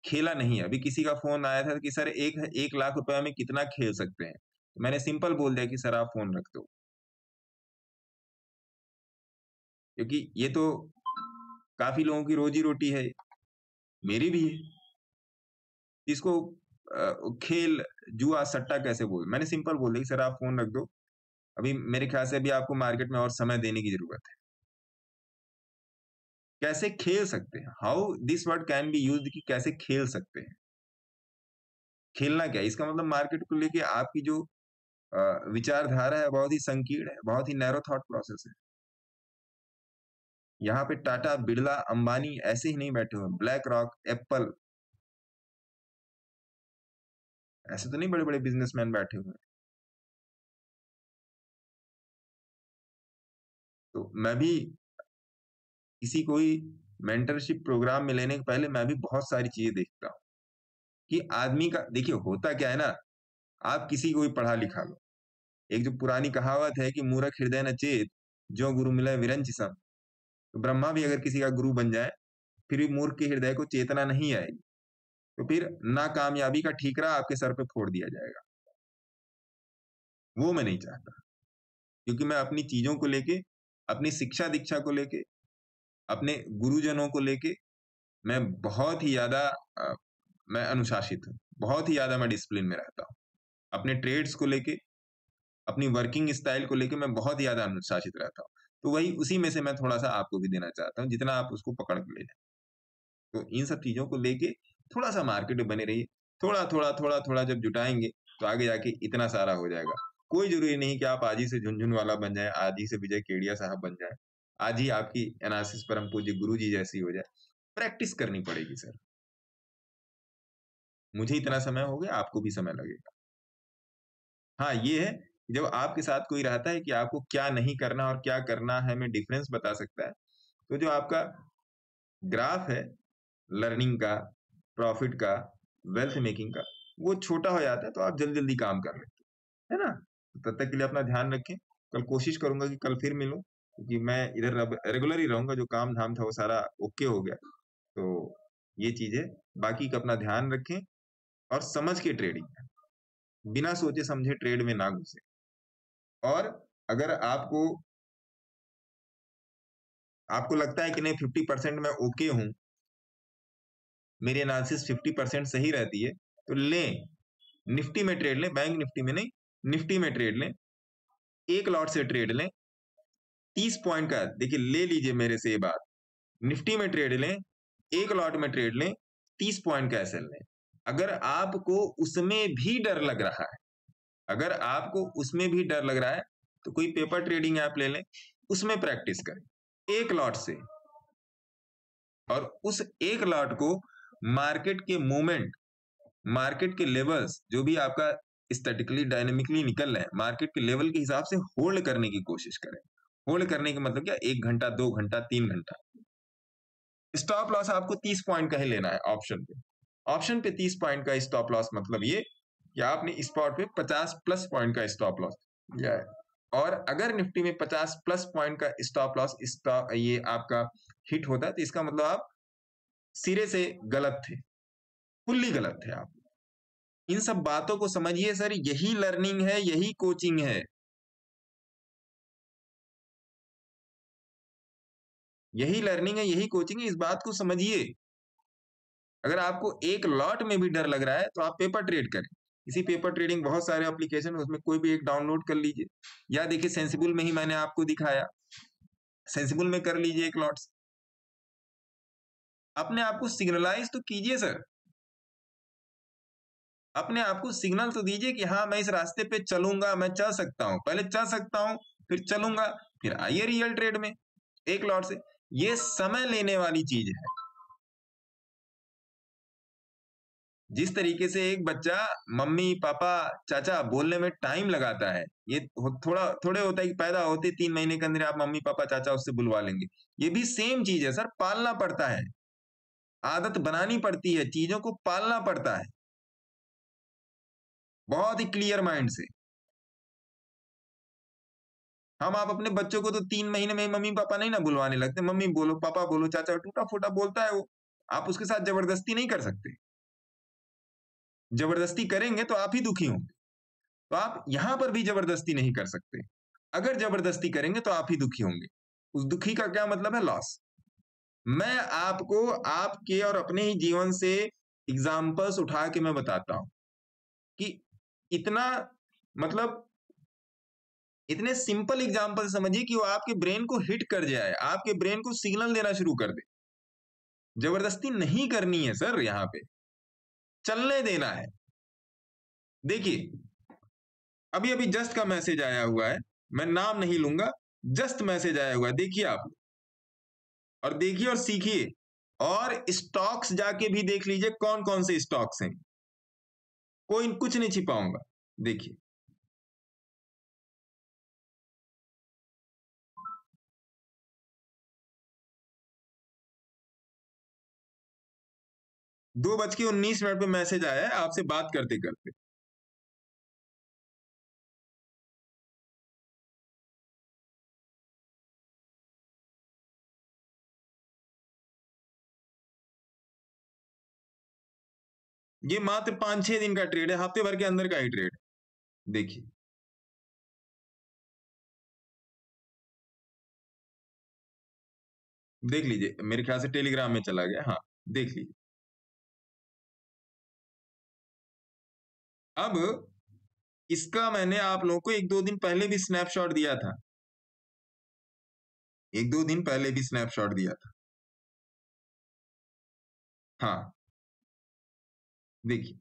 खेला नहीं है। अभी किसी का फोन आया था कि सर 1 लाख रुपए में कितना खेल सकते हैं, तो मैंने सिंपल बोल दिया कि सर आप फोन रख दो, क्योंकि ये तो काफी लोगों की रोजी रोटी है, मेरी भी है। इसको खेल जुआ सट्टा कैसे बोल, मैंने सिंपल बोल दिया कि सर आप फोन रख दो, अभी मेरे ख्याल से अभी आपको मार्केट में और समय देने की जरूरत है। कैसे खेल सकते हैं, how this word can be used, कि कैसे खेल सकते हैं। खेलना क्या, इसका मतलब मार्केट को लेके आपकी जो विचारधारा है बहुत ही संकीर्ण है, बहुत ही नैरो थॉट प्रोसेस है। यहाँ पे टाटा, बिरला, अंबानी ऐसे ही नहीं बैठे हुए, ब्लैक रॉक, एप्पल, ऐसे तो नहीं बड़े बड़े बिजनेसमैन बैठे हुए हैं। तो मैं भी किसी कोई मेंटरशिप प्रोग्राम में लेने के पहले मैं भी बहुत सारी चीजें देखता हूँ कि आदमी का, देखिए होता क्या है ना, आप किसी को भी पढ़ा लिखा लो, एक जो पुरानी कहावत है कि मूर्ख हृदय न चेत, जो गुरु मिले विरंच सम। तो ब्रह्मा भी अगर किसी का गुरु बन जाए फिर भी मूर्ख के हृदय को चेतना नहीं आएगी, तो फिर नाकामयाबी का ठीकरा आपके सर पे फोड़ दिया जाएगा। वो मैं नहीं चाहता, क्योंकि मैं अपनी चीजों को लेके, अपनी शिक्षा दीक्षा को लेके, अपने गुरुजनों को लेके मैं बहुत ही ज्यादा मैं अनुशासित हूँ, बहुत ही ज्यादा मैं डिसिप्लिन में रहता हूँ। अपने ट्रेड्स को लेके, अपनी वर्किंग स्टाइल को लेके मैं बहुत ही ज्यादा अनुशासित रहता हूँ। तो वही उसी में से मैं थोड़ा सा आपको भी देना चाहता हूँ, जितना आप उसको पकड़ के ले जाए। तो इन सब चीजों को लेके थोड़ा सा मार्केट में बने रहिए, थोड़ा थोड़ा थोड़ा थोड़ा जब जुटाएंगे तो आगे जाके इतना सारा हो जाएगा। कोई जरूरी नहीं कि आप आज ही से झुनझुन वाला बन जाए, आज ही से विजय केडिया साहब बन जाए, आज ही आपकी एनालिसिस परम पूज्य गुरु जी जैसी हो जाए। प्रैक्टिस करनी पड़ेगी सर। मुझे इतना समय हो गया, आपको भी समय लगेगा। हाँ ये है, जब आपके साथ कोई रहता है कि आपको क्या नहीं करना और क्या करना है, में डिफरेंस बता सकता है, तो जो आपका ग्राफ है लर्निंग का, प्रॉफिट का, वेल्थ मेकिंग का, वो छोटा हो जाता है, तो आप जल्दी जल्दी काम कर लेते है ना। तो तब तक के लिए अपना ध्यान रखें। कल कोशिश करूंगा कि कल फिर मिलूं, क्योंकि मैं इधर अब रेगुलर ही रहूंगा, जो काम धाम था वो सारा ओके हो गया। तो ये चीजें, बाकी का अपना ध्यान रखें और समझ के ट्रेडिंग करें, बिना सोचे समझे ट्रेड में ना घुसे। और अगर आपको लगता है कि नहीं 50% मैं ओके हूं, मेरी एनालिसिस 50% सही रहती है, तो लें, निफ्टी में ट्रेड लें, बैंक निफ्टी में नहीं, निफ्टी में ट्रेड लें, 1 लॉट से ट्रेड लें, 30 पॉइंट का, देखिए ले लीजिए मेरे से ये बात, निफ्टी में ट्रेड लें, 1 लॉट में ट्रेड लें, 30 पॉइंट का एसएल लें। अगर आपको उसमें भी डर लग रहा है, अगर आपको उसमें भी डर लग रहा है, तो कोई पेपर ट्रेडिंग ऐप ले लें, उसमें प्रैक्टिस करें 1 लॉट से, और उस 1 लॉट को मार्केट के मूवमेंट, मार्केट के लेवल्स, जो भी आपका स्टैटिकली डायनेमिकली निकल रहे हैं, मार्केट के लेवल के हिसाब से होल्ड करने की कोशिश करें। होल्ड करने का मतलब क्या, 1 घंटा, 2 घंटा, 3 घंटा। स्टॉप लॉस आपको 30 पॉइंट का ही लेना है ऑप्शन पे। ऑप्शन पे 30 पॉइंट का स्टॉप लॉस मतलब ये कि आपने स्पॉट पे 50+ पॉइंट का स्टॉप लॉस लिया है, और अगर निफ्टी में 50+ पॉइंट का स्टॉप लॉस ये आपका हिट होता है, तो इसका मतलब आप सिरे से गलत थे, फुल्ली गलत थे आप। इन सब बातों को समझिए सर, यही लर्निंग है, यही कोचिंग है, यही लर्निंग है, यही कोचिंग है। इस बात को समझिए। अगर आपको 1 लॉट में भी डर लग रहा है, तो आप पेपर ट्रेड करें। इसी पेपर ट्रेडिंग बहुत सारे एप्लीकेशन, उसमें कोई भी एक डाउनलोड कर लीजिए, या देखिए सेंसिबल में ही मैंने आपको दिखाया, सेंसिबल में कर लीजिए 1 लॉट। अपने आप को सिग्नलाइज तो कीजिए सर, अपने आप को सिग्नल तो दीजिए कि हाँ मैं इस रास्ते पे चलूंगा, मैं चल सकता हूं, पहले चल सकता हूं, फिर चलूंगा, फिर आइए रियल ट्रेड में 1 लॉट से। ये समय लेने वाली चीज है। जिस तरीके से एक बच्चा मम्मी पापा चाचा बोलने में टाइम लगाता है, ये थोड़े होता है कि पैदा होते 3 महीने के अंदर आप मम्मी पापा चाचा उससे बुलवा लेंगे, ये भी सेम चीज है सर। पालना पड़ता है, आदत बनानी पड़ती है, चीजों को पालना पड़ता है, बहुत ही क्लियर माइंड से। हम आप अपने बच्चों को तो 3 महीने में मम्मी पापा नहीं ना बुलवाने लगते, मम्मी बोलो पापा बोलो चाचा, टूटा फूटा बोलता है वो, आप उसके साथ जबरदस्ती नहीं कर सकते। जबरदस्ती करेंगे तो आप ही दुखी होंगे। तो आप यहां पर भी जबरदस्ती नहीं कर सकते। अगर जबरदस्ती करेंगे तो आप ही दुखी होंगे। उस दुखी का क्या मतलब है? लॉस। मैं आपको आपके और अपने ही जीवन से एग्जाम्पल्स उठा के मैं बताता हूं कि इतना मतलब इतने सिंपल एग्जाम्पल समझिए कि वो आपके ब्रेन को हिट कर जाए, आपके ब्रेन को सिग्नल देना शुरू कर दे। जबरदस्ती नहीं करनी है सर, यहां पे चलने देना है। देखिए अभी अभी जस्ट का मैसेज आया हुआ है, मैं नाम नहीं लूंगा, जस्ट मैसेज आया हुआ है, देखिए आप और देखिए और सीखिए, और स्टॉक्स जाके भी देख लीजिए कौन कौन से स्टॉक्स हैं, कोई कुछ नहीं छिपाऊंगा। देखिए दो 2:19 पे मैसेज आया है आपसे बात करते करते। ये मात्र 5-6 दिन का ट्रेड है, हफ्ते भर के अंदर का ही ट्रेड है। देखिए देख लीजिए, मेरे ख्याल से टेलीग्राम में चला गया, हाँ देख लीजिए। अब इसका मैंने आप लोगों को 1-2 दिन पहले भी स्नैपशॉट दिया था, 1-2 दिन पहले भी स्नैपशॉट दिया था। हाँ देखिए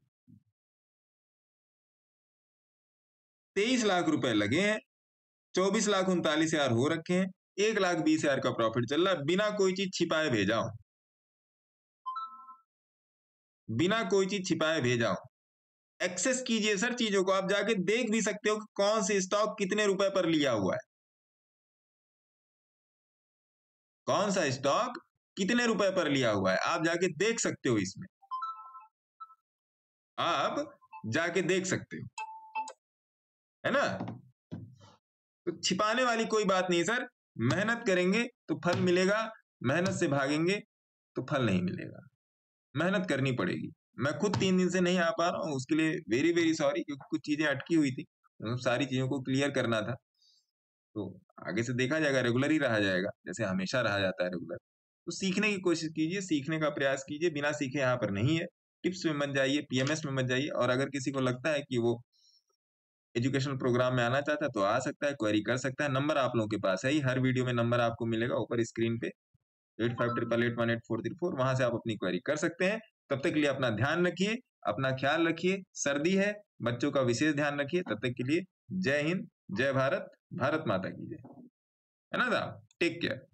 23 लाख रुपए लगे हैं, 24,39,000 हो रखे हैं, 1,20,000 का प्रॉफिट चल रहा है, बिना कोई चीज छिपाए भेजा हूं, बिना कोई चीज छिपाए भेजा हूं। एक्सेस कीजिए सर चीजों को, आप जाके देख भी सकते हो कि कौन से स्टॉक कितने रुपए पर लिया हुआ है, कौन सा स्टॉक कितने रुपए पर लिया हुआ है, आप जाके देख सकते हो, इसमें आप जाके देख सकते हो, है ना। तो छिपाने वाली कोई बात नहीं सर, मेहनत करेंगे तो फल मिलेगा, मेहनत से भागेंगे तो फल नहीं मिलेगा, मेहनत करनी पड़ेगी। मैं खुद 3 दिन से नहीं आ पा रहा हूं, उसके लिए वेरी वेरी सॉरी, क्योंकि कुछ चीजें अटकी हुई थी, सारी चीजों को क्लियर करना था। तो आगे से देखा जाएगा, रेगुलर ही रहा जाएगा जैसे हमेशा रहा जाता है रेगुलर। तो सीखने की कोशिश कीजिए, सीखने का प्रयास कीजिए, बिना सीखे यहाँ पर नहीं है। टिप्स में मत जाइए, पीएमएस में मत जाइए, और अगर किसी को लगता है कि वो एजुकेशनल प्रोग्राम में आना चाहता है तो आ सकता है, क्वेरी कर सकता है। नंबर आप लोगों के पास है ही, हर वीडियो में नंबर आपको मिलेगा ऊपर स्क्रीन पे, 8588818434, वहां से आप अपनी क्वेरी कर सकते हैं। तब तक के लिए अपना ध्यान रखिए, अपना ख्याल रखिए, सर्दी है, बच्चों का विशेष ध्यान रखिए। तब तक के लिए जय हिंद, जय भारत, भारत माता की जय, है ना साहब, टेक केयर।